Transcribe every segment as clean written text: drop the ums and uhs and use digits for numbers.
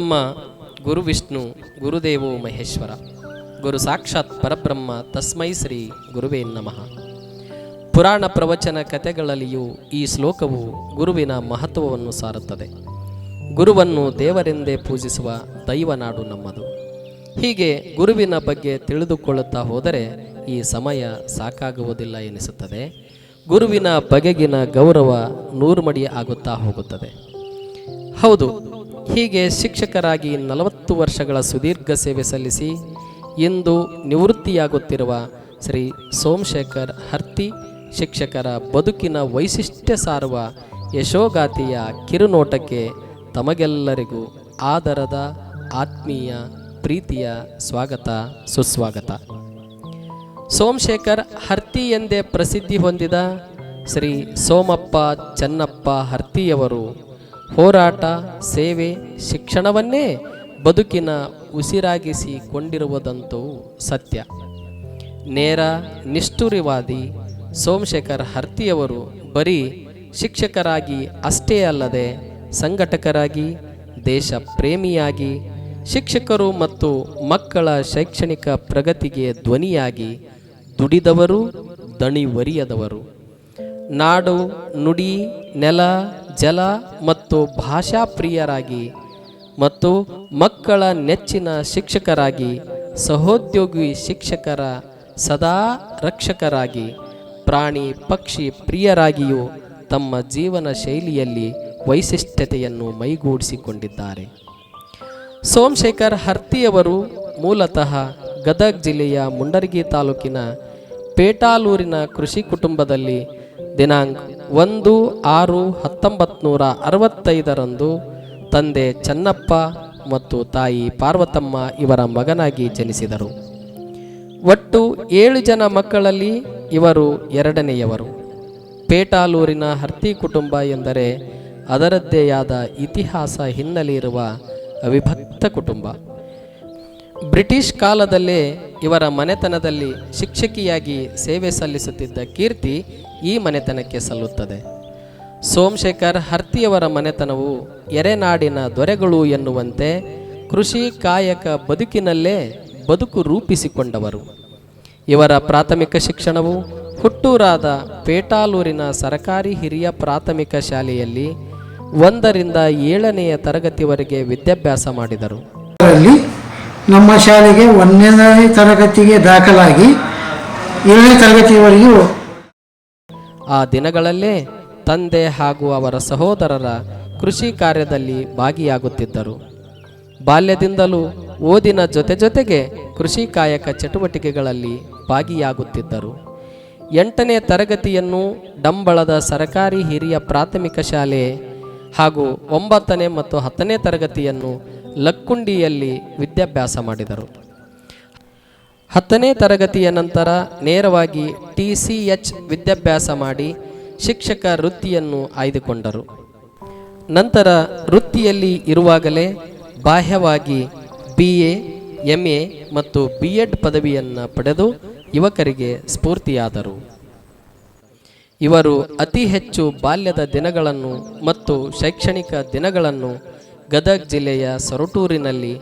ಗುರುಬ್ರಹ್ಮ ಗುರುವಿಷ್ಣು ಗುರುದೇವೋ ಮಹೇಶ್ವರ ಗುರು ಸಾಕ್ಷಾತ್ ಪರಬ್ರಹ್ಮ ತಸ್ಮೈ ಶ್ರೀ ಗುರುವೇ ನಮಃ. ಪುರಾಣ ಪ್ರವಚನ ಕಥೆಗಳಲ್ಲಿಯೂ ಈ ಶ್ಲೋಕವು ಗುರುವಿನ ಮಹತ್ವವನ್ನು ಸಾರುತ್ತದೆ. ಗುರುವನ್ನು ದೇವರೆಂದೇ ಪೂಜಿಸುವ ದೈವನಾಡು ನಮ್ಮದು. ಹೀಗೆ ಗುರುವಿನ ಬಗ್ಗೆ ತಿಳಿದುಕೊಳ್ಳುತ್ತಾ ಹೋದರೆ ಈ ಸಮಯ ಸಾಕಾಗುವುದಿಲ್ಲ ಎನಿಸುತ್ತದೆ. ಗುರುವಿನ ಬಗೆಗಿನ ಗೌರವ ನೂರ್ಮಡಿ ಆಗುತ್ತಾ ಹೋಗುತ್ತದೆ. ಹೌದು, ಹೀಗೆ ಶಿಕ್ಷಕರಾಗಿ 40 ವರ್ಷಗಳ ಸುದೀರ್ಘ ಸೇವೆ ಸಲ್ಲಿಸಿ ಇಂದು ನಿವೃತ್ತಿಯಾಗುತ್ತಿರುವ ಶ್ರೀ ಸೋಮಶೇಖರ್ ಹರ್ತಿ ಶಿಕ್ಷಕರ ಬದುಕಿನ ವೈಶಿಷ್ಟ್ಯ ಸಾರುವ ಯಶೋಗಾಥೆಯ ಕಿರುನೋಟಕ್ಕೆ ತಮಗೆಲ್ಲರಿಗೂ ಆದರದ ಆತ್ಮೀಯ ಪ್ರೀತಿಯ ಸ್ವಾಗತ ಸುಸ್ವಾಗತ. ಸೋಮಶೇಖರ್ ಹರ್ತಿ ಎಂದೇ ಪ್ರಸಿದ್ಧಿ ಹೊಂದಿದ ಶ್ರೀ ಸೋಮಪ್ಪ ಚನ್ನಪ್ಪ ಹರ್ತಿಯವರು ಹೋರಾಟ, ಸೇವೆ, ಶಿಕ್ಷಣವನ್ನೇ ಬದುಕಿನ ಉಸಿರಾಗಿಸಿಕೊಂಡಿರುವುದಂತೂ ಸತ್ಯ. ನೇರ ನಿಷ್ಠುರವಾದಿ ಸೋಮಶೇಖರ್ ಹರ್ತಿಯವರು ಬರೀ ಶಿಕ್ಷಕರಾಗಿ ಅಷ್ಟೇ ಅಲ್ಲದೆ ಸಂಘಟಕರಾಗಿ, ದೇಶ ಪ್ರೇಮಿಯಾಗಿ, ಶಿಕ್ಷಕರು ಮತ್ತು ಮಕ್ಕಳ ಶೈಕ್ಷಣಿಕ ಪ್ರಗತಿಗೆ ಧ್ವನಿಯಾಗಿ ದುಡಿದವರು, ದಣಿವರಿಯದವರು. ನಾಡು, ನುಡಿ, ನೆಲ, ಜಲ ಮತ್ತು ಭಾಷಾ ಪ್ರಿಯರಾಗಿ ಮತ್ತು ಮಕ್ಕಳ ನೆಚ್ಚಿನ ಶಿಕ್ಷಕರಾಗಿ, ಸಹೋದ್ಯೋಗಿ ಶಿಕ್ಷಕರ ಸದಾ ರಕ್ಷಕರಾಗಿ, ಪ್ರಾಣಿ ಪಕ್ಷಿ ಪ್ರಿಯರಾಗಿಯೂ ತಮ್ಮ ಜೀವನ ಶೈಲಿಯಲ್ಲಿ ವೈಶಿಷ್ಟ್ಯತೆಯನ್ನು ಮೈಗೂಡಿಸಿಕೊಂಡಿದ್ದಾರೆ. ಸೋಮಶೇಖರ್ ಹರ್ತಿಯವರು ಮೂಲತಃ ಗದಗ ಜಿಲ್ಲೆಯ ಮುಂಡರಗಿ ತಾಲೂಕಿನ ಪೇಟಾಲೂರಿನ ಕೃಷಿ ಕುಟುಂಬದಲ್ಲಿ ದಿನಾಂಕ 1/6/1965 ತಂದೆ ಚನ್ನಪ್ಪ ಮತ್ತು ತಾಯಿ ಪಾರ್ವತಮ್ಮ ಇವರ ಮಗನಾಗಿ ಜನಿಸಿದರು. ಒಟ್ಟು 7 ಜನ ಮಕ್ಕಳಲ್ಲಿ ಇವರು ಎರಡನೆಯವರು. ಪೇಟಾಲೂರಿನ ಹರ್ತಿ ಕುಟುಂಬ ಎಂದರೆ ಅದರದ್ದೇ ಆದ ಇತಿಹಾಸ ಹಿನ್ನೆಲೆ ಇರುವ ಅವಿಭಕ್ತ ಕುಟುಂಬ. ಬ್ರಿಟಿಷ್ ಕಾಲದಲ್ಲೇ ಇವರ ಮನೆತನದಲ್ಲಿ ಶಿಕ್ಷಕಿಯಾಗಿ ಸೇವೆ ಸಲ್ಲಿಸುತ್ತಿದ್ದ ಕೀರ್ತಿ ಈ ಮನೆತನಕ್ಕೆ ಸಲ್ಲುತ್ತದೆ. ಸೋಮಶೇಖರ್ ಹರ್ತಿಯವರ ಮನೆತನವು ಎರೆನಾಡಿನ ದೊರೆಗಳು ಎನ್ನುವಂತೆ ಕೃಷಿ ಕಾಯಕ ಬದುಕಿನಲ್ಲೇ ಬದುಕು ರೂಪಿಸಿಕೊಂಡವರು. ಇವರ ಪ್ರಾಥಮಿಕ ಶಿಕ್ಷಣವು ಹುಟ್ಟೂರಾದ ಪೇಟಾಲೂರಿನ ಸರ್ಕಾರಿ ಹಿರಿಯ ಪ್ರಾಥಮಿಕ ಶಾಲೆಯಲ್ಲಿ 1ರಿಂದ 7ನೇ ತರಗತಿವರೆಗೆ ವಿದ್ಯಾಭ್ಯಾಸ ಮಾಡಿದರು. ನಮ್ಮ ಶಾಲೆಗೆ 1ನೇ ತರಗತಿಗೆ ದಾಖಲಾಗಿ 7ನೇ ತರಗತಿವರೆಗೂ ಆ ದಿನಗಳಲ್ಲೇ ತಂದೆ ಹಾಗೂ ಅವರ ಸಹೋದರರ ಕೃಷಿ ಕಾರ್ಯದಲ್ಲಿ ಭಾಗಿಯಾಗುತ್ತಿದ್ದರು. ಬಾಲ್ಯದಿಂದಲೂ ಓದಿನ ಜೊತೆಗೆ ಕೃಷಿ ಕಾಯಕ ಚಟುವಟಿಕೆಗಳಲ್ಲಿ ಭಾಗಿಯಾಗುತ್ತಿದ್ದರು. 8ನೇ ತರಗತಿಯನ್ನು ಡಂಬಳದ ಸರ್ಕಾರಿ ಹಿರಿಯ ಪ್ರಾಥಮಿಕ ಶಾಲೆ ಹಾಗೂ 9ನೇ ಮತ್ತು 10ನೇ ತರಗತಿಯನ್ನು ಲಕ್ಕುಂಡಿಯಲ್ಲಿ ವಿದ್ಯಾಭ್ಯಾಸ ಮಾಡಿದರು. 10ನೇ ತರಗತಿಯ ನಂತರ ನೇರವಾಗಿ TCH ವಿದ್ಯಾಭ್ಯಾಸ ಮಾಡಿ ಶಿಕ್ಷಕ ವೃತ್ತಿಯನ್ನು ಆಯ್ದುಕೊಂಡರು. ನಂತರ ವೃತ್ತಿಯಲ್ಲಿ ಇರುವಾಗಲೇ ಬಾಹ್ಯವಾಗಿ BA, MA ಮತ್ತು B.Ed ಪದವಿಯನ್ನು ಪಡೆದು ಯುವಕರಿಗೆ ಸ್ಫೂರ್ತಿಯಾದರು. ಇವರು ಅತಿ ಹೆಚ್ಚು ಬಾಲ್ಯದ ದಿನಗಳನ್ನು ಮತ್ತು ಶೈಕ್ಷಣಿಕ ದಿನಗಳನ್ನು ಗದಗ ಜಿಲ್ಲೆಯ ಸೊರಟೂರಿನಲ್ಲಿ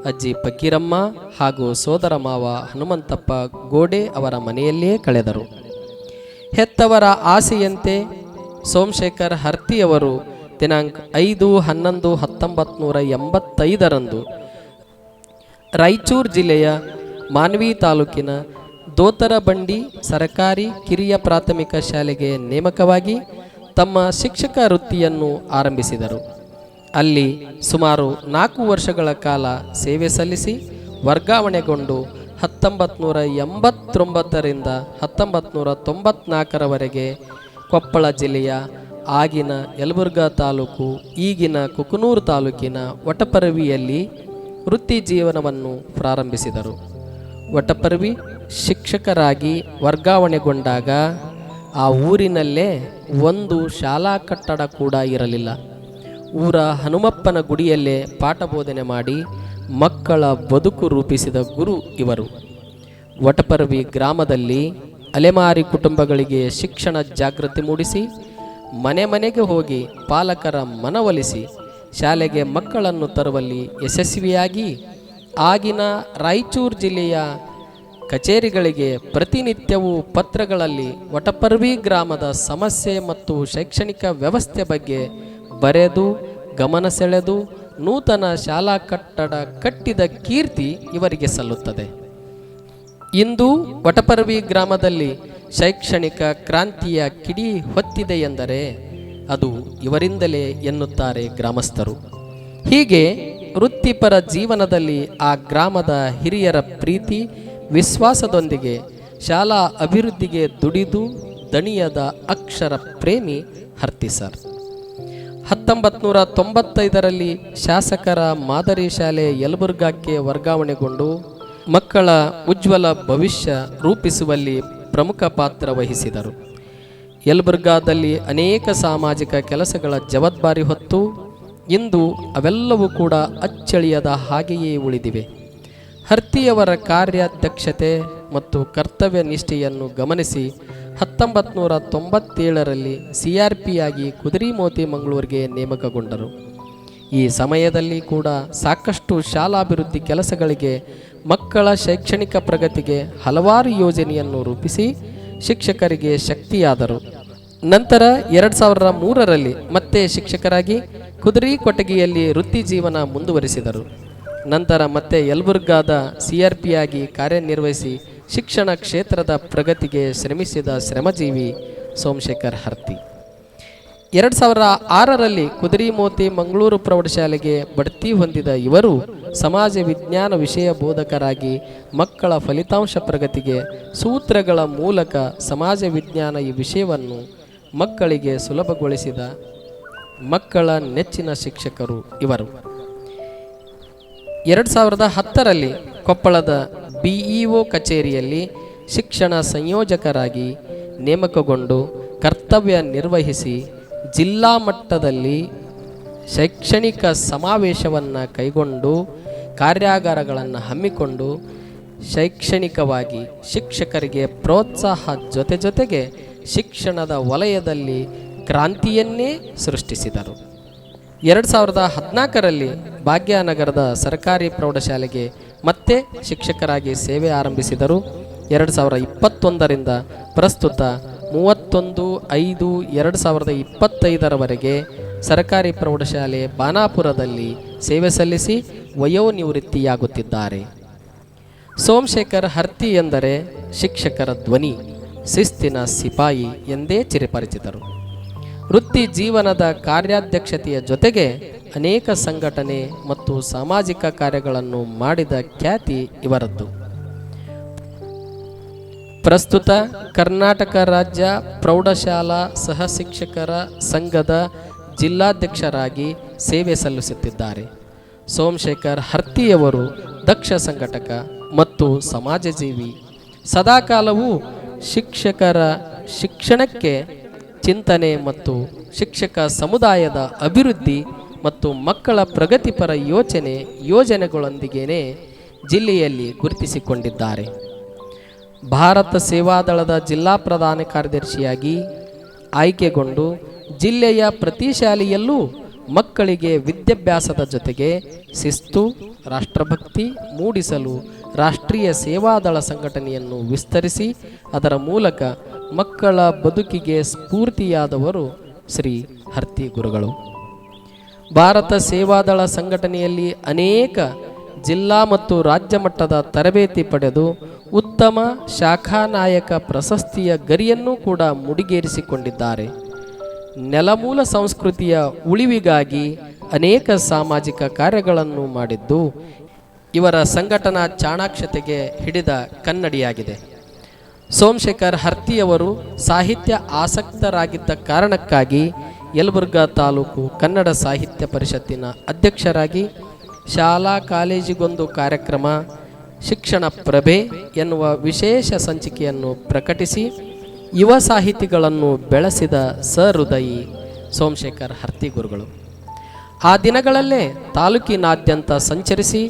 ಅಜ್ಜಿ ಫಕೀರಮ್ಮ ಹಾಗೂ ಸೋದರ ಮಾವ ಹನುಮಂತಪ್ಪ ಗೋಡೆ ಅವರ ಮನೆಯಲ್ಲಿಯೇ ಕಳೆದರು. ಹೆತ್ತವರ ಆಸೆಯಂತೆ ಸೋಮಶೇಖರ್ ಹರ್ತಿಯವರು ದಿನಾಂಕ 5/11/1985 ರಾಯಚೂರು ಜಿಲ್ಲೆಯ ಮಾನ್ವಿ ತಾಲೂಕಿನ ದೋತರಬಂಡಿ ಸರ್ಕಾರಿ ಕಿರಿಯ ಪ್ರಾಥಮಿಕ ಶಾಲೆಗೆ ನೇಮಕವಾಗಿ ತಮ್ಮ ಶಿಕ್ಷಕ ವೃತ್ತಿಯನ್ನು ಆರಂಭಿಸಿದರು. ಅಲ್ಲಿ ಸುಮಾರು 4 ವರ್ಷಗಳ ಕಾಲ ಸೇವೆ ಸಲ್ಲಿಸಿ ವರ್ಗಾವಣೆಗೊಂಡು 1989ರಿಂದ 1994ರವರೆಗೆ ಕೊಪ್ಪಳ ಜಿಲ್ಲೆಯ ಆಗಿನ ಯಲಬುರ್ಗಾ ತಾಲೂಕು, ಈಗಿನ ಕುಕನೂರು ತಾಲೂಕಿನ ವಟಪರ್ವಿಯಲ್ಲಿ ವೃತ್ತಿ ಜೀವನವನ್ನು ಪ್ರಾರಂಭಿಸಿದರು. ವಟಪರ್ವಿ ಶಿಕ್ಷಕರಾಗಿ ವರ್ಗಾವಣೆಗೊಂಡಾಗ ಆ ಊರಿನಲ್ಲೇ ಒಂದು ಶಾಲಾ ಕಟ್ಟಡ ಕೂಡ ಇರಲಿಲ್ಲ. ಊರ ಹನುಮಪ್ಪನ ಗುಡಿಯಲ್ಲೇ ಪಾಠ ಬೋಧನೆ ಮಾಡಿ ಮಕ್ಕಳ ಬದುಕು ರೂಪಿಸಿದ ಗುರು ಇವರು. ವಟಪರ್ವಿ ಗ್ರಾಮದಲ್ಲಿ ಅಲೆಮಾರಿ ಕುಟುಂಬಗಳಿಗೆ ಶಿಕ್ಷಣ ಜಾಗೃತಿ ಮೂಡಿಸಿ ಮನೆ ಮನೆಗೆ ಹೋಗಿ ಪಾಲಕರ ಮನವೊಲಿಸಿ ಶಾಲೆಗೆ ಮಕ್ಕಳನ್ನು ತರುವಲ್ಲಿ ಯಶಸ್ವಿಯಾಗಿ ಆಗಿನ ರಾಯಚೂರು ಜಿಲ್ಲೆಯ ಕಚೇರಿಗಳಿಗೆ ಪ್ರತಿನಿತ್ಯವೂ ಪತ್ರಗಳಲ್ಲಿ ವಟಪರ್ವಿ ಗ್ರಾಮದ ಸಮಸ್ಯೆ ಮತ್ತು ಶೈಕ್ಷಣಿಕ ವ್ಯವಸ್ಥೆ ಬಗ್ಗೆ ಬರೆದು ಗಮನ ಸೆಳೆದು ನೂತನ ಶಾಲಾ ಕಟ್ಟಡ ಕಟ್ಟಿದ ಕೀರ್ತಿ ಇವರಿಗೆ ಸಲ್ಲುತ್ತದೆ. ಇಂದು ವಟಪರ್ವಿ ಗ್ರಾಮದಲ್ಲಿ ಶೈಕ್ಷಣಿಕ ಕ್ರಾಂತಿಯ ಕಿಡಿ ಹೊತ್ತಿದೆ ಎಂದರೆ ಅದು ಇವರಿಂದಲೇ ಎನ್ನುತ್ತಾರೆ ಗ್ರಾಮಸ್ಥರು. ಹೀಗೆ ವೃತ್ತಿಪರ ಜೀವನದಲ್ಲಿ ಆ ಗ್ರಾಮದ ಹಿರಿಯರ ಪ್ರೀತಿ ವಿಶ್ವಾಸದೊಂದಿಗೆ ಶಾಲಾ ಅಭಿವೃದ್ಧಿಗೆ ದುಡಿದು ದಣಿಯದ ಅಕ್ಷರ ಪ್ರೇಮಿ ಹರ್ತಿ ಸರ್. 1995ರಲ್ಲಿ ಶಾಸಕರ ಮಾದರಿ ಶಾಲೆ ಯಲಬುರ್ಗಾಕ್ಕೆ ವರ್ಗಾವಣೆಗೊಂಡು ಮಕ್ಕಳ ಉಜ್ವಲ ಭವಿಷ್ಯ ರೂಪಿಸುವಲ್ಲಿ ಪ್ರಮುಖ ಪಾತ್ರ ವಹಿಸಿದರು. ಯಲಬುರ್ಗಾದಲ್ಲಿ ಅನೇಕ ಸಾಮಾಜಿಕ ಕೆಲಸಗಳ ಜವಾಬ್ದಾರಿ ಹೊತ್ತು ಇಂದು ಅವೆಲ್ಲವೂ ಕೂಡ ಅಚ್ಚಳಿಯದ ಹಾಗೆಯೇ ಉಳಿದಿವೆ. ಹರ್ತಿಯವರ ಕಾರ್ಯದಕ್ಷತೆ ಮತ್ತು ಕರ್ತವ್ಯ ನಿಷ್ಠೆಯನ್ನು ಗಮನಿಸಿ 1997ರಲ್ಲಿ CRPಯಾಗಿ ಕುದುರೆಮೋತಿ ಮಂಗಳೂರಿಗೆ ನೇಮಕಗೊಂಡರು. ಈ ಸಮಯದಲ್ಲಿ ಕೂಡ ಸಾಕಷ್ಟು ಶಾಲಾಭಿವೃದ್ಧಿ ಕೆಲಸಗಳಿಗೆ ಮಕ್ಕಳ ಶೈಕ್ಷಣಿಕ ಪ್ರಗತಿಗೆ ಹಲವಾರು ಯೋಜನೆಯನ್ನು ರೂಪಿಸಿ ಶಿಕ್ಷಕರಿಗೆ ಶಕ್ತಿಯಾದರು. ನಂತರ 2003ರಲ್ಲಿ ಮತ್ತೆ ಶಿಕ್ಷಕರಾಗಿ ಕುದುರೆಕೊಟಗಿಯಲ್ಲಿ ವೃತ್ತಿ ಜೀವನ ಮುಂದುವರಿಸಿದರು. ನಂತರ ಮತ್ತೆ ಯಲಬುರ್ಗಾದ CRPಯಾಗಿ ಕಾರ್ಯನಿರ್ವಹಿಸಿ ಶಿಕ್ಷಣ ಕ್ಷೇತ್ರದ ಪ್ರಗತಿಗೆ ಶ್ರಮಿಸಿದ ಶ್ರಮಜೀವಿ ಸೋಮಶೇಖರ್ ಹರ್ತಿ. 2006ರಲ್ಲಿ ಕುದುರೆಮೋತಿ ಮಂಗಳೂರು ಪ್ರೌಢಶಾಲೆಗೆ ಬಡ್ತಿ ಹೊಂದಿದ ಇವರು ಸಮಾಜ ವಿಜ್ಞಾನ ವಿಷಯ ಬೋಧಕರಾಗಿ ಮಕ್ಕಳ ಫಲಿತಾಂಶ ಪ್ರಗತಿಗೆ ಸೂತ್ರಗಳ ಮೂಲಕ ಸಮಾಜ ವಿಜ್ಞಾನ ಈ ವಿಷಯವನ್ನು ಮಕ್ಕಳಿಗೆ ಸುಲಭಗೊಳಿಸಿದ ಮಕ್ಕಳ ನೆಚ್ಚಿನ ಶಿಕ್ಷಕರು ಇವರು. 2010ರಲ್ಲಿ ಕೊಪ್ಪಳದ BEO ಕಚೇರಿಯಲ್ಲಿ ಶಿಕ್ಷಣ ಸಂಯೋಜಕರಾಗಿ ನೇಮಕಗೊಂಡು ಕರ್ತವ್ಯ ನಿರ್ವಹಿಸಿ ಜಿಲ್ಲಾ ಮಟ್ಟದಲ್ಲಿ ಶೈಕ್ಷಣಿಕ ಸಮಾವೇಶವನ್ನು ಕೈಗೊಂಡು ಕಾರ್ಯಾಗಾರಗಳನ್ನು ಹಮ್ಮಿಕೊಂಡು ಶೈಕ್ಷಣಿಕವಾಗಿ ಶಿಕ್ಷಕರಿಗೆ ಪ್ರೋತ್ಸಾಹ ಜೊತೆಗೆ ಶಿಕ್ಷಣದ ವಲಯದಲ್ಲಿ ಕ್ರಾಂತಿಯನ್ನೇ ಸೃಷ್ಟಿಸಿದರು. 2014ರಲ್ಲಿ ಭಾಗ್ಯನಗರದ ಸರ್ಕಾರಿ ಪ್ರೌಢಶಾಲೆಗೆ ಮತ್ತೆ ಶಿಕ್ಷಕರಾಗಿ ಸೇವೆ ಆರಂಭಿಸಿದರು. 2021ರಿಂದ ಪ್ರಸ್ತುತ 31/5/2025ರವರೆಗೆ ಸರ್ಕಾರಿ ಪ್ರೌಢಶಾಲೆ ಬಾನಾಪುರದಲ್ಲಿ ಸೇವೆ ಸಲ್ಲಿಸಿ ವಯೋನಿವೃತ್ತಿಯಾಗುತ್ತಿದ್ದಾರೆ. ಸೋಮಶೇಖರ್ ಹರ್ತಿ ಎಂದರೆ ಶಿಕ್ಷಕರ ಧ್ವನಿ, ಶಿಸ್ತಿನ ಸಿಪಾಯಿ ಎಂದೇ ಚಿರಪರಿಚಿತರು. ವೃತ್ತಿ ಜೀವನದ ಕಾರ್ಯಾಧ್ಯಕ್ಷತೆಯ ಜೊತೆಗೆ ಅನೇಕ ಸಂಘಟನೆ ಮತ್ತು ಸಾಮಾಜಿಕ ಕಾರ್ಯಗಳನ್ನು ಮಾಡಿದ ಖ್ಯಾತಿ ಇವರದ್ದು. ಪ್ರಸ್ತುತ ಕರ್ನಾಟಕ ರಾಜ್ಯ ಪ್ರೌಢಶಾಲಾ ಸಹ ಶಿಕ್ಷಕರ ಸಂಘದ ಜಿಲ್ಲಾಧ್ಯಕ್ಷರಾಗಿ ಸೇವೆ ಸಲ್ಲಿಸುತ್ತಿದ್ದಾರೆ. ಸೋಮಶೇಖರ್ ಹರ್ತಿಯವರು ದಕ್ಷ ಸಂಘಟಕ ಮತ್ತು ಸಮಾಜಜೀವಿ. ಸದಾಕಾಲವೂ ಶಿಕ್ಷಕರ ಶಿಕ್ಷಣಕ್ಕೆ ಚಿಂತನೆ ಮತ್ತು ಶಿಕ್ಷಕ ಸಮುದಾಯದ ಅಭಿವೃದ್ಧಿ ಮತ್ತು ಮಕ್ಕಳ ಪ್ರಗತಿಪರ ಯೋಜನೆಗಳೊಂದಿಗೇ ಜಿಲ್ಲೆಯಲ್ಲಿ ಗುರುತಿಸಿಕೊಂಡಿದ್ದಾರೆ. ಭಾರತ ಸೇವಾದಳದ ಜಿಲ್ಲಾ ಪ್ರಧಾನ ಕಾರ್ಯದರ್ಶಿಯಾಗಿ ಆಯ್ಕೆಗೊಂಡು ಜಿಲ್ಲೆಯ ಪ್ರತಿ ಶಾಲೆಯಲ್ಲೂ ಮಕ್ಕಳಿಗೆ ವಿದ್ಯಾಭ್ಯಾಸದ ಜೊತೆಗೆ ಶಿಸ್ತು, ರಾಷ್ಟ್ರಭಕ್ತಿ ಮೂಡಿಸಲು ರಾಷ್ಟ್ರೀಯ ಸೇವಾದಳ ಸಂಘಟನೆಯನ್ನು ವಿಸ್ತರಿಸಿ ಅದರ ಮೂಲಕ ಮಕ್ಕಳ ಬದುಕಿಗೆ ಸ್ಫೂರ್ತಿಯಾದವರು ಶ್ರೀ ಹರ್ತಿ ಗುರುಗಳು. ಭಾರತ ಸೇವಾದಳ ಸಂಘಟನೆಯಲ್ಲಿ ಅನೇಕ ಜಿಲ್ಲಾ ಮತ್ತು ರಾಜ್ಯ ಮಟ್ಟದ ತರಬೇತಿ ಪಡೆದು ಉತ್ತಮ ಶಾಖಾ ನಾಯಕ ಪ್ರಶಸ್ತಿಯ ಗರಿಯನ್ನು ಕೂಡ ಮುಡಿಗೇರಿಸಿಕೊಂಡಿದ್ದಾರೆ. ನೆಲಮೂಲ ಸಂಸ್ಕೃತಿಯ ಉಳಿವಿಗಾಗಿ ಅನೇಕ ಸಾಮಾಜಿಕ ಕಾರ್ಯಗಳನ್ನು ಮಾಡಿದ್ದು ಇವರ ಸಂಘಟನಾ ಚಾಣಾಕ್ಷತೆಗೆ ಹಿಡಿದ ಕನ್ನಡಿಯಾಗಿದೆ. ಸೋಮಶೇಖರ್ ಹರ್ತಿಯವರು ಸಾಹಿತ್ಯ ಆಸಕ್ತರಾಗಿದ್ದ ಕಾರಣಕ್ಕಾಗಿ ಯಲಬುರ್ಗಾ ತಾಲೂಕು ಕನ್ನಡ ಸಾಹಿತ್ಯ ಪರಿಷತ್ತಿನ ಅಧ್ಯಕ್ಷರಾಗಿ ಶಾಲಾ ಕಾಲೇಜಿಗೊಂದು ಕಾರ್ಯಕ್ರಮ ಶಿಕ್ಷಣ ಪ್ರಭೆ ಎನ್ನುವ ವಿಶೇಷ ಸಂಚಿಕೆಯನ್ನು ಪ್ರಕಟಿಸಿ ಯುವ ಸಾಹಿತಿಗಳನ್ನು ಬೆಳೆಸಿದ ಸಹೃದಯಿ ಸೋಮಶೇಖರ್ ಹರ್ತಿ ಗುರುಗಳು. ಆ ದಿನಗಳಲ್ಲೇ ತಾಲೂಕಿನಾದ್ಯಂತ ಸಂಚರಿಸಿ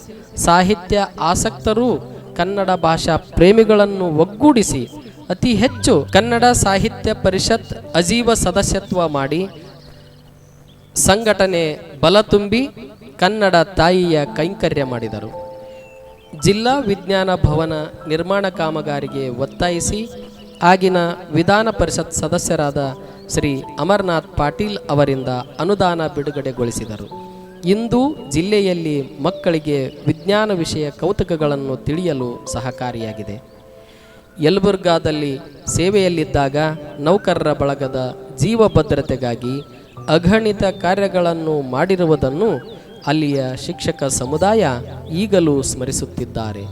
ಸಾಹಿತ್ಯ ಆಸಕ್ತರು ಕನ್ನಡ ಭಾಷಾ ಪ್ರೇಮಿಗಳನ್ನು ಒಗ್ಗೂಡಿಸಿ ಅತಿ ಹೆಚ್ಚು ಕನ್ನಡ ಸಾಹಿತ್ಯ ಪರಿಷತ್ ಅಜೀವ ಸದಸ್ಯತ್ವ ಮಾಡಿ ಸಂಘಟನೆ ಬಲ ತುಂಬಿ ಕನ್ನಡ ತಾಯಿಯ ಕೈಂಕರ್ಯ ಮಾಡಿದರು. ಜಿಲ್ಲಾ ವಿಜ್ಞಾನ ಭವನ ನಿರ್ಮಾಣ ಕಾಮಗಾರಿಗೆ ಒತ್ತಾಯಿಸಿ ಆಗಿನ ವಿಧಾನ ಪರಿಷತ್ ಸದಸ್ಯರಾದ ಶ್ರೀ ಅಮರನಾಥ್ ಪಾಟೀಲ್ ಅವರಿಂದ ಅನುದಾನ ಬಿಡುಗಡೆಗೊಳಿಸಿದರು. ಇಂದು ಜಿಲ್ಲೆಯಲ್ಲಿ ಮಕ್ಕಳಿಗೆ ವಿಜ್ಞಾನ ವಿಷಯ ಕೌತುಕಗಳನ್ನು ತಿಳಿಯಲು ಸಹಕಾರಿಯಾಗಿದೆ. ಯಲಬುರ್ಗಾದಲ್ಲಿ ಸೇವೆಯಲ್ಲಿದ್ದಾಗ ನೌಕರರ ಬಳಗದ ಜೀವ ಭದ್ರತೆಗಾಗಿ ಅಗಣಿತ ಕಾರ್ಯಗಳನ್ನು ಮಾಡಿರುವುದನ್ನು ಅಲ್ಲಿಯ ಶಿಕ್ಷಕ ಸಮುದಾಯ ಈಗಲೂ ಸ್ಮರಿಸುತ್ತಿದ್ದಾರೆ.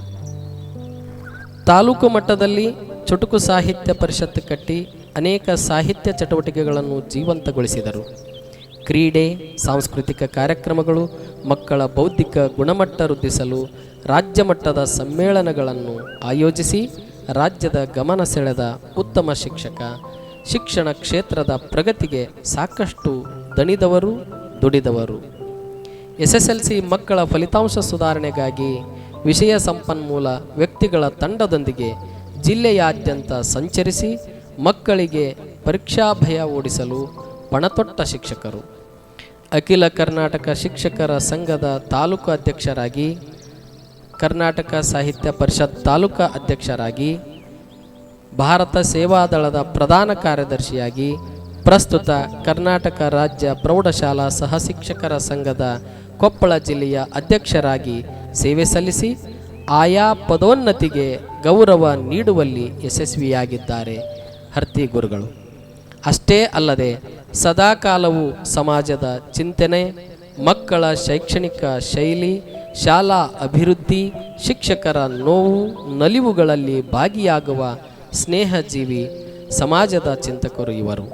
ತಾಲೂಕು ಮಟ್ಟದಲ್ಲಿ ಚುಟುಕು ಸಾಹಿತ್ಯ ಪರಿಷತ್ ಕಟ್ಟಿ ಅನೇಕ ಸಾಹಿತ್ಯ ಚಟುವಟಿಕೆಗಳನ್ನು ಜೀವಂತಗೊಳಿಸಿದರು. ಕ್ರೀಡೆ, ಸಾಂಸ್ಕೃತಿಕ ಕಾರ್ಯಕ್ರಮಗಳು, ಮಕ್ಕಳ ಬೌದ್ಧಿಕ ಗುಣಮಟ್ಟ ವೃದ್ಧಿಸಲು ರಾಜ್ಯ ಮಟ್ಟದ ಸಮ್ಮೇಳನಗಳನ್ನು ಆಯೋಜಿಸಿ ರಾಜ್ಯದ ಗಮನ ಸೆಳೆದ ಉತ್ತಮ ಶಿಕ್ಷಕ. ಶಿಕ್ಷಣ ಕ್ಷೇತ್ರದ ಪ್ರಗತಿಗೆ ಸಾಕಷ್ಟು ದಣಿದವರು, ದುಡಿದವರು. SSLC ಮಕ್ಕಳ ಫಲಿತಾಂಶ ಸುಧಾರಣೆಗಾಗಿ ವಿಷಯ ಸಂಪನ್ಮೂಲ ವ್ಯಕ್ತಿಗಳ ತಂಡದೊಂದಿಗೆ ಜಿಲ್ಲೆಯಾದ್ಯಂತ ಸಂಚರಿಸಿ ಮಕ್ಕಳಿಗೆ ಪರೀಕ್ಷಾ ಭಯ ಓಡಿಸಲು ಪಣತೊಟ್ಟ ಶಿಕ್ಷಕರು. ಅಖಿಲ ಕರ್ನಾಟಕ ಶಿಕ್ಷಕರ ಸಂಘದ ತಾಲೂಕು ಅಧ್ಯಕ್ಷರಾಗಿ, ಕರ್ನಾಟಕ ಸಾಹಿತ್ಯ ಪರಿಷತ್ ತಾಲೂಕಾ ಅಧ್ಯಕ್ಷರಾಗಿ, ಭಾರತ ಸೇವಾದಳದ ಪ್ರಧಾನ ಕಾರ್ಯದರ್ಶಿಯಾಗಿ, ಪ್ರಸ್ತುತ ಕರ್ನಾಟಕ ರಾಜ್ಯ ಪ್ರೌಢಶಾಲಾ ಸಹ ಶಿಕ್ಷಕರ ಸಂಘದ ಕೊಪ್ಪಳ ಜಿಲ್ಲೆಯ ಅಧ್ಯಕ್ಷರಾಗಿ ಸೇವೆ ಸಲ್ಲಿಸಿ ಆಯಾ ಪದೋನ್ನತಿಗೆ ಗೌರವ ನೀಡುವಲ್ಲಿ ಯಶಸ್ವಿಯಾಗಿದ್ದಾರೆ ಹರ್ತಿ ಗುರುಗಳು. ಅಷ್ಟೇ ಅಲ್ಲದೆ ಸದಾಕಾಲವೂ ಸಮಾಜದ ಚಿಂತನೆ, ಮಕ್ಕಳ ಶೈಕ್ಷಣಿಕ ಶೈಲಿ, ಶಾಲಾ ಅಭಿವೃದ್ಧಿ, ಶಿಕ್ಷಕರ ನೋವು ನಲಿವುಗಳಲ್ಲಿ ಭಾಗಿಯಾಗುವ ಸ್ನೇಹಜೀವಿ ಸಮಾಜದ ಚಿಂತಕರು ಇವರು.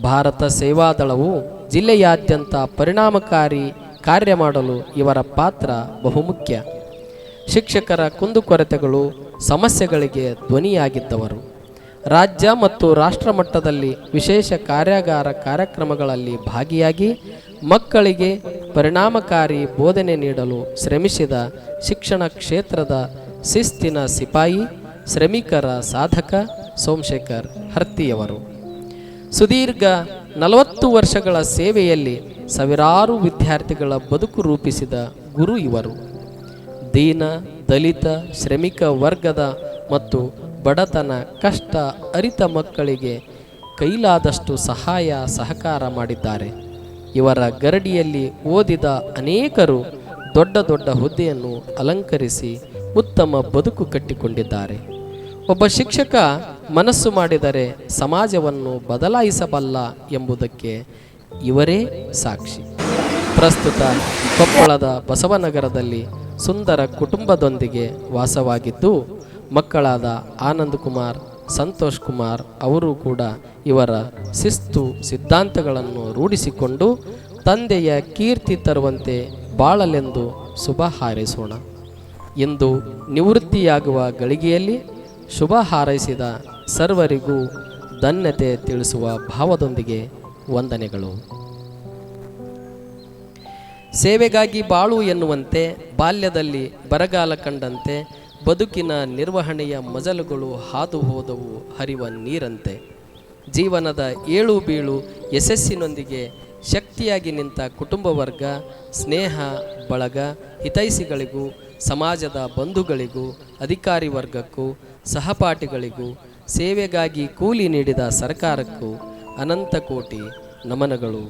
ಭಾರತ ಸೇವಾದಳವು ಜಿಲ್ಲೆಯಾದ್ಯಂತ ಪರಿಣಾಮಕಾರಿ ಕಾರ್ಯ ಮಾಡಲು ಇವರ ಪಾತ್ರ ಬಹುಮುಖ್ಯ. ಶಿಕ್ಷಕರ ಕುಂದುಕೊರತೆಗಳು, ಸಮಸ್ಯೆಗಳಿಗೆ ಧ್ವನಿಯಾಗಿದ್ದವರು. ರಾಜ್ಯ ಮತ್ತು ರಾಷ್ಟ್ರ ಮಟ್ಟದಲ್ಲಿ ವಿಶೇಷ ಕಾರ್ಯಾಗಾರ ಕಾರ್ಯಕ್ರಮಗಳಲ್ಲಿ ಭಾಗಿಯಾಗಿ ಮಕ್ಕಳಿಗೆ ಪರಿಣಾಮಕಾರಿ ಬೋಧನೆ ನೀಡಲು ಶ್ರಮಿಸಿದ ಶಿಕ್ಷಣ ಕ್ಷೇತ್ರದ ಶಿಸ್ತಿನ ಸಿಪಾಯಿ, ಶ್ರಮಿಕರ ಸಾಧಕ ಸೋಮಶೇಖರ್ ಹರ್ತಿಯವರು. ಸುದೀರ್ಘ 40 ವರ್ಷಗಳ ಸೇವೆಯಲ್ಲಿ ಸಾವಿರಾರು ವಿದ್ಯಾರ್ಥಿಗಳ ಬದುಕು ರೂಪಿಸಿದ ಗುರು ಇವರು. ದೀನ, ದಲಿತ, ಶ್ರಮಿಕ ವರ್ಗದ ಮತ್ತು ಬಡತನ ಕಷ್ಟ ಅರಿತ ಮಕ್ಕಳಿಗೆ ಕೈಲಾದಷ್ಟು ಸಹಾಯ ಸಹಕಾರ ಮಾಡಿದ್ದಾರೆ. ಇವರ ಗರಡಿಯಲ್ಲಿ ಓದಿದ ಅನೇಕರು ದೊಡ್ಡ ದೊಡ್ಡ ಹುದ್ದೆಯನ್ನು ಅಲಂಕರಿಸಿ ಉತ್ತಮ ಬದುಕು ಕಟ್ಟಿಕೊಂಡಿದ್ದಾರೆ. ಒಬ್ಬ ಶಿಕ್ಷಕ ಮನಸ್ಸು ಮಾಡಿದರೆ ಸಮಾಜವನ್ನು ಬದಲಾಯಿಸಬಲ್ಲ ಎಂಬುದಕ್ಕೆ ಇವರೇ ಸಾಕ್ಷಿ. ಪ್ರಸ್ತುತ ಕೊಪ್ಪಳದ ಬಸವನಗರದಲ್ಲಿ ಸುಂದರ ಕುಟುಂಬದೊಂದಿಗೆ ವಾಸವಾಗಿದ್ದು ಮಕ್ಕಳಾದ ಆನಂದ್ ಕುಮಾರ್, ಸಂತೋಷ್ ಕುಮಾರ್ ಅವರು ಕೂಡ ಇವರ ಶಿಸ್ತು ಸಿದ್ಧಾಂತಗಳನ್ನು ರೂಢಿಸಿಕೊಂಡು ತಂದೆಯ ಕೀರ್ತಿ ತರುವಂತೆ ಬಾಳಲೆಂದು ಶುಭ ಹಾರೈಸೋಣ. ಇಂದು ನಿವೃತ್ತಿಯಾಗುವ ಗಳಿಗೆಯಲ್ಲಿ ಶುಭ ಹಾರೈಸಿದ ಸರ್ವರಿಗೂ ಧನ್ಯತೆ ತಿಳಿಸುವ ಭಾವದೊಂದಿಗೆ ವಂದನೆಗಳು. ಸೇವೆಗಾಗಿ ಬಾಳು ಎನ್ನುವಂತೆ ಬಾಲ್ಯದಲ್ಲಿ ಬರಗಾಲ ಕಂಡಂತೆ ಬದುಕಿನ ನಿರ್ವಹಣೆಯ ಮಜಲುಗಳು ಹಾದು ಹೋದವು ಹರಿವ ನೀರಂತೆ. ಜೀವನದ ಏಳು ಬೀಳು ಯಶಸ್ಸಿನೊಂದಿಗೆ ಶಕ್ತಿಯಾಗಿ ನಿಂತ ಕುಟುಂಬ ವರ್ಗ, ಸ್ನೇಹ ಬಳಗ, ಹಿತೈಷಿಗಳಿಗೂ, ಸಮಾಜದ ಬಂಧುಗಳಿಗೂ, ಅಧಿಕಾರಿ ವರ್ಗಕ್ಕೂ, ಸಹಪಾಠಿಗಳಿಗೂ, ಸೇವೆಗಾಗಿ ಕೂಲಿ ನೀಡಿದ ಸರ್ಕಾರಕ್ಕೂ ಅನಂತ ಕೋಟಿ ನಮನಗಳು.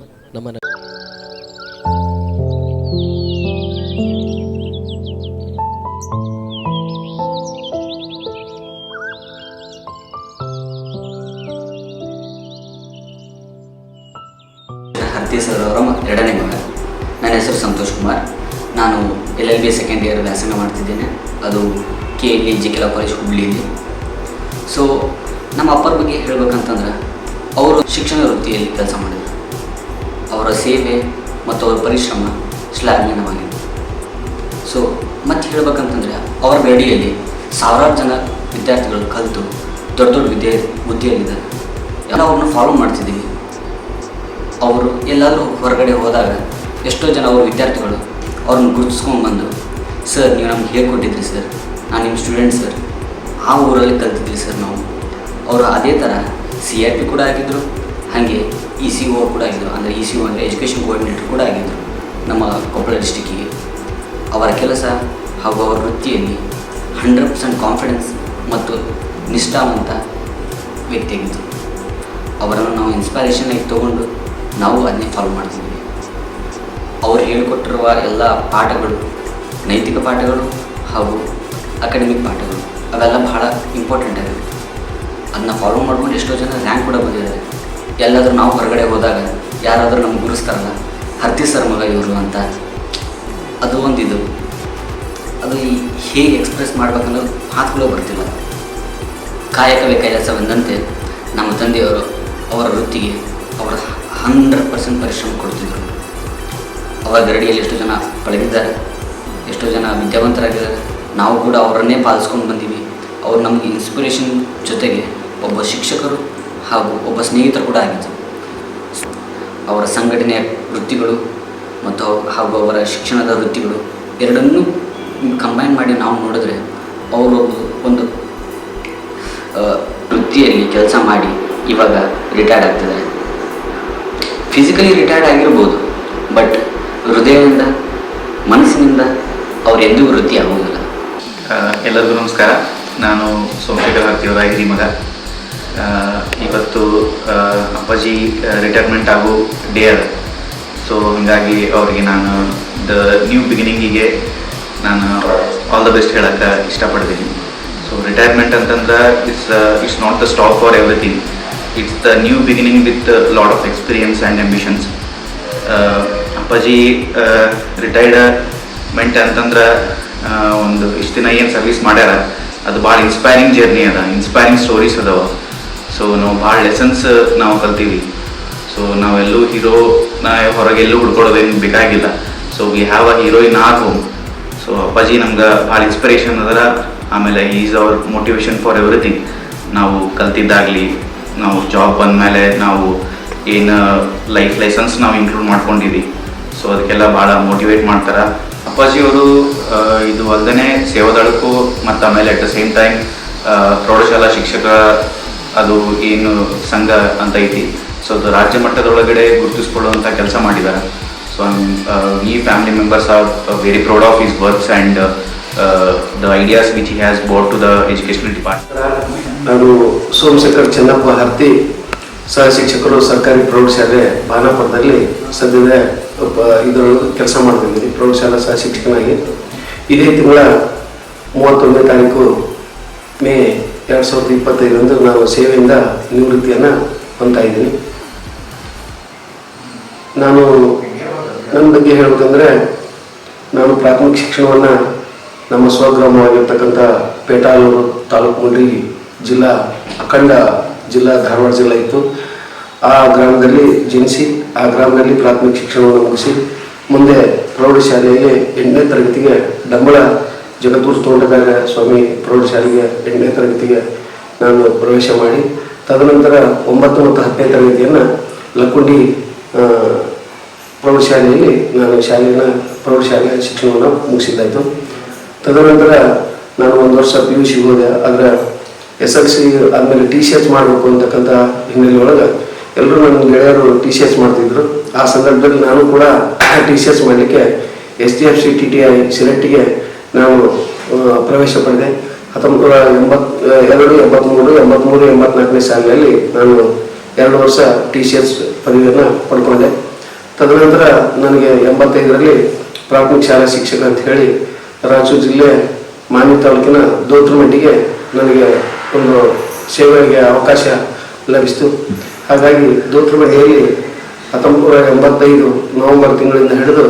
ಹರ್ತಿ ಸರ್ ಅವರ ಎರಡನೇ ಮಗ. ನನ್ನ ಹೆಸರು ಸಂತೋಷ್ ಕುಮಾರ್. ನಾನು LLB ಸೆಕೆಂಡ್ ಇಯರ್ ವ್ಯಾಸಂಗ ಮಾಡ್ತಿದ್ದೇನೆ. ಅದು KLE ಜಿಕೆಲಾ ಕಾಲೇಜ್ ಹುಬ್ಳಿಯಲ್ಲಿ. ಸೊ ನಮ್ಮ ಅಪ್ಪರ ಬಗ್ಗೆ ಹೇಳ್ಬೇಕಂತಂದ್ರೆ ಅವರು ಶಿಕ್ಷಣ ವೃತ್ತಿಯಲ್ಲಿ ಕೆಲಸ ಮಾಡಿದರು. ಅವರ ಸೇವೆ ಮತ್ತು ಅವರ ಪರಿಶ್ರಮ ಶ್ಲಾಘನೀಯವಾಗಿದೆ. ಸೊ ಮತ್ತೆ ಹೇಳ್ಬೇಕಂತಂದರೆ ಅವರ ಗಡಿಯಲ್ಲಿ ಸಾವಿರಾರು ಜನ ವಿದ್ಯಾರ್ಥಿಗಳು ಕಲಿತು ದೊಡ್ಡ ದೊಡ್ಡ ಹುದ್ದೆಯಲ್ಲಿದ್ದಾರೆ. ಎಲ್ಲ ಅವ್ರನ್ನ ಫಾಲೋ ಮಾಡ್ತಿದ್ದೀವಿ. ಅವರು ಎಲ್ಲಾದರೂ ಹೊರಗಡೆ ಹೋದಾಗ ಎಷ್ಟೋ ಜನ ಅವ್ರ ವಿದ್ಯಾರ್ಥಿಗಳು ಅವ್ರನ್ನ ಗುರುತಿಸ್ಕೊಂಡು ಬಂದು, ಸರ್ ನೀವು ನಮ್ಗೆ ಹೇಗೆ ಕೊಟ್ಟಿದ್ರಿ ಸರ್, ನಾನು ನಿಮ್ಮ ಸ್ಟೂಡೆಂಟ್ ಸರ್, ಆ ಊರಲ್ಲಿ ಕಲ್ತಿದ್ವಿ ಸರ್ ನಾವು. ಅವರು ಅದೇ ಥರ CRP ಕೂಡ ಆಗಿದ್ದರು, ಹಾಗೆ ಇ ಸಿ ಒ ಕೂಡ ಆಗಿದ್ದರು. ಅಂದರೆ ಇ ಸಿ ಒ ಅಂದರೆ ಎಜುಕೇಷನ್ ಕೋಆರ್ಡಿನೇಟರ್ ಕೂಡ ಆಗಿದ್ದರು ನಮ್ಮ ಕೊಪ್ಪಳ ಡಿಸ್ಟಿಕ್ಕಿಗೆ. ಅವರ ಕೆಲಸ ಹಾಗೂ ಅವರ ವೃತ್ತಿಯಲ್ಲಿ 100% ಕಾನ್ಫಿಡೆನ್ಸ್ ಮತ್ತು ನಿಷ್ಠಾವಂತ ವ್ಯಕ್ತಿಯಾಗಿದ್ದರು. ಅವರನ್ನು ನಾವು ಇನ್ಸ್ಪೈರೇಷನ್ ಆಗಿ ತೊಗೊಂಡು ನಾವು ಅದನ್ನೇ ಫಾಲೋ ಮಾಡ್ತಿದ್ವಿ. ಅವರು ಹೇಳಿಕೊಟ್ಟಿರುವ ಎಲ್ಲ ಪಾಠಗಳು, ನೈತಿಕ ಪಾಠಗಳು ಹಾಗೂ ಅಕಾಡೆಮಿಕ್ ಪಾಠಗಳು ಅವೆಲ್ಲ ಬಹಳ ಇಂಪಾರ್ಟೆಂಟ್ ಆಗಿದೆ. ಅದನ್ನ ಫಾಲೋ ಮಾಡ್ಕೊಂಡು ಎಷ್ಟೋ ಜನ ರ್ಯಾಂಕ್ ಕೂಡ ಬಂದಿದ್ದಾರೆ. ಎಲ್ಲಾದರೂ ನಾವು ಹೊರಗಡೆ ಹೋದಾಗ ಯಾರಾದರೂ ನಮ್ಗೆ ಗುರುಸ್ತಾರಲ್ಲ, ಹರ್ತಿ ಸರ್ ಮಗ ಇವರು ಅಂತ, ಅದು ಒಂದಿದು. ಅದು ಹೇಗೆ ಎಕ್ಸ್ಪ್ರೆಸ್ ಮಾಡ್ಬೇಕನ್ನೋದು ಮಾತುಗಳು ಬರ್ತಿಲ್ಲ. ಕಾಯಕವೇ ಕೈಲಾಸವೆಂದಂತೆ ನಮ್ಮ ತಂದೆಯವರು ಅವರ ವೃತ್ತಿಗೆ ಅವರ 100% ಪರಿಶ್ರಮ ಕೊಡ್ತಿದ್ದರು. ಅವರ ಗರಡಿಯಲ್ಲಿ ಎಷ್ಟೋ ಜನ ಪಳಗಿದ್ದಾರೆ, ಎಷ್ಟೋ ಜನ ವಿದ್ಯಾವಂತರಾಗಿದ್ದಾರೆ. ನಾವು ಕೂಡ ಅವರನ್ನೇ ಪಾಲಿಸ್ಕೊಂಡು ಬಂದೀವಿ. ಅವರು ನಮಗೆ ಇನ್ಸ್ಪಿರೇಷನ್ ಜೊತೆಗೆ ಒಬ್ಬ ಶಿಕ್ಷಕರು ಹಾಗೂ ಒಬ್ಬ ಸ್ನೇಹಿತರು ಕೂಡ ಆಗಿದ್ದರು. ಅವರ ಸಂಘಟನೆಯ ವೃತ್ತಿಗಳು ಮತ್ತು ಹಾಗೂ ಅವರ ಶಿಕ್ಷಣದ ವೃತ್ತಿಗಳು ಎರಡನ್ನೂ ಕಂಬೈನ್ ಮಾಡಿ ನಾವು ನೋಡಿದ್ರೆ ಅವರು ಒಂದು ವೃತ್ತಿಯಲ್ಲಿ ಕೆಲಸ ಮಾಡಿ ಇವಾಗ ರಿಟೈರ್ಡ್ ಆಗ್ತಿದ್ದಾರೆ. ಫಿಸಿಕಲಿ ರಿಟೈರ್ಡ್ ಆಗಿರ್ಬೋದು, ಬಟ್ ಹೃದಯದಿಂದ, ಮನಸ್ಸಿನಿಂದ ಅವ್ರು ಎಂದೂ ವೃತ್ತಿ ಆಗೋದಿಲ್ಲ. ಎಲ್ಲರಿಗೂ ನಮಸ್ಕಾರ. ನಾನು ಸೋಮಶೇಖರ್ ಹರ್ತಿಯವರ ಹಿರಿ ಮಗ. ಇವತ್ತು ಅಪ್ಪಾಜಿ ರಿಟೈರ್ಮೆಂಟ್ ಆಗೋ ಡೇ ಅದ. ಸೊ ಹೀಗಾಗಿ ಅವರಿಗೆ ನಾನು ದ ನ್ಯೂ ಬಿಗಿನಿಂಗಿಗೆ ನಾನು ಆಲ್ ದ ಬೆಸ್ಟ್ ಹೇಳೋಕ್ಕೆ ಇಷ್ಟಪಡ್ತೀನಿ. ಸೊ ರಿಟೈರ್ಮೆಂಟ್ ಅಂತಂದ್ರೆ it's not the stop for everything. It's the new beginning with lot of experience and ambitions. ಅಪ್ಪಾಜಿ ರಿಟೈರ್ಮೆಂಟ್ ಅಂತಂದ್ರೆ ಒಂದು ಇಷ್ಟು ದಿನ ಏನು ಸರ್ವಿಸ್ ಮಾಡ್ಯಾರ ಅದು ಭಾಳ ಇನ್ಸ್ಪೈರಿಂಗ್ ಜರ್ನಿ ಅದ, ಇನ್ಸ್ಪೈರಿಂಗ್ ಸ್ಟೋರೀಸ್ ಅದಾವ. ಸೊ ನಾವು ಭಾಳ ಲೆಸನ್ಸ್ ನಾವು ಕಲ್ತೀವಿ. ಸೊ ನಾವೆಲ್ಲೂ ಹೀರೋನ ಹೊರಗೆಲ್ಲೂ ಹುಡ್ಕೊಡೋದೇನು ಬೇಕಾಗಿಲ್ಲ. So we have a hero in our home. So ಅಪ್ಪಾಜಿ ನಮ್ಗೆ ಭಾಳ ಇನ್ಸ್ಪಿರೇಷನ್ ಅದರ. ಆಮೇಲೆ is our motivation for everything. ನಾವು ಕಲ್ತಿದ್ದಾಗಲಿ, ನಾವು ಜಾಬ್ ಬಂದಮೇಲೆ ನಾವು ಏನು ಲೈಫ್ ಲೆಸನ್ಸ್ ನಾವು ಇನ್ಕ್ಲೂಡ್ ಮಾಡ್ಕೊಂಡಿದ್ದೀವಿ. ಸೊ ಅದಕ್ಕೆಲ್ಲ ಭಾಳ ಮೋಟಿವೇಟ್ ಮಾಡ್ತಾರೆ ಅಪ್ಪಾಜಿಯವರು. ಇದು ಅಲ್ಲದೆ ಸೇವಾದಳಕ್ಕೂ ಮತ್ತು ಆಮೇಲೆ ಅಟ್ ದ ಸೇಮ್ ಟೈಮ್ ಪ್ರೌಢಶಾಲಾ ಶಿಕ್ಷಕರ ಅದು ಏನು ಸಂಘ ಅಂತ ಐತಿ, ಸೊ ಅದು ರಾಜ್ಯ ಮಟ್ಟದೊಳಗಡೆ ಗುರುತಿಸ್ಕೊಳ್ಳುವಂಥ ಕೆಲಸ ಮಾಡಿದ್ದಾರೆ. ಸೊ ಈ family members are very proud of his works and the ideas which he has brought to the educational department. ನಾನು ಸೋಮಶೇಖರ್ ಚೆನ್ನಪ್ಪ ಹರ್ತಿ, ಸಹ ಶಿಕ್ಷಕರು, ಸರ್ಕಾರಿ ಪ್ರೌಢಶಾಲೆ ಬಾನಾಪುರದಲ್ಲಿ ಸದ್ಯದ ಇದರೊಳಗೆ ಕೆಲಸ ಮಾಡ್ತಿದ್ದೀನಿ, ಪ್ರೌಢಶಾಲಾ ಸಹ ಶಿಕ್ಷಕನಾಗಿ. ಇದೇ ತಿಂಗಳ 31ನೇ ತಾರೀಕು ಮೇ 2025ರಂದು ನಾನು ಸೇವೆಯಿಂದ ನಿವೃತ್ತಿಯನ್ನು ಹೊಂದ್ತಾ ಇದ್ದೀನಿ. ನಾನು ನನ್ನ ಬಗ್ಗೆ ಹೇಳಬೇಕಂದ್ರೆ, ನಾನು ಪ್ರಾಥಮಿಕ ಶಿಕ್ಷಣವನ್ನು ನಮ್ಮ ಸ್ವಗ್ರಾಮವಾಗಿರ್ತಕ್ಕಂಥ ಪೇಟಾಲೂರು ತಾಲೂಕು ಮುಂಡ್ರಿಗಿ ಜಿಲ್ಲಾ, ಅಖಂಡ ಜಿಲ್ಲಾ, ಧಾರವಾಡ ಜಿಲ್ಲಾ ಇತ್ತು. ಆ ಗ್ರಾಮದಲ್ಲಿ ಜನಿಸಿ ಆ ಗ್ರಾಮದಲ್ಲಿ ಪ್ರಾಥಮಿಕ ಶಿಕ್ಷಣವನ್ನು ಮುಗಿಸಿ ಮುಂದೆ ಪ್ರೌಢಶಾಲೆಯಲ್ಲಿ 8ನೇ ತರಗತಿಗೆ ಡಂಬಳ ಜಗದ್ಗುರು ತೋಟಗಾರ ಸ್ವಾಮಿ ಪ್ರೌಢಶಾಲೆಗೆ 8ನೇ ತರಗತಿಗೆ ನಾನು ಪ್ರವೇಶ ಮಾಡಿ, ತದನಂತರ 9 ಮತ್ತು 10ನೇ ತರಗತಿಯನ್ನು ಲಕ್ಕುಂಡಿ ಪ್ರೌಢಶಾಲೆಯಲ್ಲಿ ನಾನು ಪ್ರೌಢಶಾಲೆಯ ಶಿಕ್ಷಣವನ್ನು ಮುಗಿಸಿದ್ದಾಯಿತು. ತದನಂತರ ನಾನು 1 ವರ್ಷ PUC ಹೋದೆ. ಅದರ SLC ಆದಮೇಲೆ TCH ಮಾಡಬೇಕು ಅಂತಕ್ಕಂಥ ಹಿನ್ನೆಲೆ ಒಳಗೆ ಎಲ್ಲರೂ ನನ್ನ ಗೆಳೆಯರು TCH ಮಾಡ್ತಿದ್ರು. ಆ ಸಂದರ್ಭದಲ್ಲಿ ನಾನು ಕೂಡ TCH ಮಾಡಲಿಕ್ಕೆ SDFC TTI ಸಿಲೆಕ್ಟಿಗೆ ನಾನು ಪ್ರವೇಶ ಪಡೆದೆ. 1982, 83, 84ನೇ ಸಾಲಿನಲ್ಲಿ ನಾನು 2 ವರ್ಷ TCH ಪದವಿಯನ್ನು ಪಡ್ಕೊಂಡೆ. ತದನಂತರ ನನಗೆ 85ರಲ್ಲಿ ಪ್ರಾಥಮಿಕ ಶಾಲಾ ಶಿಕ್ಷಕ ಅಂತ ಹೇಳಿ ರಾಯಚೂರು ಜಿಲ್ಲೆ ಮಾನ್ವಿ ತಾಲೂಕಿನ ದೋತ್ರಮಂಡಿಗೆ ನನಗೆ ಒಂದು ಸೇವೆಗೆ ಅವಕಾಶ ಲಭಿಸಿತು. ಹಾಗಾಗಿ ದೋತ್ರಮಂಡಿಯಲ್ಲಿ 1985 ನವೆಂಬರ್ ತಿಂಗಳಿಂದ ಹಿಡಿದು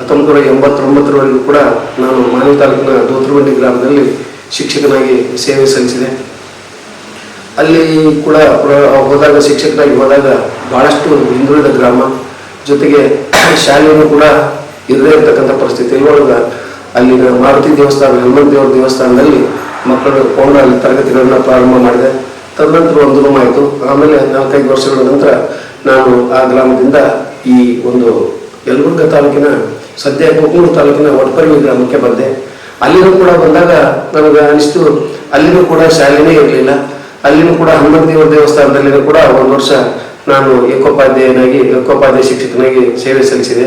1989ರವರೆಗೂ ಕೂಡ ನಾನು ಮಾನ್ವಿ ತಾಲೂಕಿನ ದೋತ್ರಮಂಡಿ ಗ್ರಾಮದಲ್ಲಿ ಶಿಕ್ಷಕನಾಗಿ ಸೇವೆ ಸಲ್ಲಿಸಿದೆ. ಅಲ್ಲಿ ಕೂಡ ಹೋದಾಗ, ಶಿಕ್ಷಕನಾಗಿ ಹೋದಾಗ ಭಾಳಷ್ಟು ಹಿಂದುಳಿದ ಗ್ರಾಮ, ಜೊತೆಗೆ ಶಾಲೆಯನ್ನು ಕೂಡ ಇರದೇ ಇರತಕ್ಕಂಥ ಪರಿಸ್ಥಿತಿ ಒಳಗೆ ಅಲ್ಲಿನ ಮಾರುತಿ ದೇವಸ್ಥಾನ, ಹನುಮಂತ ದೇವರ ದೇವಸ್ಥಾನದಲ್ಲಿ ಮಕ್ಕಳು ಅಲ್ಲಿ ತರಗತಿಗಳನ್ನು ಪ್ರಾರಂಭ ಮಾಡಿದೆ. ತದನಂತರ ಒಂದು ರೂಮ್ ಆಯಿತು. ಆಮೇಲೆ 4-5 ವರ್ಷಗಳ ನಂತರ ನಾನು ಆ ಗ್ರಾಮದಿಂದ ಈ ಒಂದು ಯಲಬುರ್ಗಾ ತಾಲೂಕಿನ, ಸದ್ಯ ಕೊಕ್ಕನೂರು ತಾಲೂಕಿನ ಒಟ್ಪರ್ವಿ ಗ್ರಾಮಕ್ಕೆ ಬಂದೆ. ಅಲ್ಲಿನೂ ಕೂಡ ಬಂದಾಗ ನನಗೆ ಅನಿಸ್ತು, ಅಲ್ಲಿನೂ ಕೂಡ ಶಾಲೆನೇ ಇರಲಿಲ್ಲ. ಅಲ್ಲಿನೂ ಕೂಡ ಹನುಮಂತ ದೇವರ ದೇವಸ್ಥಾನದಲ್ಲಿನೂ ಕೂಡ 1 ವರ್ಷ ನಾನು ಏಕೋಪಾಧ್ಯಾಯ ಶಿಕ್ಷಕನಾಗಿ ಸೇವೆ ಸಲ್ಲಿಸಿದೆ.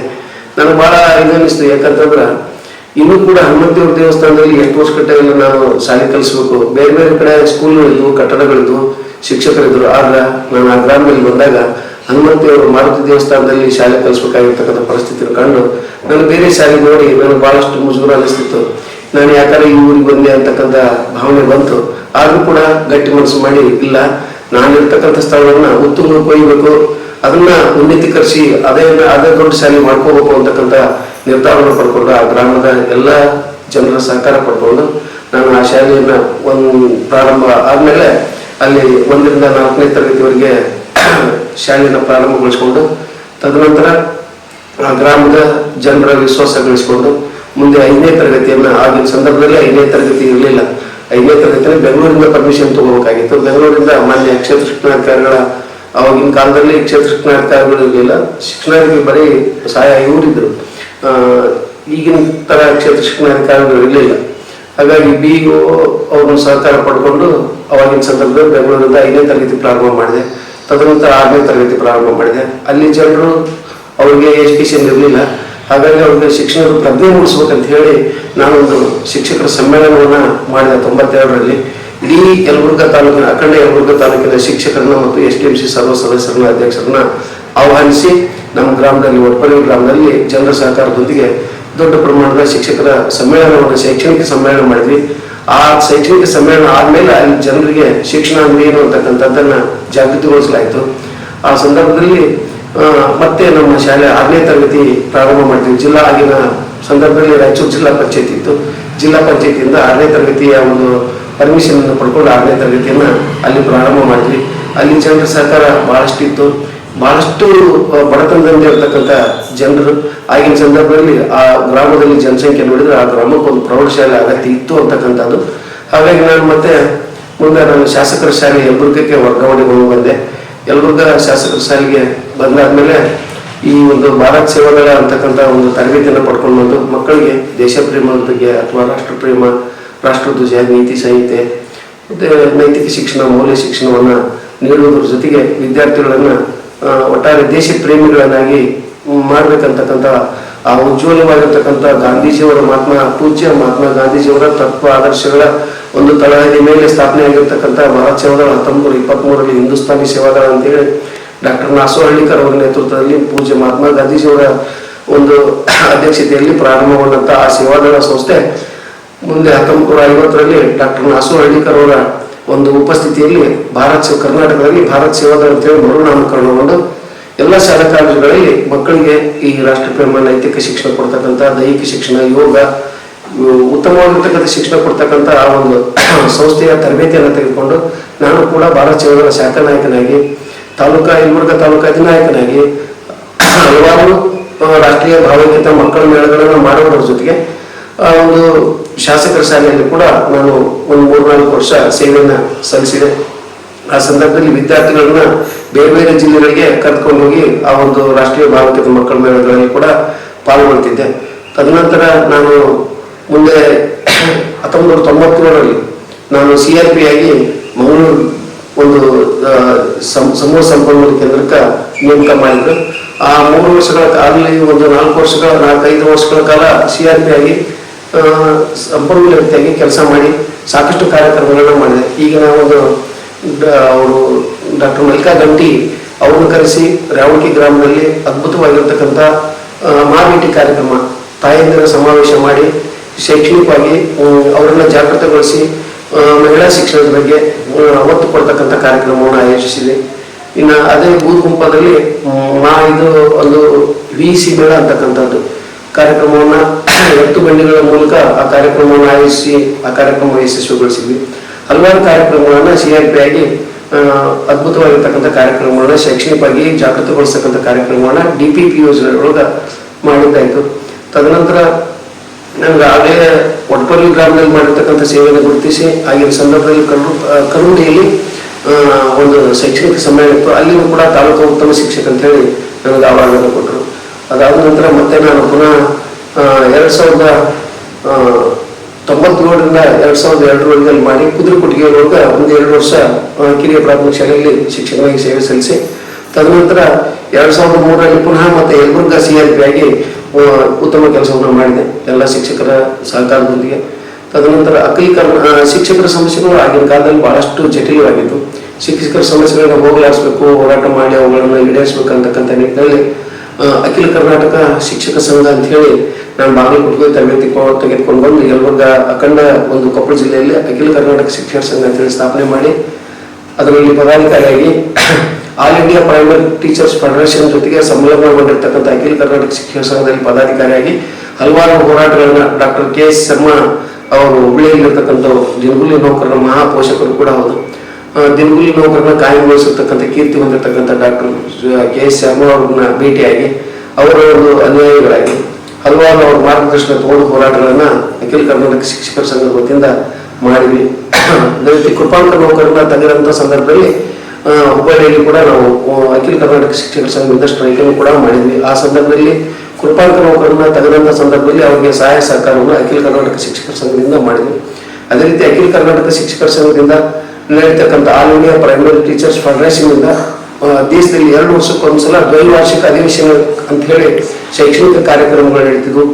ನನಗೆ ಭಾಳ ಇದು ಅನ್ನಿಸ್ತು. ಯಾಕಂತಂದ್ರೆ ಇನ್ನೂ ಕೂಡ ಹನುಮಂತೇವ್ರ ದೇವಸ್ಥಾನದಲ್ಲಿ ಎಷ್ಟು ವರ್ಷಗಟ್ಟಲೆ ನಾನು ಶಾಲೆ ಕಲಿಸ್ಬೇಕು. ಬೇರೆ ಬೇರೆ ಕಡೆ ಸ್ಕೂಲ್ಗಳಿದ್ವು, ಕಟ್ಟಡಗಳಿದ್ವು, ಶಿಕ್ಷಕರಿದ್ದರು. ಆದ್ರೆ ನಾನು ಆ ಗ್ರಾಮದಲ್ಲಿ ಬಂದಾಗ ಹನುಮಂತೇವರು ಮಾರುತಿ ದೇವಸ್ಥಾನದಲ್ಲಿ ಶಾಲೆ ಕಲಿಸ್ಬೇಕಾಗಿರ್ತಕ್ಕಂಥ ಪರಿಸ್ಥಿತಿಯನ್ನು ಕಂಡು ನಾನು ಬೇರೆ ಶಾಲೆ ನೋಡಿ ನನಗೆ ಭಾಳಷ್ಟು ಮುಜುಗರ ಅನ್ನಿಸ್ತಿತ್ತು. ನಾನು ಯಾಕಂದ್ರೆ ಈ ಊರಿಗೆ ಬಂದೆ ಅಂತಕ್ಕಂಥ ಭಾವನೆ ಬಂತು. ಆದರೂ ಕೂಡ ಗಟ್ಟಿ ಮನಸ್ಸು ಮಾಡಿ, ಇಲ್ಲ, ನಾನಿರ್ತಕ್ಕಂಥ ಸ್ಥಳವನ್ನು ಉತ್ತುಂಗಕ್ಕೆ ಒಯ್ಯಬೇಕು, ಅದನ್ನ ಉನ್ನತೀಕರಿಸಿ ಅದೇ ದೊಡ್ಡ ಶಾಲೆ ಮಾಡ್ಕೋಬೇಕು ಅಂತಕ್ಕಂಥ ನಿರ್ಧಾರವನ್ನು ಪಡ್ಕೊಂಡು ಆ ಗ್ರಾಮದ ಎಲ್ಲ ಜನರ ಸಹಕಾರ ಪಡ್ಕೊಂಡು ನಾನು ಆ ಶಾಲೆಯನ್ನು ಪ್ರಾರಂಭ ಆದಮೇಲೆ ಅಲ್ಲಿ 1ರಿಂದ 4ನೇ ತರಗತಿವರೆಗೆ ಶಾಲೆಯನ್ನು ಪ್ರಾರಂಭಗೊಳಿಸಿಕೊಂಡು ತದನಂತರ ಆ ಗ್ರಾಮದ ಜನರ ವಿಶ್ವಾಸ ಗಳಿಸಿಕೊಂಡು ಮುಂದೆ 5ನೇ ತರಗತಿಯನ್ನು, ಆಗಿನ ಸಂದರ್ಭದಲ್ಲಿ 5ನೇ ತರಗತಿ ಇರಲಿಲ್ಲ. 5ನೇ ತರಗತಿಯಲ್ಲಿ ಬೆಂಗಳೂರಿಂದ ಪರ್ಮಿಷನ್ ತಗೋಬೇಕಾಗಿತ್ತು. ಬೆಂಗಳೂರಿಂದ ಮಾನ್ಯ ಕ್ಷೇತ್ರ ಶಿಕ್ಷಣಾಧಿಕಾರಿಗಳ, ಆವಾಗಿನ ಕಾಲದಲ್ಲಿ ಕ್ಷೇತ್ರ ಶಿಕ್ಷಣಾಧಿಕಾರಿಗಳು ಇರಲಿಲ್ಲ, ಶಿಕ್ಷಣಾಧಿಕಾರಿ ಬರೀ ಸಹಾಯ ಇವರಿದ್ರು, ಈಗಿನ ತರ ಕ್ಷೇತ್ರ ಶಿಕ್ಷಣಾಧಿಕಾರಿಗಳು ಇರಲಿಲ್ಲ. ಹಾಗಾಗಿ BO ಅವ್ರನ್ನ ಸಹಕಾರ ಪಡ್ಕೊಂಡು ಅವಾಗಿನ ಸಂದರ್ಭದಲ್ಲಿ ಬೆಂಗಳೂರಿಂದ 5ನೇ ತರಗತಿ ಪ್ರಾರಂಭ ಮಾಡಿದೆ. ತದನಂತರ 6ನೇ ತರಗತಿ ಪ್ರಾರಂಭ ಮಾಡಿದೆ. ಅಲ್ಲಿ ಜನರು ಅವ್ರಿಗೆ ಎಜುಕೇಶನ್ ಇರಲಿಲ್ಲ. ಹಾಗಾಗಿ ಅವ್ರಿಗೆ ಶಿಕ್ಷಣದ ಪ್ರಜ್ಞೆ ಮೂಡಿಸ್ಬೇಕಂತ ಹೇಳಿ ನಾನೊಂದು ಶಿಕ್ಷಕರ ಸಮ್ಮೇಳನವನ್ನು ಮಾಡಿದೆ 92ರಲ್ಲಿ. ಇಡೀ ಯಲಬುರ್ಗಾ ತಾಲೂಕಿನ, ಅಖಂಡ ಯಲಬುರ್ಗಾ ತಾಲೂಕಿನ ಶಿಕ್ಷಕರನ್ನ ಮತ್ತು STMC ಸರ್ವ ಸದಸ್ಯರನ್ನ, ಅಧ್ಯಕ್ಷರನ್ನ ಆಹ್ವಾನಿಸಿ ನಮ್ಮ ಗ್ರಾಮದಲ್ಲಿ, ಒಟ್ಪಲ್ಲಿ ಗ್ರಾಮದಲ್ಲಿ ಜನರ ಸಹಕಾರದೊಂದಿಗೆ ದೊಡ್ಡ ಪ್ರಮಾಣದ ಶಿಕ್ಷಕರ ಸಮ್ಮೇಳನವನ್ನು, ಶೈಕ್ಷಣಿಕ ಸಮ್ಮೇಳನ ಮಾಡಿದ್ವಿ. ಆ ಶೈಕ್ಷಣಿಕ ಸಮ್ಮೇಳನ ಆದ್ಮೇಲೆ ಅಲ್ಲಿ ಜನರಿಗೆ ಶಿಕ್ಷಣ ಅಂದ್ರೆ ಏನು ಅಂತಕ್ಕಂಥದ್ದನ್ನ ಜಾಗೃತಿಗೊಳಿಸಲಾಯಿತು. ಆ ಸಂದರ್ಭದಲ್ಲಿ ಮತ್ತೆ ನಮ್ಮ ಶಾಲೆ 6ನೇ ತರಗತಿ ಪ್ರಾರಂಭ ಮಾಡ್ತೀವಿ. ಆಗಿನ ಸಂದರ್ಭದಲ್ಲಿ ರಾಯಚೂರು ಜಿಲ್ಲಾ ಪಂಚಾಯತ್ ಇತ್ತು. ಜಿಲ್ಲಾ ಪಂಚಾಯತಿಯಿಂದ 6ನೇ ತರಗತಿಯ ಒಂದು ಪರ್ಮಿಷನ್ ಅನ್ನು ಪಡ್ಕೊಂಡು 6ನೇ ತರಗತಿಯನ್ನ ಅಲ್ಲಿ ಪ್ರಾರಂಭ ಮಾಡಿದ್ವಿ. ಅಲ್ಲಿ ಜನರ ಸಹಕಾರ ಬಹಳಷ್ಟು ಇತ್ತು. ಬಹಳಷ್ಟು ಬಡತನದಿಂದ ಇರ್ತಕ್ಕಂಥ ಜನರು ಆಗಿನ ಸಂದರ್ಭದಲ್ಲಿ ಆ ಗ್ರಾಮದಲ್ಲಿ ಜನಸಂಖ್ಯೆ ನೋಡಿದ್ರೆ ಆ ಗ್ರಾಮಕ್ಕೆ ಒಂದು ಪ್ರೌಢಶಾಲೆ ಅಗತ್ಯ ಇತ್ತು ಅಂತಕ್ಕಂಥದ್ದು. ಹಾಗಾಗಿ ನಾನು ಮತ್ತೆ ಮುಂದೆ ನಾನು ಶಾಸಕರ ಶಾಲೆ ಯಲಬುರ್ಗಕ್ಕೆ ವರ್ಗಾವಣೆಗೊಂಡು ಬಂದೆ. ಯಲಬುರ್ಗಾ ಶಾಸಕರ ಶಾಲೆಗೆ ಬಂದಾದ್ಮೇಲೆ ಈ ಒಂದು ಭಾರತ್ ಸೇವಾದಳ ಅಂತಕ್ಕಂಥ ಒಂದು ತರಬೇತಿಯನ್ನು ಪಡ್ಕೊಂಡು ಬಂದು ಮಕ್ಕಳಿಗೆ ದೇಶ ಪ್ರೇಮದ ಬಗ್ಗೆ ಅಥವಾ ರಾಷ್ಟ್ರಪ್ರೇಮ, ರಾಷ್ಟ್ರಧ್ವಜ, ನೀತಿ ಸಂಹಿತೆ ಮತ್ತು ನೈತಿಕ ಶಿಕ್ಷಣ, ಮೌಲ್ಯ ಶಿಕ್ಷಣವನ್ನು ನೀಡುವುದರ ಜೊತೆಗೆ ವಿದ್ಯಾರ್ಥಿಗಳನ್ನು ಒಟ್ಟಾರೆ ದೇಶ ಪ್ರೇಮಿಗಳನ್ನಾಗಿ ಮಾಡಬೇಕಂತಕ್ಕಂಥ ಆ ಉಜ್ವಲವಾಗಿರ್ತಕ್ಕಂಥ ಗಾಂಧೀಜಿಯವರ ಪೂಜ್ಯ ಮಹಾತ್ಮ ಗಾಂಧೀಜಿಯವರ ತತ್ವ ಆದರ್ಶಗಳ ಒಂದು ತಳಹದಿ ಮೇಲೆ ಸ್ಥಾಪನೆ ಆಗಿರ್ತಕ್ಕಂಥ ಭಾರತ್ ಸೇವಾದಳ 1923ರಲ್ಲಿ ಹಿಂದೂಸ್ತಾನಿ ಸೇವಾದಳ ಅಂತೇಳಿ ಡಾಕ್ಟರ್ ನಾಸು ಹಳ್ಳಿಕರ್ ಅವರ ನೇತೃತ್ವದಲ್ಲಿ ಪೂಜ್ಯ ಮಹಾತ್ಮ ಗಾಂಧೀಜಿಯವರ ಒಂದು ಅಧ್ಯಕ್ಷತೆಯಲ್ಲಿ ಪ್ರಾರಂಭಗೊಂಡಂಥ ಆ ಸೇವಾದಳ ಸಂಸ್ಥೆ ಮುಂದೆ 1950ರಲ್ಲಿ ಡಾಕ್ಟರ್ ನಾಸು ಹಳ್ಳಿಕರ್ ಅವರ ಒಂದು ಉಪಸ್ಥಿತಿಯಲ್ಲಿ ಕರ್ನಾಟಕದಲ್ಲಿ ಭಾರತ್ ಸೇವಾದಳ ಅಂತೇಳಿ ಮರುನಾಮಕರಣಗೊಂಡು ಎಲ್ಲ ಶಾಲಾ ಕಾಲೇಜುಗಳಲ್ಲಿ ಮಕ್ಕಳಿಗೆ ಈ ರಾಷ್ಟ್ರಪ್ರೇಮ, ನೈತಿಕ ಶಿಕ್ಷಣ ಕೊಡ್ತಕ್ಕಂಥ, ದೈಹಿಕ ಶಿಕ್ಷಣ, ಯೋಗ, ಉತ್ತಮವಾಗಿರ್ತಕ್ಕಂಥ ಶಿಕ್ಷಣ ಕೊಡ್ತಕ್ಕಂಥ ಆ ಒಂದು ಸಂಸ್ಥೆಯ ತರಬೇತಿಯನ್ನು ತೆಗೆದುಕೊಂಡು ನಾನು ಕೂಡ ಭಾರತ್ ಸೇವಾದಳ ಶಾಖಾ ನಾಯಕನಾಗಿ, ಯಲಬುರ್ಗಾ ತಾಲೂಕಾ ಅಧಿನಾಯಕನಾಗಿ ಹಲವಾರು ರಾಷ್ಟ್ರೀಯ ಭಾವೈಕ್ಯತಾ ಮಕ್ಕಳ ಮೇಳಗಳನ್ನು ಮಾಡುವುದರ ಜೊತೆಗೆ ಒಂದು ಶಾಸಕರ ಶಾಲೆಯಲ್ಲಿ ಕೂಡ ನಾನು ಒಂದು 3-4 ವರ್ಷ ಸೇವೆಯನ್ನು ಸಲ್ಲಿಸಿದೆ. ಆ ಸಂದರ್ಭದಲ್ಲಿ ವಿದ್ಯಾರ್ಥಿಗಳನ್ನ ಬೇರೆ ಬೇರೆ ಜಿಲ್ಲೆಗಳಿಗೆ ಕರ್ಕೊಂಡು ಹೋಗಿ ಆ ಒಂದು ರಾಷ್ಟ್ರೀಯ ಭಾವೈಕ್ಯತಾ ಮಕ್ಕಳ ಮೇಳಗಳಲ್ಲಿ ಕೂಡ ಪಾಲ್ಗೊಳ್ತಿದ್ದೆ. ತದನಂತರ ನಾನು ಮುಂದೆ 1997ರಲ್ಲಿ ನಾನು CRP ಆಗಿ ಮಂಗಳೂರು ಒಂದು ಸಮೂಹ ಸಂಪನ್ಮೂಲ ಕೇಂದ್ರಕ್ಕೆ ನೇಮಕ ಮಾಡಿದ್ರು. ಆ 3 ವರ್ಷಗಳ ಕಾಲದಲ್ಲಿ ಒಂದು 4-5 ವರ್ಷಗಳ ಕಾಲ CRP ಆಗಿ ಸಂಪನ್ಮೂಲ ವ್ಯಕ್ತಿಯಾಗಿ ಕೆಲಸ ಮಾಡಿ ಸಾಕಷ್ಟು ಕಾರ್ಯಕ್ರಮಗಳನ್ನ ಮಾಡಿದೆ. ಈಗ ನಾವು ಅವರು ಡಾಕ್ಟರ್ ಮಲ್ಲಿಕಾ ಗಂಟಿ ಅವ್ರನ್ನ ಕರೆಸಿ ರಾವಣಕಿ ಗ್ರಾಮದಲ್ಲಿ ಅದ್ಭುತವಾಗಿರ್ತಕ್ಕಂಥ ಮಾಭೇಟಿ ಕಾರ್ಯಕ್ರಮ, ತಾಯಂದಿರ ಸಮಾವೇಶ ಮಾಡಿ ಶೈಕ್ಷಣಿಕವಾಗಿ ಅವರನ್ನ ಜಾಗೃತಗೊಳಿಸಿ ಮಹಿಳಾ ಶಿಕ್ಷಣದ ಬಗ್ಗೆ ಒತ್ತು ಕೊಡ್ತಕ್ಕಂಥ ಕಾರ್ಯಕ್ರಮವನ್ನು ಆಯೋಜಿಸಿದೆ. ಇನ್ನು ಅದೇ ಬೂದುಗುಂಪದಲ್ಲಿ ಇದು ಒಂದು VC ಮೇಳ ಅಂತಕ್ಕಂಥದ್ದು ಕಾರ್ಯಕ್ರಮವನ್ನು ಎತ್ತು ಬಂಡಿಗಳ ಮೂಲಕ ಆ ಕಾರ್ಯಕ್ರಮವನ್ನು ಆಯೋಜಿಸಿ ಆ ಕಾರ್ಯಕ್ರಮ ಯಶಸ್ವಿಗೊಳಿಸಿದ್ವಿ. ಹಲವಾರು ಕಾರ್ಯಕ್ರಮಗಳನ್ನು CRP ಆಗಿ ಅದ್ಭುತವಾಗಿರ್ತಕ್ಕಂಥ ಕಾರ್ಯಕ್ರಮಗಳನ್ನ ಶೈಕ್ಷಣಿಕವಾಗಿ ಜಾಗೃತಗೊಳಿಸ್ತಕ್ಕಂಥ ಕಾರ್ಯಕ್ರಮಗಳನ್ನ DPP ಯೋಜನೆಯೊಳಗೆ ಮಾಡಿದ್ದಾಯಿತು. ತದನಂತರ ನನಗೆ ಆಗಲೇ ಒಟ್ಪಲ್ಲಿ ಗ್ರಾಮದಲ್ಲಿ ಮಾಡಿರ್ತಕ್ಕಂಥ ಸೇವೆಯನ್ನು ಗುರುತಿಸಿ ಆಗಿನ ಸಂದರ್ಭದಲ್ಲಿ ಕರುಂಡಿಯಲ್ಲಿ ಒಂದು ಶೈಕ್ಷಣಿಕ ಸಮ್ಮೇಳನ ಇತ್ತು. ಅಲ್ಲಿಯೂ ಕೂಡ ತಾಲೂಕು ಉತ್ತಮ ಶಿಕ್ಷಕ ಅಂತ ಹೇಳಿ ನನಗೆ ಅವಾರ್ಡನ್ನು ಕೊಟ್ಟರು. ಅದಾದ ನಂತರ ಮತ್ತೆ ನಾನು ಪುನಃ 1997ರಿಂದ 2002ರವರೆಗೆ ಮಾಡಿ ಕುದುರೆಕೊಟ್ಟಿಗೆಯೊಳಗೆ ಒಂದು 2 ವರ್ಷ ಕಿರಿಯ ಪ್ರಾಥಮಿಕ ಶಾಲೆಯಲ್ಲಿ ಶಿಕ್ಷಕನಾಗಿ ಸೇವೆ ಸಲ್ಲಿಸಿ ತದನಂತರ 2003ರಲ್ಲಿ ಪುನಃ ಮತ್ತೆ ಯಲಬುರ್ಗಾ CRP ಆಗಿ ಉತ್ತಮ ಕೆಲಸವನ್ನು ಮಾಡಿದೆ ಎಲ್ಲ ಶಿಕ್ಷಕರ ಸಹಕಾರದೊಂದಿಗೆ. ತದನಂತರ ಶಿಕ್ಷಕರ ಸಮಸ್ಯೆಗಳು ಆಗಿನ ಕಾಲದಲ್ಲಿ ಬಹಳಷ್ಟು ಜಟಿಲವಾಗಿತ್ತು. ಶಿಕ್ಷಕರ ಸಮಸ್ಯೆಗಳನ್ನ ಹೋಗಲಾಡಿಸ್ಬೇಕು, ಹೋರಾಟ ಮಾಡಿ ಅವುಗಳನ್ನು ಈಡೇರಿಸಬೇಕಂತಕ್ಕಂಥ ನಿಟ್ಟಿನಲ್ಲಿ ಅಖಿಲ ಕರ್ನಾಟಕ ಶಿಕ್ಷಕ ಸಂಘ ಅಂತ ಹೇಳಿ ನಾನು ಬಾಗಲಕೋಟೆಗೆ ತರಬೇತಿ ತೆಗೆದುಕೊಂಡು ಬಂದು ಯಲಬುರ್ಗಾ ಅಖಂಡ ಒಂದು ಕೊಪ್ಪಳ ಜಿಲ್ಲೆಯಲ್ಲಿ ಅಖಿಲ ಕರ್ನಾಟಕ ಶಿಕ್ಷಕರ ಸಂಘ ಅಂತ ಹೇಳಿ ಸ್ಥಾಪನೆ ಮಾಡಿ ಅದರಲ್ಲಿ ಪದಾಧಿಕಾರಿಯಾಗಿ All India Primary Teachers Federation ಜೊತೆಗೆ ಸಂಲಗ್ನಗೊಂಡಿರ್ತಕ್ಕಂಥ ಅಖಿಲ ಕರ್ನಾಟಕ ಶಿಕ್ಷಕರ ಸಂಘದಲ್ಲಿ ಪದಾಧಿಕಾರಿಯಾಗಿ ಹಲವಾರು ಹೋರಾಟಗಳನ್ನ ಡಾಕ್ಟರ್ KS ಶರ್ಮಾ ಅವರು ಹುಬ್ಬಳ್ಳಿಯಲ್ಲಿರ್ತಕ್ಕಂಥವ್ರು ದಿನಗೂಲಿ ನೌಕರರ ಮಹಾ ಪೋಷಕರು ಕೂಡ ಹೌದು. ದಿನಗೂಲಿ ನೌಕರನ್ನ ಕಾಯಂಗೊಳಿಸಿರ್ತಕ್ಕಂಥ ಕೀರ್ತಿ ಹೊಂದಿರತಕ್ಕಂಥ ಡಾಕ್ಟರ್ KS ಶರ್ಮಾ ಅವ್ರನ್ನ ಭೇಟಿಯಾಗಿ ಅವರ ಒಂದು ಅನುಯಾಯಿಗಳಾಗಿ ಹಲವಾರು ಅವ್ರ ಮಾರ್ಗದರ್ಶನ ತಗೊಂಡು ಹೋರಾಟಗಳನ್ನ ಅಖಿಲ ಕರ್ನಾಟಕ ಶಿಕ್ಷಕರ ಸಂಘದ ವತಿಯಿಂದ ಮಾಡಿದ್ವಿ. ಅದೇ ರೀತಿ ಕೃಪಾಂಕ ನೌಕರನ್ನ ತೆಗೆದಂಥ ಸಂದರ್ಭದಲ್ಲಿ ಹುಬ್ಬಳ್ಳಿಯಲ್ಲಿ ಕೂಡ ನಾವು ಅಖಿಲ ಕರ್ನಾಟಕ ಶಿಕ್ಷಕರ ಸಂಘದಿಂದ ಸ್ಟ್ರೈಕನ್ನು ಕೂಡ ಮಾಡಿದ್ವಿ. ಆ ಸಂದರ್ಭದಲ್ಲಿ ಕೃಪಾಂಕ ನೌಕರನ್ನ ತೆಗೆದಂಥ ಸಂದರ್ಭದಲ್ಲಿ ಅವರಿಗೆ ಸಹಾಯ ಸಹಕಾರವನ್ನು ಅಖಿಲ ಕರ್ನಾಟಕ ಶಿಕ್ಷಕರ ಸಂಘದಿಂದ ಮಾಡಿದ್ವಿ. ಅದೇ ರೀತಿ ಅಖಿಲ ಕರ್ನಾಟಕ ಶಿಕ್ಷಕರ ಸಂಘದಿಂದ ನಡೀತಕ್ಕಂಥ All India Primary Teachers Federation ಇಂದ ದೇಶದಲ್ಲಿ 2 ವರ್ಷಕ್ಕೊಂದ್ಸಲ ದ್ವೈವಾರ್ಷಿಕ ಅಧಿವೇಶನ ಅಂತ ಹೇಳಿ ಶೈಕ್ಷಣಿಕ ಕಾರ್ಯಕ್ರಮಗಳು ನಡೀತಿದ್ವು.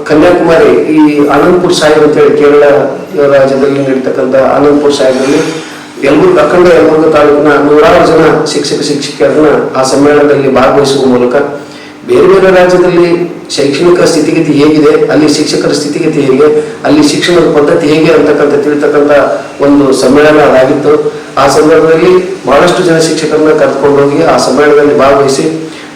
ಕನ್ಯಾಕುಮಾರಿ ಈ ಆನಂದಪುರ ಸಾಹೇಬ್ ಅಂತ ಹೇಳಿ ಕೇರಳ ರಾಜ್ಯದಲ್ಲಿ ನಡೀತಕ್ಕಂಥ ಆನಂದಪುರ ಸಾಹೇಬರಲ್ಲಿ ಅಖಂಡ ಯಲಬುರ್ಗಾ ತಾಲೂಕಿನ 100 ಜನ ಶಿಕ್ಷಕರನ್ನ ಆ ಸಮ್ಮೇಳನದಲ್ಲಿ ಭಾಗವಹಿಸುವ ಮೂಲಕ ಬೇರೆ ಬೇರೆ ರಾಜ್ಯದಲ್ಲಿ ಶೈಕ್ಷಣಿಕ ಸ್ಥಿತಿಗತಿ ಹೇಗಿದೆ, ಅಲ್ಲಿ ಶಿಕ್ಷಕರ ಸ್ಥಿತಿಗತಿ ಹೇಗೆ, ಅಲ್ಲಿ ಶಿಕ್ಷಣದ ಪದ್ಧತಿ ಹೇಗೆ ಅಂತಕ್ಕಂಥ ತಿಳಿತಕ್ಕಂಥ ಒಂದು ಸಮ್ಮೇಳನ ಅದಾಗಿತ್ತು. ಆ ಸಂದರ್ಭದಲ್ಲಿ ಬಹಳಷ್ಟು ಜನ ಶಿಕ್ಷಕರನ್ನ ಕರೆದುಕೊಂಡೋಗಿ ಆ ಸಮ್ಮೇಳನದಲ್ಲಿ ಭಾಗವಹಿಸಿ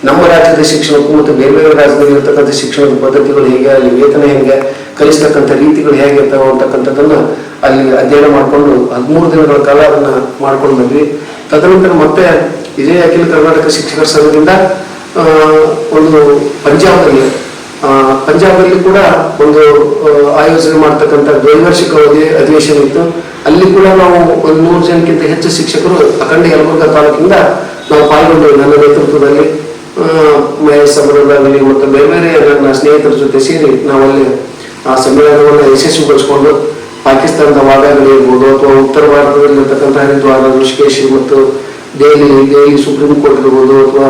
ನಮ್ಮ ರಾಜ್ಯದ ಶಿಕ್ಷಣಕ್ಕೂ ಮತ್ತು ಬೇರೆ ಬೇರೆ ರಾಜ್ಯದಲ್ಲಿ ಇರತಕ್ಕಂಥ ಶಿಕ್ಷಣದ ಪದ್ಧತಿಗಳು ಹೇಗೆ, ಅಲ್ಲಿ ವೇತನ ಹೇಗೆ, ಕಲಿಸ್ತಕ್ಕಂಥ ರೀತಿಗಳು ಹೇಗಿರ್ತಾವೆ ಅಂತಕ್ಕಂಥದ್ದನ್ನ ಅಲ್ಲಿ ಅಧ್ಯಯನ ಮಾಡಿಕೊಂಡು 13 ದಿನಗಳ ಕಾಲ ಅದನ್ನ ಮಾಡ್ಕೊಂಡು ಬಂದ್ವಿ. ತದನಂತರ ಮತ್ತೆ ಇದೇ ಅಖಿಲ ಕರ್ನಾಟಕ ಶಿಕ್ಷಕರ ಸಂಘದಿಂದ ಒಂದು ಪಂಜಾಬಲ್ಲಿ ಕೂಡ ಒಂದು ಆಯೋಜನೆ ಮಾಡ್ತಕ್ಕಂಥ ದ್ವೈವಾರ್ಷಿಕ ಅಧಿವೇಶನ ಇತ್ತು. ಅಲ್ಲಿ ಕೂಡ ನಾವು ಒಂದು 100 ಜನಕ್ಕಿಂತ ಹೆಚ್ಚು ಶಿಕ್ಷಕರು ಅಖಂಡ ಯಲಬುರ್ಗಾ ತಾಲೂಕಿಂದ ನಾವು ಪಾಲ್ಗೊಂಡಿವಿ. ನನ್ನ ನೇತೃತ್ವದಲ್ಲಿ ಮಹೇಶ್ ಸಮರದಲ್ಲಿ ಮತ್ತು ಬೇರೆ ಬೇರೆ ನನ್ನ ಸ್ನೇಹಿತರ ಜೊತೆ ಸೇರಿ ನಾವಲ್ಲಿ ಆ ಸಮ್ಮೇಳನವನ್ನು ಯಶಸ್ವಿಗೊಳಿಸಿಕೊಂಡು ಪಾಕಿಸ್ತಾನದ ವಾದಾಗಳಿರ್ಬೋದು ಅಥವಾ ಉತ್ತರ ಭಾರತದಲ್ಲಿರ್ತಕ್ಕಂಥ ಹರಿದ್ವಾರ, ಋಷಿಕೇಶ್ ಮತ್ತು ದೆಹಲಿ ಸುಪ್ರೀಂ ಕೋರ್ಟ್ ಇರ್ಬೋದು ಅಥವಾ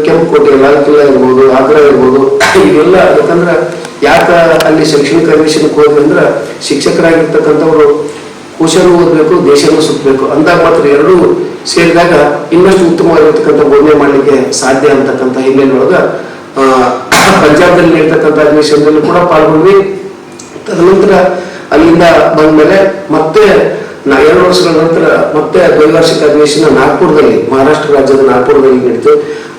ಕೆಂಪುಕೋಟೆ, ಲಾಲ್ ಕಿಲ್ಲಾ ಇರ್ಬೋದು, ಆಗ್ರಾ ಇರ್ಬೋದು, ಇವೆಲ್ಲ ಯಾಕಂದ್ರೆ ಯಾಕೆ ಅಲ್ಲಿ ಶೈಕ್ಷಣಿಕ ಅಧಿವೇಶನಕ್ಕೆ ಹೋದ್ವಿ ಅಂದ್ರೆ ಶಿಕ್ಷಕರಾಗಿರ್ತಕ್ಕಂಥವ್ರು ಕುಶಲೂ ಓದಬೇಕು, ದೇಶನೂ ಸುತ್ತಬೇಕು ಅಂದಾಗ ಮಾತ್ರ ಎರಡೂ ಸೇರಿದಾಗ ಇನ್ನಷ್ಟು ಉತ್ತಮವಾಗಿರ್ತಕ್ಕಂಥ ಬೋಧನೆ ಮಾಡಲಿಕ್ಕೆ ಸಾಧ್ಯ ಅಂತಕ್ಕಂಥ ಹಿನ್ನೆಲೆಯೊಳಗೆ ಪಂಜಾಬ್ದಲ್ಲಿ ಇರ್ತಕ್ಕಂಥ ಅಧಿವೇಶನದಲ್ಲಿ ಕೂಡ ಪಾಲ್ಗೊಂಡ್ವಿ. ತದನಂತರ ಅಲ್ಲಿಂದ ಬಂದ್ಮೇಲೆ ಮತ್ತೆ 2 ವರ್ಷಗಳ ನಂತರ ಮತ್ತೆ ದ್ವೈವಾರ್ಷಿಕ ಅಧಿವೇಶನ ನಾಗ್ಪುರದಲ್ಲಿ, ಮಹಾರಾಷ್ಟ್ರ ರಾಜ್ಯದ ನಾಗ್ಪುರದಲ್ಲಿ ನಡೀತು.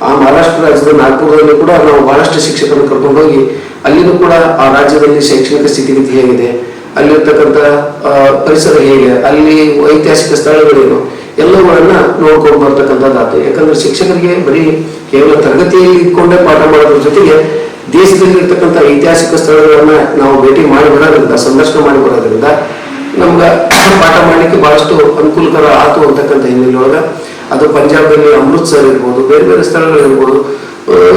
ಆ ಮಹಾರಾಷ್ಟ್ರ ರಾಜ್ಯದ ನಾಗ್ಪುರದಲ್ಲಿ ಕೂಡ ನಾವು ಬಹಳಷ್ಟು ಶಿಕ್ಷಕರನ್ನು ಕರ್ಕೊಂಡೋಗಿ ಅಲ್ಲಿನೂ ಕೂಡ ಆ ರಾಜ್ಯದಲ್ಲಿ ಶೈಕ್ಷಣಿಕ ಸ್ಥಿತಿಗತಿ ಹೇಗಿದೆ, ಅಲ್ಲಿರ್ತಕ್ಕಂಥ ಪರಿಸರ ಹೇಗೆ, ಅಲ್ಲಿ ಐತಿಹಾಸಿಕ ಸ್ಥಳಗಳೇನು ಎಲ್ಲವುಗಳನ್ನ ನೋಡ್ಕೊಂಡು ಬರ್ತಕ್ಕಂಥದ್ದಾತು. ಯಾಕಂದ್ರೆ ಶಿಕ್ಷಕರಿಗೆ ಬರೀ ಕೇವಲ ತರಗತಿಯಲ್ಲಿ ಇಟ್ಕೊಂಡೇ ಪಾಠ ಮಾಡೋದ್ರ ಜೊತೆಗೆ ದೇಶದಲ್ಲಿ ಇರ್ತಕ್ಕಂಥ ಐತಿಹಾಸಿಕ ಸ್ಥಳಗಳನ್ನ ನಾವು ಭೇಟಿ ಮಾಡಿ ಬರೋದ್ರಿಂದ, ಸಂದರ್ಶನ ಮಾಡಿ ಬರೋದ್ರಿಂದ ನಮ್ಗೆ ಪಾಠ ಮಾಡಲಿಕ್ಕೆ ಬಹಳಷ್ಟು ಅನುಕೂಲಕರ ಆತು ಅಂತಕ್ಕಂಥ ಹಿನ್ನೆಲೆಯೊಳಗ ಅದು ಪಂಜಾಬ್ನಲ್ಲಿ ಅಮೃತ್ಸರ್ ಇರ್ಬೋದು, ಬೇರೆ ಬೇರೆ ಸ್ಥಳಗಳಿರ್ಬೋದು,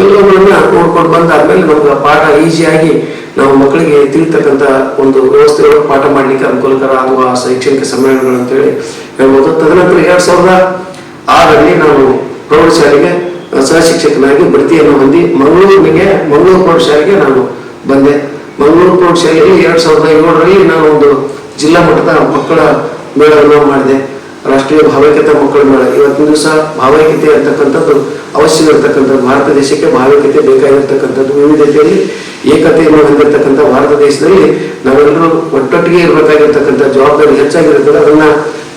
ಎಲ್ಲವುಗಳನ್ನ ನೋಡ್ಕೊಂಡು ಬಂದಾದ್ಮೇಲೆ ನಮ್ಗೆ ಪಾಠ ಈಸಿಯಾಗಿ ನಾವು ಮಕ್ಕಳಿಗೆ ತಿಳಿತಕ್ಕಂಥ ಒಂದು ವ್ಯವಸ್ಥೆಯೊಳಗೆ ಪಾಠ ಮಾಡಲಿಕ್ಕೆ ಅನುಕೂಲಕರ ಆಗುವ ಶೈಕ್ಷಣಿಕ ಸಮ್ಮೇಳನಗಳು ಅಂತೇಳಿ ಹೇಳ್ಬೋದು. ತದನಂತರ 2006ರಲ್ಲಿ ನಾನು ಪ್ರೌಢಶಾಲೆಗೆ ಸಹಶಿಕ್ಷಕನಾಗಿ ಬಡ್ತಿಯನ್ನು ಹೊಂದಿ ಮಂಗಳೂರು ಪ್ರೌಢಶಾಲೆಗೆ ನಾನು ಬಂದೆ. ಮಂಗಳೂರು ಪ್ರೌಢಶಾಲೆಯಲ್ಲಿ 2007ರಲ್ಲಿ ನಾನು ಒಂದು ಜಿಲ್ಲಾ ಮಟ್ಟದ ಮಕ್ಕಳ ಮೇಳವನ್ನು ಮಾಡಿದೆ, ರಾಷ್ಟ್ರೀಯ ಭಾವೈಕ್ಯತಾ ಮಕ್ಕಳ ಮೇಳ. ಇವತ್ತಿನ ದಿವಸ ಭಾವೈಕ್ಯತೆ ಅಂತಕ್ಕಂಥದ್ದು ಅವಶ್ಯವಿರ್ತಕ್ಕಂಥದ್ದು, ಭಾರತ ದೇಶಕ್ಕೆ ಭಾವೈಕ್ಯತೆ ಬೇಕಾಗಿರ್ತಕ್ಕಂಥದ್ದು, ವಿವಿಧತೆಯಲ್ಲಿ ಏಕತೆಯನ್ನು ಹೊಂದಿರತಕ್ಕಂಥ ಭಾರತ ದೇಶದಲ್ಲಿ ನಾವೆಲ್ಲರೂ ಒಟ್ಟೊಟ್ಟಿಗೆ ಇರಬೇಕಾಗಿರ್ತಕ್ಕಂಥ ಜವಾಬ್ದಾರಿ ಹೆಚ್ಚಾಗಿರ್ತದೆ. ಅದನ್ನ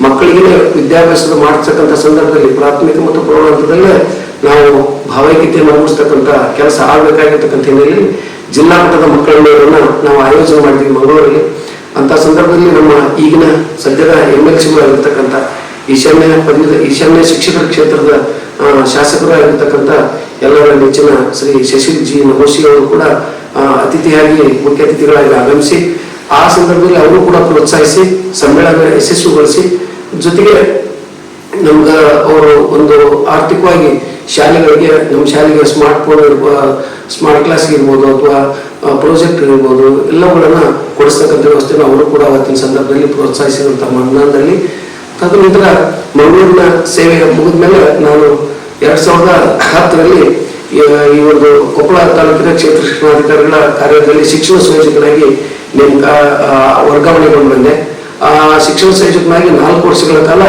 ಮಕ್ಕಳಿಗೆ ವಿದ್ಯಾಭ್ಯಾಸದ ಮಾಡಿಸ್ತಕ್ಕಂಥ ಸಂದರ್ಭದಲ್ಲಿ ಪ್ರಾಥಮಿಕ ಮತ್ತು ಪ್ರೌಢ ಹಂತದಲ್ಲೇ ನಾವು ಭಾವೈಕ್ಯತೆಯನ್ನು ಮೂಡಿಸ್ತಕ್ಕಂಥ ಕೆಲಸ ಆಗಬೇಕಾಗಿರ್ತಕ್ಕಂಥ ಹಿನ್ನೆಲೆಯಲ್ಲಿ ಜಿಲ್ಲಾ ಮಟ್ಟದ ಮಕ್ಕಳ ಮೇಳವನ್ನು ನಾವು ಆಯೋಜನೆ ಮಾಡಿದ್ವಿ ಮಂಗಳೂರಲ್ಲಿ. ಅಂತ ಸಂದರ್ಭದಲ್ಲಿ ನಮ್ಮ ಈಗಿನ ಸದ್ಯದ MLCಗಳಾಗಿರ್ತಕ್ಕಂಥ ಈಶಾನ್ಯ ಶಿಕ್ಷಕರ ಕ್ಷೇತ್ರದ ಶಾಸಕರು ಆಗಿರ್ತಕ್ಕಂಥ ಎಲ್ಲರ ನೆಚ್ಚಿನ ಶ್ರೀ ಶಶಿಲ್ ಜಿ ನಗೋಶಿ ಅವರು ಕೂಡ ಅತಿಥಿಯಾಗಿ ಮುಖ್ಯ ಅತಿಥಿಗಳಾಗಿ ಆಗಮಿಸಿ ಆ ಸಂದರ್ಭದಲ್ಲಿ ಅವರು ಕೂಡ ಪ್ರೋತ್ಸಾಹಿಸಿ ಸಮ್ಮೇಳನ ಯಶಸ್ವಿಗೊಳಿಸಿ, ಜೊತೆಗೆ ನಮ್ಗೆ ಅವರು ಒಂದು ಆರ್ಥಿಕವಾಗಿ ಶಾಲೆಗಳಿಗೆ, ನಮ್ಮ ಶಾಲೆಗೆ ಸ್ಮಾರ್ಟ್ ಕ್ಲಾಸ್ ಇರ್ಬೋದು ಅಥವಾ ಪ್ರಾಜೆಕ್ಟ್ ಇರ್ಬೋದು ಎಲ್ಲವುಗಳನ್ನ ಕೊಡಿಸ್ತಕ್ಕಂಥ ವ್ಯವಸ್ಥೆನ ಅವರು ಕೂಡ ಅವತ್ತಿನ ಸಂದರ್ಭದಲ್ಲಿ ಪ್ರೋತ್ಸಾಹಿಸಿದಂಥ ಮನ್ನದಲ್ಲಿ ತದನಂತರ ಮಂಗಳೂರಿನ ಸೇವೆ ಮುಗಿದ ಮೇಲೆ ನಾನು 2010ರಲ್ಲಿ ಈ ಒಂದು ಕೊಪ್ಪಳ ತಾಲೂಕಿನ ಕ್ಷೇತ್ರ ಶಿಕ್ಷಣಾಧಿಕಾರಿಗಳ ಕಾರ್ಯದಲ್ಲಿ ಶಿಕ್ಷಣ ಸಂಯೋಜಕನಾಗಿ ನೇಮಕ ವರ್ಗಾವಣೆಗೊಂಡು ಬಂದೆ. ಆ ಶಿಕ್ಷಣ ಸಂಯೋಜಕನಾಗಿ 4 ವರ್ಷಗಳ ಕಾಲ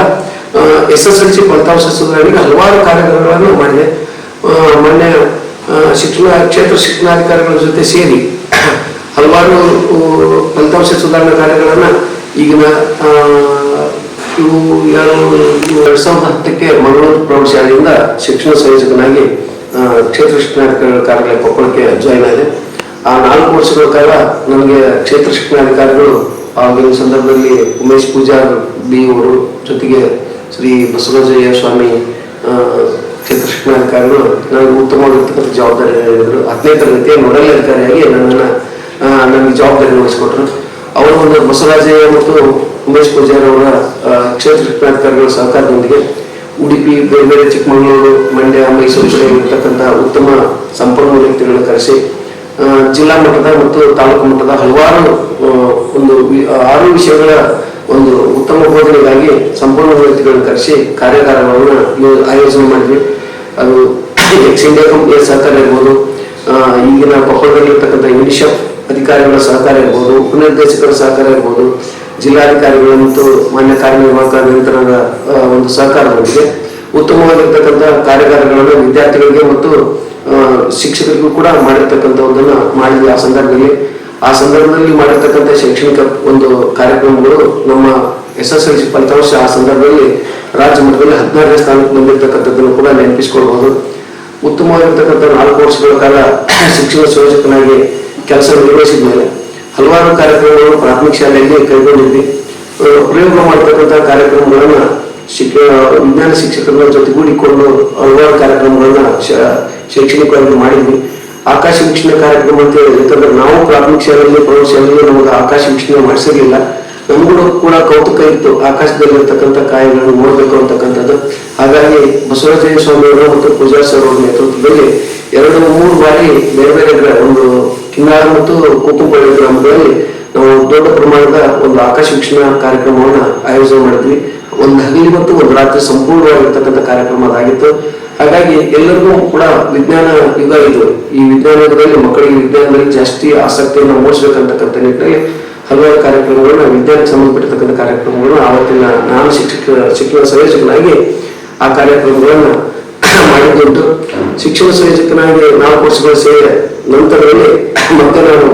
SSLC ಫಲಿತಾಂಶ ಸುಧಾರಣೆಗೆ ಹಲವಾರು ಕಾರ್ಯಕ್ರಮಗಳನ್ನು ಮಾಡಿದೆ. ಮೊನ್ನೆ ಕ್ಷೇತ್ರ ಶಿಕ್ಷಣಾಧಿಕಾರಿಗಳ ಜೊತೆ ಸೇರಿ ಹಲವಾರು ಫಲಿತಾಂಶ ಸುಧಾರಣಾ ಕಾರ್ಯಗಳನ್ನು ಈಗಿನ ಇವು 2010ಕ್ಕೆ ಮಂಗಳೂರು ಪ್ರೌಢಶಾಲೆಯಿಂದ ಶಿಕ್ಷಣ ಸಂಯೋಜಕನಾಗಿ ಕ್ಷೇತ್ರ ಶಿಕ್ಷಣಾಧಿಕಾರಿಗಳ ಕಾರ್ಯಾಲಯ ಕೊಪ್ಪಳಕ್ಕೆ ಜಾಯ್ನ್ ಆಗಿದೆ. ಆ 4 ವರ್ಷಗಳ ಕಾಲ ನನಗೆ ಕ್ಷೇತ್ರ ಶಿಕ್ಷಣಾಧಿಕಾರಿಗಳು ಆಗಿನ ಸಂದರ್ಭದಲ್ಲಿ ಉಮೇಶ್ ಪೂಜಾರ್ ಬಿ ಅವರು ಜೊತೆಗೆ ಶ್ರೀ ಬಸವರಾಜಯ್ಯ ಸ್ವಾಮಿ ಕ್ಷೇತ್ರ ಶಿಕ್ಷಣಾಧಿಕಾರಿಗಳು ನನಗೆ ಉತ್ತಮವಾಗಿರ್ತಕ್ಕಂಥ ಜವಾಬ್ದಾರಿ ನೀಡಿದರು. 10ನೇ ತರಗತಿಯ ನೋಡಲ್ ಅಧಿಕಾರಿಯಾಗಿ ನನಗೆ ಜವಾಬ್ದಾರಿ ವಹಿಸಿಕೊಟ್ರು. ಅವರು ಒಂದು ಬಸವರಾಜಯ್ಯ ಮತ್ತು ಉಮೇಶ್ ಪೂಜಾರ್ ಅವರ ಕ್ಷೇತ್ರ ಶಿಕ್ಷಣಾಧಿಕಾರಿಗಳ ಸಹಕಾರದೊಂದಿಗೆ ಉಡುಪಿ, ಬೇರೆ ಬೇರೆ ಚಿಕ್ಕಮಗಳೂರು, ಮಂಡ್ಯ, ಮೈಸೂರು ಕಡೆ ಇರತಕ್ಕಂಥ ಉತ್ತಮ ಸಂಪನ್ಮೂಲ ವ್ಯಕ್ತಿಗಳನ್ನು ಕರೆಸಿ ಜಿಲ್ಲಾ ಮಟ್ಟದ ಮತ್ತು ತಾಲೂಕು ಮಟ್ಟದ ಹಲವಾರು ಒಂದು 6 ವಿಷಯಗಳ ಒಂದು ಉತ್ತಮ ಬೋಧನೆಗಾಗಿ ಸಂಪನ್ಮೂಲ ವ್ಯಕ್ತಿಗಳನ್ನು ಕರೆಸಿ ಕಾರ್ಯಾಗಾರಗಳನ್ನು ಆಯೋಜನೆ ಮಾಡಿದ್ವಿ. ಅದು ಎಕ್ಸ್ ಇಂಡಿಯಾ ಕಂಪನಿಯ ಸಹಕಾರ ಇರ್ಬೋದು, ಈಗಿನ ಕೊಪ್ಪಳದಲ್ಲಿರ್ತಕ್ಕಂಥ ಯುನಿಸೆಫ್ ಅಧಿಕಾರಿಗಳ ಸಹಕಾರ ಇರ್ಬೋದು, ಉಪನಿರ್ದೇಶಕರ ಸಹಕಾರ ಇರ್ಬೋದು, ಜಿಲ್ಲಾಧಿಕಾರಿಗಳು ಮತ್ತು ಮಾನ್ಯ ಕಾರ್ಯನಿರ್ವಾಹಕ ಅಭಿಯಂತರರ ಒಂದು ಸಹಕಾರದೊಂದಿಗೆ ಉತ್ತಮವಾಗಿರ್ತಕ್ಕಂಥ ಕಾರ್ಯಾಗಾರಗಳನ್ನು ವಿದ್ಯಾರ್ಥಿಗಳಿಗೆ ಮತ್ತು ಶಿಕ್ಷಕರಿಗೂ ಕೂಡ ಮಾಡಿರ್ತಕ್ಕಂಥದ್ದನ್ನು ಮಾಡಿದ್ವಿ. ಆ ಸಂದರ್ಭದಲ್ಲಿ ಮಾಡಿರ್ತಕ್ಕಂಥ ಶೈಕ್ಷಣಿಕ ಒಂದು ಕಾರ್ಯಕ್ರಮಗಳು ನಮ್ಮ SSLC ಫಲಿತಾಂಶ ಆ ಸಂದರ್ಭದಲ್ಲಿ ರಾಜ್ಯ ಮಟ್ಟದಲ್ಲಿ 16ನೇ ಸ್ಥಾನಕ್ಕೆ ಬಂದಿರತಕ್ಕಂಥದ್ದನ್ನು ಕೂಡ ನೆನಪಿಸಿಕೊಳ್ಬಹುದು. ಉತ್ತಮವಾಗಿರ್ತಕ್ಕಂಥ 4 ವರ್ಷಗಳ ಕಾಲ ಶಿಕ್ಷಣ ಸಂಯೋಜಕನಾಗಿ ಕೆಲಸ ನಿರ್ವಹಿಸಿದ ಮೇಲೆ ಹಲವಾರು ಕಾರ್ಯಕ್ರಮಗಳು ಪ್ರಾಥಮಿಕ ಶಾಲೆಯಲ್ಲಿ ಕೈಗೊಂಡಿದ್ವಿ. ಪ್ರಯೋಗ ಮಾಡತಕ್ಕಂಥ ಕಾರ್ಯಕ್ರಮಗಳನ್ನು ವಿಜ್ಞಾನ ಶಿಕ್ಷಕರ ಜೊತೆಗೂಡಿಕೊಂಡು ಹಲವಾರು ಕಾರ್ಯಕ್ರಮಗಳನ್ನ ಶೈಕ್ಷಣಿಕವಾಗಿ ಮಾಡಿದ್ವಿ. ಆಕಾಶ ವೀಕ್ಷಣೆ ಕಾರ್ಯಕ್ರಮ ಅಂತ ಹೇಳಿ, ಯಾಕಂದ್ರೆ ನಾವು ಪ್ರಾಥಮಿಕ ಶಾಲೆಯಲ್ಲಿ ಪ್ರೌಢಶಾಲೆಯಲ್ಲಿ ನಮಗೆ ಆಕಾಶ ವೀಕ್ಷಣೆ ಮಾಡಿಸಿರ್ಲಿಲ್ಲ. ನಮಗೂ ಕೂಡ ಕೌತುಕ ಇತ್ತು ಆಕಾಶದಲ್ಲಿರ್ತಕ್ಕಂಥ ಕಾಯಿಗಳನ್ನು ನೋಡ್ಬೇಕು ಅಂತಕ್ಕಂಥದ್ದು. ಹಾಗಾಗಿ ಬಸವರಾಜಯ್ಯ ಸ್ವಾಮಿ ಅವರು ಮತ್ತು ಪೂಜಾ ಸರ್ ಅವರ ನೇತೃತ್ವದಲ್ಲಿ 2-3 ಬಾರಿ ಬೇರೆ ಬೇರೆ ಒಂದು ಕಿನ್ನಾಳ ಮತ್ತು ಕೂಕುಂಬಳ್ಳಿ ಗ್ರಾಮಗಳಲ್ಲಿ ನಾವು ದೊಡ್ಡ ಪ್ರಮಾಣದ ಒಂದು ಆಕಾಶ ವೀಕ್ಷಣಾ ಕಾರ್ಯಕ್ರಮವನ್ನು ಆಯೋಜನೆ ಮಾಡಿದ್ವಿ. ಒಂದು ಹಗಲಿ ಮತ್ತು ಒಂದು ರಾತ್ರಿ ಸಂಪೂರ್ಣವಾಗಿರ್ತಕ್ಕಂಥ ಕಾರ್ಯಕ್ರಮ ಅದಾಗಿತ್ತು. ಹಾಗಾಗಿ ಎಲ್ಲರಿಗೂ ಕೂಡ ವಿಜ್ಞಾನ ಯುಗ ಇದು. ಈ ವಿಜ್ಞಾನ ಯುಗದಲ್ಲಿ ಮಕ್ಕಳಿಗೆ ವಿಜ್ಞಾನದಲ್ಲಿ ಜಾಸ್ತಿ ಆಸಕ್ತಿಯನ್ನು ಮೂಡಿಸಬೇಕಂತಕ್ಕಂಥ ನಿಟ್ಟಿನಲ್ಲಿ ಹಲವಾರು ಕಾರ್ಯಕ್ರಮಗಳನ್ನ ವಿಜ್ಞಾನಕ್ಕೆ ಸಂಬಂಧಪಟ್ಟಿರ್ತಕ್ಕಂಥ ಕಾರ್ಯಕ್ರಮಗಳನ್ನ ಆವತ್ತಿನ ನಾನು ಶಿಕ್ಷಣ ಸಂಯೋಜಕನಾಗಿ ಆ ಕಾರ್ಯಕ್ರಮಗಳನ್ನು ಮಾಡಿದ್ದುಂಟು. ಶಿಕ್ಷಣ ಸಂಯೋಜಕನಾಗಿ 4 ವರ್ಷಗಳ ಸೇವೆ ನಂತರದಲ್ಲಿ ಮತ್ತೆ ನಾನು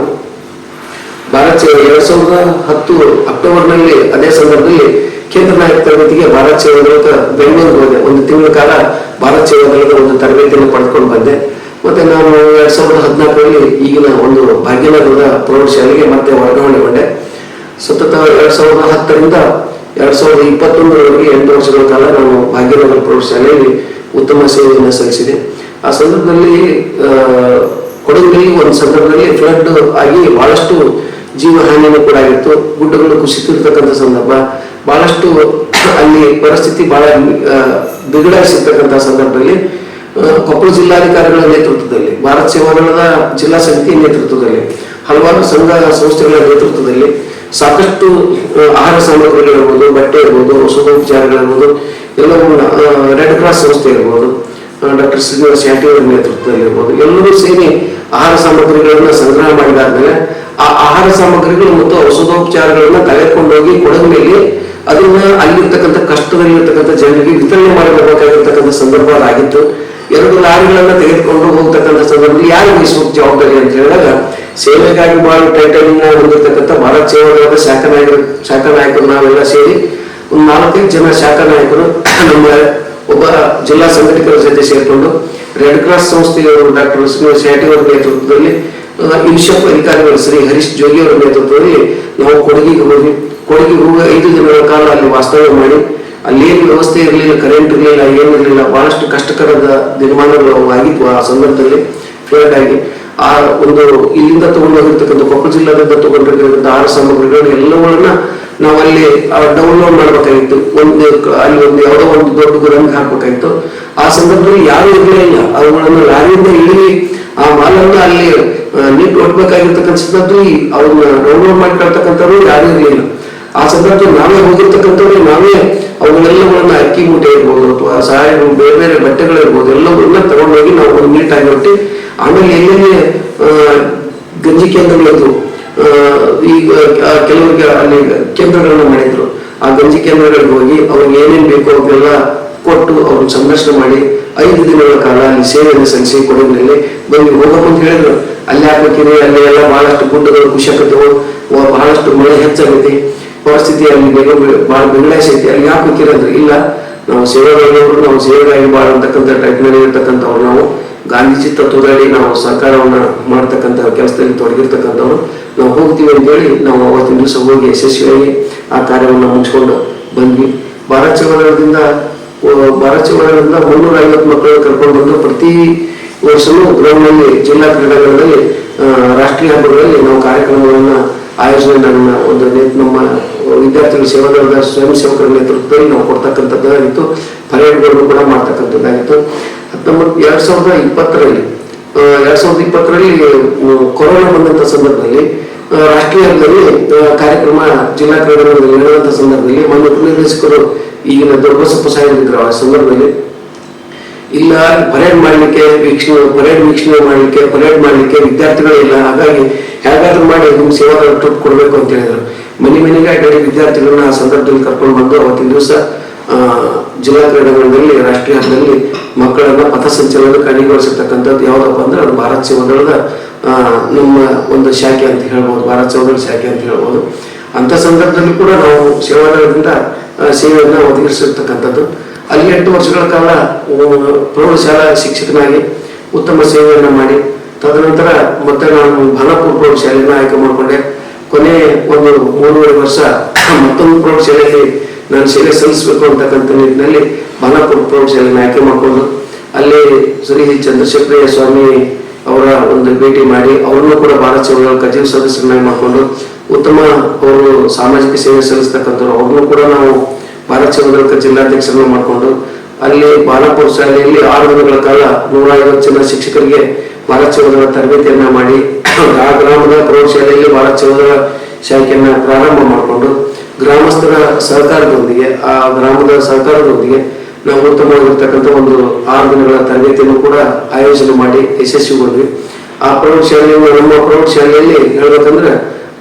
ಭಾರತ್ ಸೇವೆ 2010 ಅಕ್ಟೋಬರ್ನಲ್ಲಿ ಅದೇ ಸಂದರ್ಭದಲ್ಲಿ ಕೇಂದ್ರ ನಾಯಕ ತರಬೇತಿಗೆ ಭಾರತ್ ಸೇವಾ ದಳದ ಬೆಂಗಳೂರಿಗೆ ಹೋದೆ. 1 ತಿಂಗಳ ಕಾಲ ಭಾರತ್ ಸೇವಾ ದಳದ ಒಂದು ತರಬೇತಿಯನ್ನು ಪಡೆದುಕೊಂಡು ಬಂದೆ. ಮತ್ತೆ ನಾನು 2014ರಲ್ಲಿ ಈಗಿನ ಒಂದು ಭಾಗ್ಯನಗರದ ಪ್ರೌಢಶಾಲೆಗೆ ಮತ್ತೆ ವರ್ಗಾವಣೆಗೊಂಡೆ. ಸತತ 2010ರಿಂದ 2021ರವರೆಗೆ 8 ವರ್ಷಗಳ ಕಾಲ ನಾನು ಭಾಗ್ಯನಗರ ಪ್ರೌಢಶಾಲೆಯಲ್ಲಿ ಉತ್ತಮ ಸೇವೆಯನ್ನು ಸಲ್ಲಿಸಿದೆ. ಆ ಸಂದರ್ಭದಲ್ಲಿ ಕೊಡಗಿನಲ್ಲಿ ಒಂದು ಸಂದರ್ಭದಲ್ಲಿ ಫ್ಲಡ್ ಆಗಿ ಬಹಳಷ್ಟು ಜೀವ ಹಾನಿಯನ್ನು ಕೂಡ ಆಗಿತ್ತು. ಗುಡ್ಡಗಳು ಕುಸಿತಿರ್ತಕ್ಕಂಥ ಸಂದರ್ಭ, ಬಹಳಷ್ಟು ಅಲ್ಲಿ ಪರಿಸ್ಥಿತಿ ಬಹಳ ಬಿಗಡಾಯಿಸಿರ್ತಕ್ಕಂಥ ಸಂದರ್ಭದಲ್ಲಿ ಕೊಪ್ಪಳ ಜಿಲ್ಲಾಧಿಕಾರಿಗಳ ನೇತೃತ್ವದಲ್ಲಿ, ಭಾರತ್ ಸೇವಾದಳದ ಜಿಲ್ಲಾ ಸಮಿತಿ ನೇತೃತ್ವದಲ್ಲಿ, ಹಲವಾರು ಸಂಘ ಸಂಸ್ಥೆಗಳ ನೇತೃತ್ವದಲ್ಲಿ ಸಾಕಷ್ಟು ಆಹಾರ ಸಾಮಗ್ರಿಗಳಿರ್ಬೋದು, ಬಟ್ಟೆ ಇರ್ಬೋದು, ಔಷಧೋಪಚಾರಗಳಿರ್ಬೋದು, ಎಲ್ಲವೂ ರೆಡ್ ಕ್ರಾಸ್ ಸಂಸ್ಥೆ ಇರ್ಬೋದು, ಡಾಕ್ಟರ್ ಶ್ರೀನಿವಾಸ್ ಶಾಟಿ ಅವರ ನೇತೃತ್ವದಲ್ಲಿ ಇರ್ಬೋದು, ಎಲ್ಲರೂ ಸೇರಿ ಆಹಾರ ಸಾಮಗ್ರಿಗಳನ್ನ ಸಂಗ್ರಹ ಮಾಡಿದಾದ್ಮೇಲೆ ಆ ಆಹಾರ ಸಾಮಗ್ರಿಗಳು ಮತ್ತು ಔಷಧೋಪಚಾರಗಳನ್ನ ತೆಗೆದುಕೊಂಡೋಗಿ ಕೊಡಗಿನಲ್ಲಿ ಅದನ್ನ ಅಲ್ಲಿರ್ತಕ್ಕಂಥ ಕಷ್ಟದಲ್ಲಿರ್ತಕ್ಕಂಥ ಜನರಿಗೆ ವಿತರಣೆ ಮಾಡಬೇಕಾಗಿರ್ತಕ್ಕಂಥ ಸಂದರ್ಭ ಆಗಿತ್ತು. 2 ಲಾರಿಗಳನ್ನ ತೆಗೆದುಕೊಂಡು ಹೋಗ್ತಕ್ಕಂಥ ಸಂದರ್ಭದಲ್ಲಿ ಯಾರು ವಹಿಸುವ ಜವಾಬ್ದಾರಿ ಅಂತ ಹೇಳಿದಾಗ, ಸೇವೆಗಾಗಿ ಬಹಳ ಟೈಟಲಿಂಗ್ ಹೊಂದಿರತಕ್ಕಂಥ ಭಾರತ್ ಸೇವಾದಳದ ಶಾಖಾ ನಾಯಕರು ನಾವೆಲ್ಲ ಸೇರಿ ಒಂದು 4-5 ಜನ ಶಾಖಾ ನಾಯಕರು ನಮ್ಮ ಒಬ್ಬ ಜಿಲ್ಲಾ ಸಂಘಟಕರ ಜೊತೆ ಸೇರಿಕೊಂಡು ರೆಡ್ ಕ್ರಾಸ್ ಸಂಸ್ಥೆಯವರು ಡಾಕ್ಟರ್ ಶ್ರೀನಿವಾಸ್ ಶಾಟಿ ಅವರ ನೇತೃತ್ವದಲ್ಲಿ, ಯುನಿಸೆಫ್ ಅಧಿಕಾರಿಗಳು ಶ್ರೀ ಹರೀಶ್ ಜೋಗಿ ಅವರ ನೇತೃತ್ವದಲ್ಲಿ ನಾವು ಕೊಡಗಿಗೆ ಹೋಗಿ 5 ದಿನಗಳ ಕಾಲ ಅಲ್ಲಿ ವಾಸ್ತವ್ಯ ಮಾಡಿ, ಅಲ್ಲೇನು ವ್ಯವಸ್ಥೆ ಇರಲಿಲ್ಲ, ಕರೆಂಟ್ ಇರಲಿಲ್ಲ, ಏನಿರಲಿಲ್ಲ, ಬಹಳಷ್ಟು ಕಷ್ಟಕರದ ದಿನಮಾನಗಳು ಆಗಿದ್ವು. ಆ ಸಂದರ್ಭದಲ್ಲಿ ಫ್ಲಡ್ ಆಗಿ ಆ ಒಂದು ಇಲ್ಲಿಂದ ತಗೊಂಡು ಹೋಗಿರ್ತಕ್ಕಂಥ ಕೊಪ್ಪಳ ಜಿಲ್ಲಾದಿಂದ ತಗೊಂಡಿರ್ತಕ್ಕಂಥ ಆಹಾರ ಸಾಮಗ್ರಿಗಳು ಎಲ್ಲವನ್ನ ನಾವು ಅಲ್ಲಿ ಡೌನ್ಲೋಡ್ ಮಾಡ್ಬೇಕಾಗಿತ್ತು. ಅಲ್ಲಿ ಯಾವುದೋ ಒಂದು ದೊಡ್ಡ ಗುರಂಗ್ ಹಾಕ್ಬೇಕಾಗಿತ್ತು. ಆ ಸಂದರ್ಭದಲ್ಲಿ ಯಾರು ಇರಲಿಲ್ಲ, ಅವುಗಳನ್ನು ಲಾರಿಯಿಂದ ಇಳಿ ಆ ಮಾಲನ್ನ ಅಲ್ಲಿ ನೀಟ್ ಒಡ್ಬೇಕಾಗಿರ್ತಕ್ಕಂಥ ಸಂದರ್ಭದಲ್ಲಿ ಅವ್ರನ್ನ ಡೌನ್ಲೋಡ್ ಮಾಡ್ಕೊಳ್ತಕ್ಕಂಥವ್ರು ಯಾರು ಇರಲಿಲ್ಲ. ಆ ಸಂದರ್ಭದಲ್ಲಿ ನಾವೇ ಹೋಗಿರ್ತಕ್ಕಂಥವ್ರಿಗೆ ನಾವೇ ಅವುಗಳೆಲ್ಲಗಳನ್ನ ಅಕ್ಕಿ ಮೂಟೆ ಇರ್ಬೋದು ಅಥವಾ ಸಹಾಯ ಬೇರೆ ಬೇರೆ ಬಟ್ಟೆಗಳಿರ್ಬೋದು ಎಲ್ಲವನ್ನ ತಗೊಂಡೋಗಿ ನಾವು ಒಂದು ನೀಟಾಗಿ ಒಟ್ಟಿ ಆಮೇಲೆ ಎಲ್ಲೆಲ್ಲಿ ಗಂಜಿ ಕೇಂದ್ರಗಳಿದ್ದು ಈಗ ಕೆಲವರಿಗೆ ಅಲ್ಲಿ ಕೇಂದ್ರಗಳನ್ನ ಮಾಡಿದ್ರು. ಆ ಗಂಜಿ ಕೇಂದ್ರಗಳಿಗೆ ಹೋಗಿ ಅವ್ರಿಗೆ ಏನೇನು ಬೇಕೋ ಅವನ್ನೆಲ್ಲ ಕೊಟ್ಟು ಅವ್ರನ್ನ ಸಂರಕ್ಷಣೆ ಮಾಡಿ 5 ದಿನಗಳ ಕಾಲ ಅಲ್ಲಿ ಸೇವೆಯನ್ನು ಸಲ್ಲಿಸಿ ಕೊಡಗಿನಲ್ಲಿ ಬಂದು ಹೋಗಮ್ಮ ಹೇಳಿದ್ರು. ಅಲ್ಲಿ ಹಾಕ್ಬೇಕಿದೆ, ಅಲ್ಲಿ ಎಲ್ಲ ಬಹಳಷ್ಟು ಗುಡ್ಡಗಳು ಕುಶಕತೆಗಳು, ಬಹಳಷ್ಟು ಮಳೆ ಹೆಚ್ಚಾಗೈತಿ, ಪರಿಸ್ಥಿತಿ ಅಲ್ಲಿ ಬಹಳ ಬೆಂಗಳೈಸೈತಿ, ಅಲ್ಲಿ ಹಾಕ್ಬೇಕಿರಂದ್ರೆ ಇಲ್ಲ, ನಾವು ಸೇವೆಗಳವರು ನಾವು ಸೇವೆಗಾಗಿ ಬಾಳ ಅಂತಕ್ಕಂಥ ಟೈಪ್ನಲ್ಲಿ ಇರ್ತಕ್ಕಂಥವ್ರು, ನಾವು ಗಾಂಧೀಜಿ ತತ್ವದಲ್ಲಿ ನಾವು ಸರ್ಕಾರವನ್ನ ಮಾಡ್ತಕ್ಕಂಥ ಕೆಲಸದಲ್ಲಿ ತೊಡಗಿರ್ತಕ್ಕಂಥವ್ರು, ನಾವು ಹೋಗ್ತೀವಿ ಅಂತೇಳಿ ನಾವು ಅವತ್ತಿನ ದಿವಸ ಹೋಗಿ ಯಶಸ್ವಿಯಾಗಿ ಆ ಕಾರ್ಯವನ್ನು ಮುಗಿಸ್ಕೊಂಡು ಬಂದ್ವಿ. ಭಾರತ್ ಸೇವಾದಳದಿಂದ 350 ಮಕ್ಕಳು ಕರ್ಕೊಂಡು ಬಂದು ಪ್ರತಿ ವರ್ಷವೂ ಗ್ರೌಂಡ್ನಲ್ಲಿ ಜಿಲ್ಲಾ ಕ್ರೀಡಾಂಗಣದಲ್ಲಿ ರಾಷ್ಟ್ರೀಯ ಹಬ್ಬಗಳಲ್ಲಿ ನಾವು ಕಾರ್ಯಕ್ರಮಗಳನ್ನ ಆಯೋಜನೆ ನಮ್ಮ ವಿದ್ಯಾರ್ಥಿಗಳ ಸೇವಾದಳದ ಸ್ವಯಂ ಸೇವಕರ ನೇತೃತ್ವದಲ್ಲಿ ನಾವು ಕೊಡ್ತಕ್ಕಂಥದ್ದಾಗಿತ್ತು. ಪರೇಡ್ಗಳನ್ನು ಕೂಡ ಮಾಡ್ತಕ್ಕಂಥದ್ದಾಗಿತ್ತು. 2020ರಲ್ಲಿ ಕೊರೋನಾ ಬಂದಂತ ಸಂದರ್ಭದಲ್ಲಿ ರಾಷ್ಟ್ರೀಯ ಹಬ್ಬದಲ್ಲಿ ಕಾರ್ಯಕ್ರಮ ಜಿಲ್ಲಾ ಕ್ರೀಡಾಂಗಣದಲ್ಲಿ ನಡೆಯುವಂತ ಸಂದರ್ಭದಲ್ಲಿ ಮಾನ್ಯ ಉಪನಿರ್ದೇಶಕರು ಈಗಿನ ದೊಡ್ಡಬಸಪ್ಪ ಸಾಹೇಬರಿದ್ರು. ಆ ಸಂದರ್ಭದಲ್ಲಿ ಇಲ್ಲ ಪರೇಡ್ ವೀಕ್ಷಣೆ ಮಾಡಲಿಕ್ಕೆ ವಿದ್ಯಾರ್ಥಿಗಳು ಇಲ್ಲ, ಹಾಗಾಗಿ ಹೇಗಾದ್ರೂ ಮಾಡಿ ನಿಮ್ಗೆ ಸೇವಾದಳ ಟ್ರಿಪ್ ಕೊಡಬೇಕು ಅಂತ ಹೇಳಿದ್ರು. ಮನೆಗೆ ಅಡ್ಡಾಡಿ ವಿದ್ಯಾರ್ಥಿಗಳನ್ನ ಆ ಸಂದರ್ಭದಲ್ಲಿ ಕರ್ಕೊಂಡು ಬಂದು ಅವತ್ತಿನ ದಿವಸ ಜಿಲ್ಲಾ ಕ್ರೀಡಾಂಗಣದಲ್ಲಿ ರಾಷ್ಟ್ರೀಯ ಹಬ್ಬದಲ್ಲಿ ಮಕ್ಕಳನ್ನ ಪಥಸಂಚಲನಕ್ಕೆ ಅಣಿಗೊಳಿಸಿರ್ತಕ್ಕಂಥದ್ದು ಯಾವುದಪ್ಪ ಅಂದ್ರೆ ಅದು ಭಾರತ್ ಸೇವಾದಳದ ನಮ್ಮ ಒಂದು ಶಾಖೆ ಅಂತ ಹೇಳ್ಬೋದು, ಭಾರತ್ ಸೇವಾದಳ ಶಾಖೆ ಅಂತ ಹೇಳ್ಬೋದು. ಅಂತ ಸಂದರ್ಭದಲ್ಲಿ ಕೂಡ ನಾವು ಸೇವಾದಳದಿಂದ ಸೇವೆಯನ್ನ ಒದಗಿಸಿರ್ತಕ್ಕಂಥದ್ದು. ಅಲ್ಲಿ 8 ವರ್ಷಗಳ ಕಾಲ ಪ್ರೌಢಶಾಲಾ ಶಿಕ್ಷಕನಾಗಿ ಉತ್ತಮ ಸೇವೆಯನ್ನ ಮಾಡಿ ತದನಂತರ ಮತ್ತೆ ನಾನು ಭಾನಾಪುರ ಪ್ರೌಢಶಾಲೆಯನ್ನ ಆಯ್ಕೆ ಮಾಡಿಕೊಂಡೆ. ಕೊನೆ ಒಂದು 3.5 ವರ್ಷ ಮತ್ತೊಂದು ಪ್ರೌಢಶಾಲೆಯಲ್ಲಿ ನಾನು ಸೇವೆ ಸಲ್ಲಿಸಬೇಕು ಅಂತಕ್ಕಂಥ ನಿಟ್ಟಿನಲ್ಲಿ ಭಾನಾಪುರ ಪ್ರೌಢಶಾಲೆಯನ್ನು ಆಯ್ಕೆ ಮಾಡಿಕೊಂಡು ಅಲ್ಲಿ ಶ್ರೀ ಚಂದ್ರಶೇಖರಯ್ಯ ಸ್ವಾಮಿ ಅವರ ಒಂದು ಭೇಟಿ ಮಾಡಿ ಅವ್ರನ್ನೂ ಕೂಡ ಭಾರತ್ ಸೇವಾದಳ ಕಚೇರಿ ಸದಸ್ಯರನ್ನಾಗಿ ಮಾಡಿಕೊಂಡು ಉತ್ತಮ ಅವರು ಸಾಮಾಜಿಕ ಸೇವೆ ಸಲ್ಲಿಸ್ತಕ್ಕಂಥವ್ರು, ಅವ್ರನ್ನೂ ಕೂಡ ನಾವು ಭಾರತ್ ಸೇವಾದಳ ಜಿಲ್ಲಾಧ್ಯಕ್ಷರನ್ನ ಮಾಡಿಕೊಂಡು ಅಲ್ಲಿ ಭಾನಾಪುರ ಶಾಲೆಯಲ್ಲಿ 6 ದಿನಗಳ ಕಾಲ 150 ಜನ ಶಿಕ್ಷಕರಿಗೆ ಭಾರತ್ ಸೇವಾದಳ ತರಬೇತಿಯನ್ನ ಮಾಡಿ ಆ ಗ್ರಾಮದ ಪ್ರೌಢಶಾಲೆಯಲ್ಲಿ ಭಾರತ್ ಸೇವಾದಳ ಶಾಖೆಯನ್ನ ಪ್ರಾರಂಭ ಮಾಡಿಕೊಂಡು ಗ್ರಾಮಸ್ಥರ ಸಹಕಾರದೊಂದಿಗೆ ನಾವು ಉತ್ತಮವಾಗಿರ್ತಕ್ಕಂಥ ಒಂದು 6 ದಿನಗಳ ತರಬೇತಿಯನ್ನು ಕೂಡ ಆಯೋಜನೆ ಮಾಡಿ ಯಶಸ್ವಿಗೊಂಡ್ವಿ. ಆ ಪ್ರೌಢಶಾಲೆಯಲ್ಲಿ ನಮ್ಮ ಪ್ರೌಢಶಾಲೆಯಲ್ಲಿ ಹೇಳ್ಬೇಕಂದ್ರೆ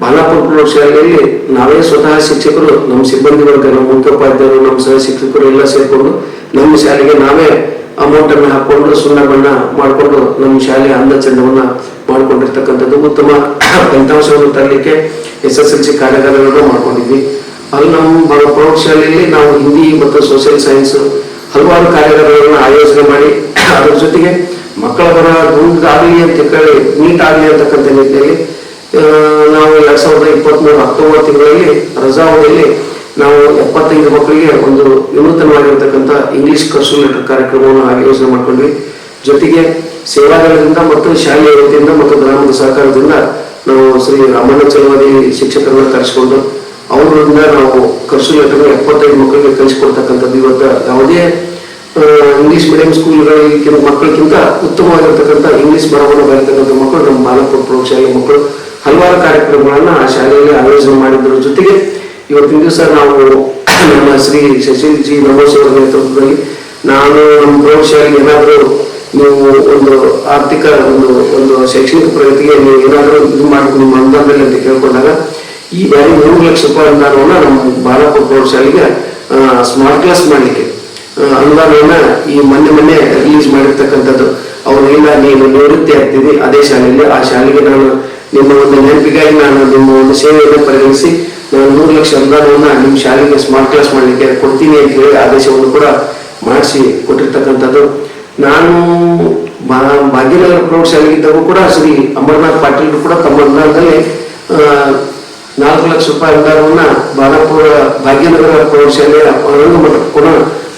ಭಾನಾಪುರ ಪ್ರೌಢಶಾಲೆಯಲ್ಲಿ ನಾವೇ ಸ್ವತಃ ಶಿಕ್ಷಕರು, ನಮ್ಮ ಸಿಬ್ಬಂದಿ ವರ್ಗ, ನಮ್ಮ ಮುಖ್ಯೋಪಾಧ್ಯಾಯರು, ನಮ್ಮ ಸಹ ಶಿಕ್ಷಕರು ಎಲ್ಲ ಸೇರ್ಕೊಂಡು ನಮ್ಮ ಶಾಲೆಗೆ ನಾವೇ ಅಮೌಂಟ್ ಅನ್ನು ಹಾಕೊಂಡು ಸುಣ್ಣ ಬಣ್ಣ ಮಾಡಿಕೊಂಡು ನಮ್ಮ ಶಾಲೆಯ ಅಂದ ಚಂದವನ್ನ ಮಾಡಿಕೊಂಡಿರ್ತಕ್ಕಂಥದ್ದು. ಉತ್ತಮ ಫಲಿತಾಂಶವನ್ನು ತರಲಿಕ್ಕೆ SSLC ಕಾರ್ಯಾಗಾರಗಳನ್ನು ಮಾಡ್ಕೊಂಡಿದ್ವಿ. ಅಲ್ಲಿ ನಮ್ಮ ಪ್ರೌಢಶಾಲೆಯಲ್ಲಿ ನಾವು ಹಿಂದಿ ಮತ್ತು ಸೋಷಿಯಲ್ ಸೈನ್ಸ್ ಹಲವಾರು ಕಾರ್ಯಾಗಾರಗಳನ್ನು ಆಯೋಜನೆ ಮಾಡಿ ಅದರ ಜೊತೆಗೆ ಮಕ್ಕಳ ಬರ ದುಡ್ಡಾಗಲಿ ಅಂತ ಹೇಳಿ ನೀಟ್ ಆಗಲಿ ಅಂತಕ್ಕಂಥ ನಿಟ್ಟಿನಲ್ಲಿ ನಾವು 2023 ಅಕ್ಟೋಬರ್ ತಿಂಗಳಲ್ಲಿ ರಜಾವಳಿಯಲ್ಲಿ ನಾವು 75 ಮಕ್ಕಳಿಗೆ ಒಂದು ವಿನೂತನವಾಗಿರ್ತಕ್ಕಂಥ ಇಂಗ್ಲಿಷ್ ಕರ್ಸುಲೇಟರ್ ಕಾರ್ಯಕ್ರಮವನ್ನು ಆಯೋಜನೆ ಮಾಡ್ಕೊಂಡ್ವಿ. ಜೊತೆಗೆ ಸೇವಾದಳದಿಂದ ಮತ್ತು ಶಾಲೆಯ ವತಿಯಿಂದ ಮತ್ತು ಗ್ರಾಮದ ಸಹಕಾರದಿಂದ ನಾವು ಶ್ರೀ ರಾಮಣ್ಣ ಚಲವಾದಿ ಶಿಕ್ಷಕರನ್ನ ಕರೆಸಿಕೊಂಡು ಅವರಿಂದ ನಾವು ಕರ್ಸುಲೇಟರ್ 75 ಮಕ್ಕಳಿಗೆ ಕಲಿಸಿಕೊಡ್ತಕ್ಕಂಥದ್ದು. ಇವತ್ತು ಯಾವುದೇ ಇಂಗ್ಲಿಷ್ ಮೀಡಿಯಂ ಸ್ಕೂಲ್ಗಳ ಮಕ್ಕಳಿಗಿಂತ ಉತ್ತಮವಾಗಿರ್ತಕ್ಕಂಥ ಇಂಗ್ಲಿಷ್ ಬರಹವನ್ನು ಬರೀತಕ್ಕಂಥ ಮಕ್ಕಳು ನಮ್ಮ ಭಾನಾಪುರ ಪ್ರೌಢಶಾಲೆ ಮಕ್ಕಳು ಹಲವಾರು ಕಾರ್ಯಕ್ರಮಗಳನ್ನ ಆ ಶಾಲೆಯಲ್ಲಿ ಆಯೋಜನೆ ಮಾಡಿದ್ರ ಜೊತೆಗೆ ಇವತ್ತಿನ ದಿವಸ ನಾವು ನಮ್ಮ ಶ್ರೀ ಶಶಿಲ್ ಜಿ ನಮೋಸ್ ಅವರ ನೇತೃತ್ವದಲ್ಲಿ ನಾನು ನಮ್ಮ ಪ್ರೌಢಶಾಲೆಗೆ ಏನಾದರೂ ನೀವು ಒಂದು ಆರ್ಥಿಕ ಒಂದು ಶೈಕ್ಷಣಿಕ ಪ್ರಗತಿಗೆ ನೀವು ಏನಾದರೂ ಇದು ಮಾಡಬೇಕು ನಿಮ್ಮ ಅನುದಾನದಲ್ಲಿ ಅಂತ ಕೇಳ್ಕೊಂಡಾಗ ಈ ಬಾರಿ 3 ಲಕ್ಷ ರೂಪಾಯಿ ಅನುದಾನವನ್ನ ನಮ್ಮ ಭಾನಾಪುರ ಪ್ರೌಢಶಾಲೆಗೆ ಸ್ಮಾರ್ಟ್ ಕ್ಲಾಸ್ ಮಾಡಲಿಕ್ಕೆ ಅನುದಾನವನ್ನ ಈ ಮೊನ್ನೆ ರಿಲೀಸ್ ಮಾಡಿರ್ತಕ್ಕಂಥದ್ದು. ಅವರು ಇಲ್ಲ ನೀವು ನಿವೃತ್ತಿ ಆಗ್ತೀವಿ ಅದೇ ಶಾಲೆಯಲ್ಲಿ, ಆ ಶಾಲೆಗೆ ನಾನು ನಿಮ್ಮ ಒಂದು ನೆನಪಿಗಾಗಿ ನಾನು ನಿಮ್ಮ ಒಂದು ಸೇವೆಯನ್ನು ಪರಿಗಣಿಸಿ ನಾನು 3 ಲಕ್ಷ ಅನುದಾನವನ್ನ ನಿಮ್ಮ ಶಾಲೆಗೆ ಸ್ಮಾರ್ಟ್ ಕ್ಲಾಸ್ ಮಾಡಲಿಕ್ಕೆ ಕೊಡ್ತೀನಿ ಅಂತ ಹೇಳಿ ಆದೇಶವನ್ನು ಕೂಡ ಮಾಡಿಸಿ ಕೊಟ್ಟಿರ್ತಕ್ಕಂಥದ್ದು. ನಾನು ಭಾಗ್ಯನಗರ ಪ್ರೌಢಶಾಲೆಗಿದ್ದಾಗೂ ಕೂಡ ಶ್ರೀ ಅಮರನಾಥ್ ಪಾಟೀಲ್ ಕೂಡ ತಮ್ಮ ಅನುದಾನದಲ್ಲಿ 4 ಲಕ್ಷ ರೂಪಾಯಿ ಅನುದಾನವನ್ನ ಭಾನಾಪುರ ಭಾಗ್ಯನಗರ ಪ್ರೌಢಶಾಲೆಯ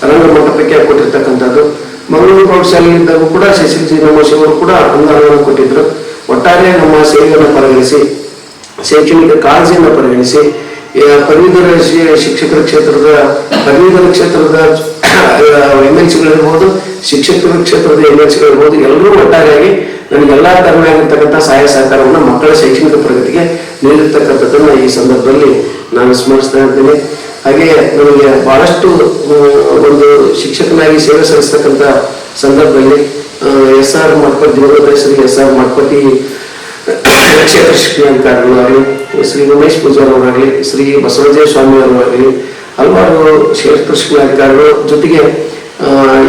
ರಂಗಮಂಟಪಕ್ಕೆ ಕೊಟ್ಟಿರ್ತಕ್ಕಂಥದ್ದು. ಮಂಗಳೂರು ಪ್ರೌಢಶಾಲೆಯಿಂದಾಗೂ ಕೂಡ ಶಶಿಲ್ ಜಿ ನಮೋಶಿ ಅವರು ಕೂಡ ಅನುದಾನವನ್ನು ಕೊಟ್ಟಿದ್ರು. ಒಟ್ಟಾರೆ ನಮ್ಮ ಸೇವೆಯನ್ನು ಪರಿಗಣಿಸಿ, ಶೈಕ್ಷಣಿಕ ಕಾಳಜಿಯನ್ನು ಪರಿಗಣಿಸಿ, ಪದವೀಧರ ಶಿಕ್ಷಕರ ಕ್ಷೇತ್ರದ MLCಗಳಿರ್ಬೋದು, ಶಿಕ್ಷಕರ ಕ್ಷೇತ್ರದ MLCಗಳಿರ್ಬೋದು, ಎಲ್ಲರೂ ಒಟ್ಟಾರೆಯಾಗಿ ನನಗೆಲ್ಲ ತರನಾಗಿರ್ತಕ್ಕಂಥ ಸಹಾಯ ಸಹಕಾರವನ್ನು ಮಕ್ಕಳ ಶೈಕ್ಷಣಿಕ ಪ್ರಗತಿಗೆ ನೀಡಿರ್ತಕ್ಕಂಥದ್ದನ್ನು ಈ ಸಂದರ್ಭದಲ್ಲಿ ನಾನು ಸ್ಮರಿಸ್ತಾ ಇದ್ದೇನೆ. ಹಾಗೆ ನನಗೆ ಬಹಳಷ್ಟು ಒಂದು ಶಿಕ್ಷಕನಾಗಿ ಸೇವೆ ಸಲ್ಲಿಸ್ತಕ್ಕಂಥ ಸಂದರ್ಭದಲ್ಲಿ SR ಮಠಪತಿ ದಿವಂಗತ ಶ್ರೀ SR ಮಠಪತಿ ಕ್ಷೇತ್ರ ಶಿಕ್ಷಣಾಧಿಕಾರಿಗಳಾಗಲಿ, ಶ್ರೀ ಉಮೇಶ್ ಪೂಜಾರ್ ಅವರಾಗಲಿ, ಶ್ರೀ ಬಸವರಾಜ ಸ್ವಾಮಿ ಅವರಾಗಲಿ, ಹಲವಾರು ಕ್ಷೇತ್ರ ಶಿಕ್ಷಣಾಧಿಕಾರಿಗಳು ಜೊತೆಗೆ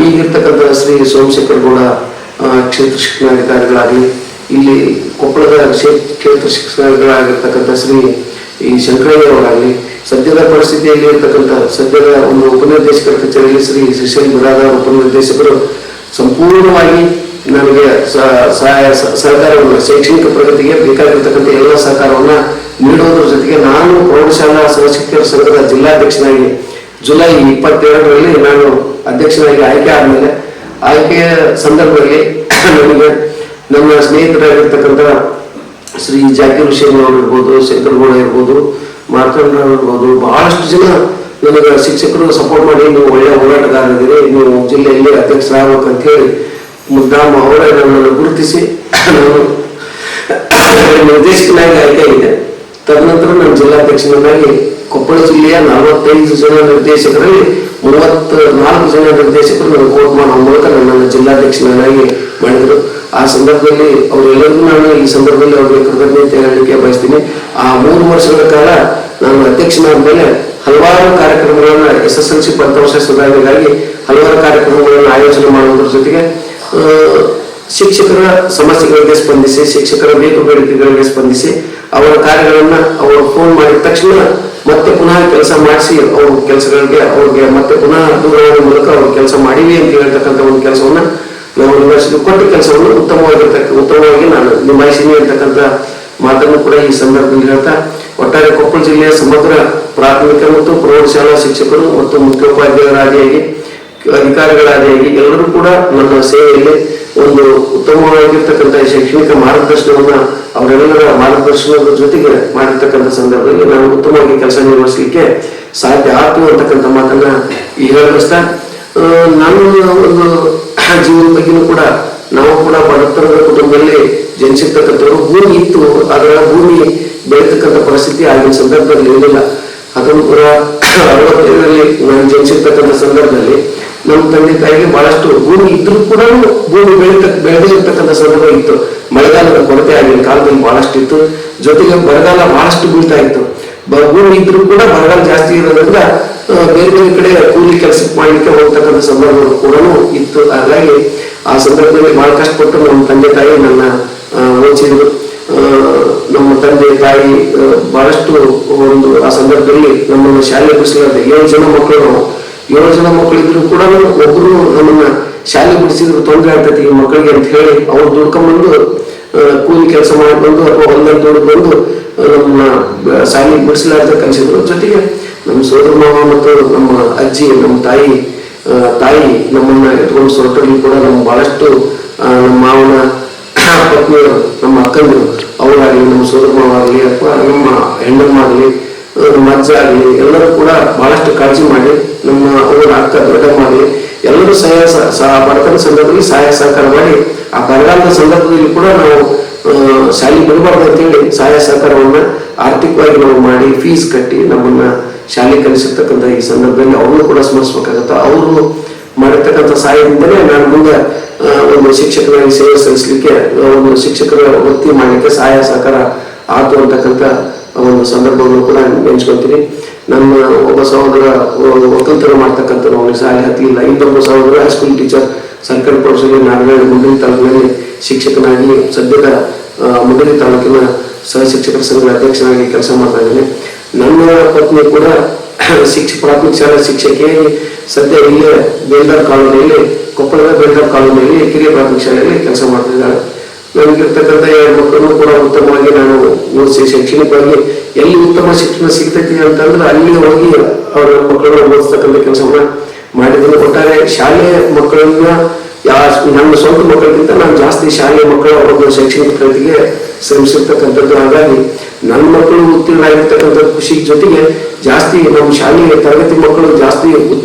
ಈಗಿರ್ತಕ್ಕಂಥ ಶ್ರೀ ಸೋಮಶೇಖರ್ ಗೌಡ ಕ್ಷೇತ್ರ ಶಿಕ್ಷಣಾಧಿಕಾರಿಗಳಾಗಲಿ, ಇಲ್ಲಿ ಕೊಪ್ಪಳದ ಕ್ಷೇತ್ರ ಶಿಕ್ಷಣಾಧಿಕಾರಿಗಳಾಗಿರ್ತಕ್ಕಂಥ ಶ್ರೀ ಈ ಶಂಕರಯ್ಯ ಅವರಾಗಲಿ, ಸದ್ಯದ ಪರಿಸ್ಥಿತಿಯಲ್ಲಿ ಇರ್ತಕ್ಕಂಥ ಸದ್ಯದ ಒಂದು ಉಪನಿರ್ದೇಶಕರ ಕಚೇರಿಯಲ್ಲಿ ಶ್ರೀ ಶ್ರೀಶೈಲ್ ಬಿರಾದಾರ್ ಉಪನಿರ್ದೇಶಕರು ಸಂಪೂರ್ಣವಾಗಿ ನನಗೆ ಸಹಕಾರವನ್ನು ಶೈಕ್ಷಣಿಕ ಪ್ರಗತಿಗೆ ಬೇಕಾಗಿರ್ತಕ್ಕಂಥ ಎಲ್ಲ ಸಹಕಾರವನ್ನು ನೀಡುವುದರ ಜೊತೆಗೆ ನಾನು ಪ್ರೌಢಶಾಲಾ ಸಹಶಿಕ್ಷಕರ ಸಂಘದ ಜಿಲ್ಲಾಧ್ಯಕ್ಷನಾಗಿ ಜುಲೈ 22ರಲ್ಲಿ ನಾನು ಅಧ್ಯಕ್ಷನಾಗಿ ಆಯ್ಕೆ ಆದಮೇಲೆ ಆಯ್ಕೆಯ ಸಂದರ್ಭದಲ್ಲಿ ನನಗೆ ನನ್ನ ಸ್ನೇಹಿತರಾಗಿರ್ತಕ್ಕಂಥ ಶ್ರೀ ಜಾಕೀರ್ ಹುಸೇನ್ ಅವರು ಇರ್ಬೋದು, ಶಂಕರಗೌಡ ಇರ್ಬೋದು, ಮಾರ್ಕಂಡ್ರಾವ್ ಇರ್ಬೋದು, ಬಹಳಷ್ಟು ಜನ ನನಗೆ ಶಿಕ್ಷಕರು ಸಪೋರ್ಟ್ ಮಾಡಿ ನೀವು ಒಳ್ಳೆಯ ಹೋರಾಟಗಾರರಿದ್ದೀರಿ, ನೀವು ಜಿಲ್ಲೆಯಲ್ಲಿ ಅಧ್ಯಕ್ಷರಾಗಬೇಕು ಅಂತ ಹೇಳಿ ಮುದ್ದಾಮ ಅವರ ನನ್ನನ್ನು ಗುರುತಿಸಿ ನಾನು ನಿರ್ದೇಶಕನಾಗಿ ಆಯ್ಕೆಯಾಗಿದೆ. ತದನಂತರ ನಾನು ಜಿಲ್ಲಾಧ್ಯಕ್ಷನಾಗಿ ಕೊಪ್ಪಳ ಜಿಲ್ಲೆಯ 45 ಜನ ನಿರ್ದೇಶಕರಲ್ಲಿ 34 ಜನ ನಿರ್ದೇಶಕರು ನನ್ನ ವೋಟ್ ಮಾಡೋ ಮೂಲಕ ನನ್ನನ್ನು ಜಿಲ್ಲಾಧ್ಯಕ್ಷನಾಗಿ ಮಾಡಿದರು. ಆ ಸಂದರ್ಭದಲ್ಲಿ ಅವರೆಲ್ಲರಿಗೂ ನಾನು ಈ ಸಂದರ್ಭದಲ್ಲಿ ಅವರಿಗೆ ಕೃತಜ್ಞತೆ ಹೇಳಲಿಕ್ಕೆ ಬಯಸ್ತೀನಿ. ಆ 3 ವರ್ಷಗಳ ಕಾಲ ನಾನು ಅಧ್ಯಕ್ಷನಾದ ಮೇಲೆ ಹಲವಾರು ಕಾರ್ಯಕ್ರಮಗಳನ್ನು SSLC ಪಂಚವರ್ಷ ಸುಧಾರಣೆಗಾಗಿ ಹಲವಾರು ಕಾರ್ಯಕ್ರಮಗಳನ್ನು ಆಯೋಜನೆ ಮಾಡುವುದರ ಜೊತೆಗೆ ಶಿಕ್ಷಕರ ಸಮಸ್ಯೆಗಳಿಗೆ ಸ್ಪಂದಿಸಿ, ಶಿಕ್ಷಕರ ಬೇಕು ಬೇಡಿಕೆಗಳಿಗೆ ಸ್ಪಂದಿಸಿ, ಅವರ ಕಾರ್ಯಗಳನ್ನು ಅವರು ಫೋನ್ ಮಾಡಿದ ತಕ್ಷಣ ಮತ್ತೆ ಪುನಃ ಕೆಲಸ ಮಾಡಿಸಿ ಅವ್ರ ಕೆಲಸಗಳಿಗೆ ಅವ್ರಿಗೆ ಮತ್ತೆ ಪುನಃ ದೂರವಾಣಿ ಮೂಲಕ ಅವ್ರು ಕೆಲಸ ಮಾಡಿವಿ ಅಂತ ಹೇಳ್ತಕ್ಕಂಥ ಒಂದು ಕೆಲಸವನ್ನು ನಾವು ಯೂನಿವರ್ಸಿಟಿ ಕೊಟ್ಟ ಕೆಲಸವನ್ನು ಉತ್ತಮವಾಗಿ ನಾನು ನಿಭಾಯಿಸಿನಿ ಅಂತಕ್ಕಂಥ ಮಾತನ್ನು ಕೂಡ ಈ ಸಂದರ್ಭದಲ್ಲಿ ಹೇಳ್ತಾ, ಒಟ್ಟಾರೆ ಕೊಪ್ಪಳ ಜಿಲ್ಲೆಯ ಸಮಗ್ರ ಪ್ರಾಥಮಿಕ ಮತ್ತು ಪ್ರೌಢಶಾಲಾ ಶಿಕ್ಷಕರು ಮತ್ತು ಮುಖ್ಯೋಪಾಧ್ಯಾಯರಾದಿಯಾಗಿ ಅಧಿಕಾರಿಗಳಾದಿಯಾಗಿ ಎಲ್ಲರೂ ಕೂಡ ನನ್ನ ಸೇವೆಯಲ್ಲಿ ಒಂದು ಉತ್ತಮವಾಗಿರ್ತಕ್ಕಂಥ ಶೈಕ್ಷಣಿಕ ಮಾರ್ಗದರ್ಶನವನ್ನು ಅವರೆಲ್ಲರ ಮಾರ್ಗದರ್ಶನದ ಜೊತೆಗೆ ಮಾಡಿರ್ತಕ್ಕಂಥ ಸಂದರ್ಭದಲ್ಲಿ ನಾನು ಉತ್ತಮವಾಗಿ ಕೆಲಸ ನಿರ್ವಹಿಸಲಿಕ್ಕೆ ಸಾಧ್ಯ ಆಯ್ತು ಅಂತಕ್ಕಂಥ ಮಾತನ್ನ ಈ ಹೇಳಿಸ್ತಾ, ನಾನು ಒಂದು ಜೀವನ ಬಗ್ಗೆನೂ ಕೂಡ ನಾವು ಕೂಡ ಬಡತನದ ಕುಟುಂಬದಲ್ಲಿ ಜನಿಸಿರ್ತಕ್ಕಂಥವ್ರು. ಭೂಮಿ ಇತ್ತು, ಅದರ ಭೂಮಿ ಬೆಳೀತಕ್ಕಂಥ ಪರಿಸ್ಥಿತಿ ಆಗಿನ ಸಂದರ್ಭದಲ್ಲಿ ಇರಲಿಲ್ಲ. 1965ರಲ್ಲಿ ನಾನು ಜನಿಸಿರ್ತಕ್ಕಂಥ ಸಂದರ್ಭದಲ್ಲಿ ನಮ್ಮ ತಂದೆ ತಾಯಿಗೆ ಬಹಳಷ್ಟು ಭೂಮಿ ಇದ್ರೂ ಕೂಡ ಭೂಮಿ ಬೆಳೆದಿರ್ತಕ್ಕಂಥ ಸಂದರ್ಭ ಇತ್ತು. ಮಳೆಗಾಲದ ಕೊರತೆ ಆಗಿನ ಕಾಲದಲ್ಲಿ ಬಹಳಷ್ಟು ಇತ್ತು, ಜೊತೆಗೆ ಬರಗಾಲ ಬಹಳಷ್ಟು ಬೀಳ್ತಾ ಇತ್ತು. ಭೂಮಿ ಇದ್ರೂ ಕೂಡ ಬರಗಾಲ ಜಾಸ್ತಿ ಇರೋದ್ರಿಂದ ಬೇರೆ ಬೇರೆ ಕಡೆ ಕೂಲಿ ಕೆಲಸಕ್ಕೆ ಮಾಡ್ಲಿಕ್ಕೆ ಹೋಗ್ತಕ್ಕಂಥ ಸಂದರ್ಭಗಳು ಕೂಡ ಇತ್ತು. ಹಾಗಾಗಿ ಆ ಸಂದರ್ಭದಲ್ಲಿ ಬಹಳ ಕಷ್ಟಪಟ್ಟು ನಮ್ಮ ತಂದೆ ತಾಯಿ ನನ್ನ ಓದಿಸಿದ್ರು. ನಮ್ಮ ತಂದೆ ತಾಯಿ ಬಹಳಷ್ಟು ಒಂದು ಆ ಸಂದರ್ಭದಲ್ಲಿ ನಮ್ಮನ್ನು ಶಾಲೆ ಬಿಡಿಸಲಾದ 7 ಜನ ಮಕ್ಕಳು 7 ಜನ ಮಕ್ಕಳಿದ್ರು ಕೂಡ ಒಬ್ರು ನಮ್ಮನ್ನ ಶಾಲೆ ಬಿಡಿಸಿದ್ರು, ತೊಂದರೆ ಆಗ್ತೈತಿ ಈ ಮಕ್ಕಳಿಗೆ ಅಂತ ಹೇಳಿ ಅವ್ರು ದುಡ್ಕೊಂಡ್ಬಂದು ಕೂಲಿ ಕೆಲಸ ಮಾಡಿ ಬಂದು ಅಥವಾ ಹೊಲದಲ್ಲಿ ದುಡ್ಡು ಬಂದು ನಮ್ಮನ್ನ ಶಾಲೆಗೆ ಬಿಡಿಸಲಾರ್ದ ಕಲಿಸಿದ್ರು. ಜೊತೆಗೆ ನಮ್ಮ ಸೋದರ ಮಾವ ಮತ್ತು ನಮ್ಮ ಅಜ್ಜಿ, ನಮ್ಮ ತಾಯಿ ನಮ್ಮನ್ನ ಎತ್ಕೊಂಡು ಸೊರಟಲ್ಲಿ ಕೂಡ ನಮ್ಮ ಬಹಳಷ್ಟು ನಮ್ಮ ಮಾವನ ಪತ್ನಿಯರು, ನಮ್ಮ ಅಕ್ಕಂದರು ಅವರಾಗಲಿ, ನಮ್ಮ ಸೋದರ ಮಾವ ಆಗಲಿ ಅಥವಾ ನಮ್ಮ ಹೆಣ್ಣಮ್ಮ ಆಗಲಿ, ನಮ್ಮ ಅಜ್ಜ ಆಗಲಿ ಎಲ್ಲರೂ ಕೂಡ ಬಹಳಷ್ಟು ಕಾಳಜಿ ಮಾಡಿ, ನಮ್ಮ ಅವರ ಅಕ್ಕ ದೊಡ್ಡಮ್ಮ ಆಗಲಿ ಎಲ್ಲರೂ ಬಡತನ ಸಂದರ್ಭದಲ್ಲಿ ಸಹಾಯ ಸಹಕಾರ ಮಾಡಿ ಆ ಬರಗಾಲದ ಸಂದರ್ಭದಲ್ಲಿ ಕೂಡ ನಾವು ಶಾಲೆ ಬಿಡಬಾರ್ದು ಅಂತೇಳಿ ಸಹಾಯ ಸಹಕಾರವನ್ನ ಆರ್ಥಿಕವಾಗಿ ನಾವು ಮಾಡಿ ಫೀಸ್ ಕಟ್ಟಿ ನಮ್ಮನ್ನ ಶಾಲೆ ಕಲಿಸಿರ್ತಕ್ಕಂಥ ಈ ಸಂದರ್ಭದಲ್ಲಿ ಅವ್ರನ್ನೂ ಕೂಡ ಸ್ಮರಿಸಬೇಕಾಗತ್ತ. ಅವರು ಮಾಡಿರ್ತಕ್ಕಂಥ ಸಹಾಯದಿಂದಲೇ ನಾನು ಮುಂದೆ ಒಂದು ಶಿಕ್ಷಕರಾಗಿ ಸೇವೆ ಸಲ್ಲಿಸಲಿಕ್ಕೆ, ಒಂದು ಶಿಕ್ಷಕರ ವೃತ್ತಿ ಮಾಡಲಿಕ್ಕೆ ಸಹಾಯ ಸಹಕಾರ ಆಯ್ತು ಅಂತಕ್ಕಂಥ ಒಂದು ಸಂದರ್ಭವನ್ನು ಕೂಡ ನೆನೆಸ್ಕೊತೀನಿ. ನನ್ನ ಒಬ್ಬ ಸಹೋದರ ಒಕ್ಕಲ್ತನ ಮಾಡ್ತಕ್ಕಂಥ ಅವನಿಗೆ ಶಾಲೆ ಹತ್ತಲಿಲ್ಲ. ಇನ್ನೊಬ್ಬ ಸಹೋದರ ಹೈಸ್ಕೂಲ್ ಟೀಚರ್ ಸರ್ಕಾರಿ ಪ್ರೌಢಶಾಲೆ ನಾಗರಾಜ ಮುಂಡಲಿ ತಾಲೂಕಿನಲ್ಲಿ ಶಿಕ್ಷಕನಾಗಿ ಸದ್ಯದ ಮುಂಡಲಿ ತಾಲೂಕಿನ ಸಹ ಶಿಕ್ಷಕರ ಸಂಘದ ಅಧ್ಯಕ್ಷನಾಗಿ ಕೆಲಸ ಮಾಡ್ತಾ ಇದ್ದೇನೆ. ನನ್ನ ಪತ್ನಿ ಕೂಡ ಪ್ರಾಥಮಿಕ ಶಾಲಾ ಶಿಕ್ಷಕಿಯಾಗಿ ಸದ್ಯ ಇಲ್ಲೇ ಬೇಲ್ದಾರ್ ಕಾಲೋನಿಯಲ್ಲಿ, ಕೊಪ್ಪಳದ ಬೇಲ್ದಾರ್ ಕಾಲೋನಿಯಲ್ಲಿ ಕಿರಿಯ ಪ್ರಾಥಮಿಕ ಶಾಲೆಯಲ್ಲಿ ಕೆಲಸ ಮಾಡ್ತಿದ್ದಾಳೆ. ನನಗಿರ್ತಕ್ಕಂಥ 2 ಮಕ್ಕಳು ಕೂಡ ಉತ್ತಮವಾಗಿ ನಾನು ಓದಿಸಿ ಶೈಕ್ಷಣಿಕವಾಗಿ ಎಲ್ಲಿ ಉತ್ತಮ ಶಿಕ್ಷಣ ಸಿಗ್ತೈತಿ ಅಂತಂದ್ರೆ ಅಲ್ಲಿ ಹೋಗಿ ಅವರ ಮಕ್ಕಳನ್ನ ಓದಿಸ್ತಕ್ಕಂಥ ಕೆಲಸವನ್ನ ಮಾಡಿದ್ದೀನಿ. ಒಟ್ಟಾರೆ ಶಾಲೆ ಮಕ್ಕಳನ್ನ ನನ್ನ ಸ್ವಂತ ಮಕ್ಕಳಿಗಿಂತ ನಾನು ಜಾಸ್ತಿ ಶಾಲೆಯ ಮಕ್ಕಳ ಒಂದು ಶೈಕ್ಷಣಿಕ ಪ್ರಗತಿಗೆ ಶ್ರಮಿಸಿರ್ತಕ್ಕಂಥದ್ದು. ಹಾಗಾಗಿ ನನ್ನ ಮಕ್ಕಳು ಉತ್ತೀರ್ಣರಾಗಿರ್ತಕ್ಕಂಥ ಖುಷಿ ಜೊತೆಗೆ ಜಾಸ್ತಿ ನಮ್ಮ ಶಾಲೆಯ ತರಗತಿ ಮಕ್ಕಳು ಜಾಸ್ತಿ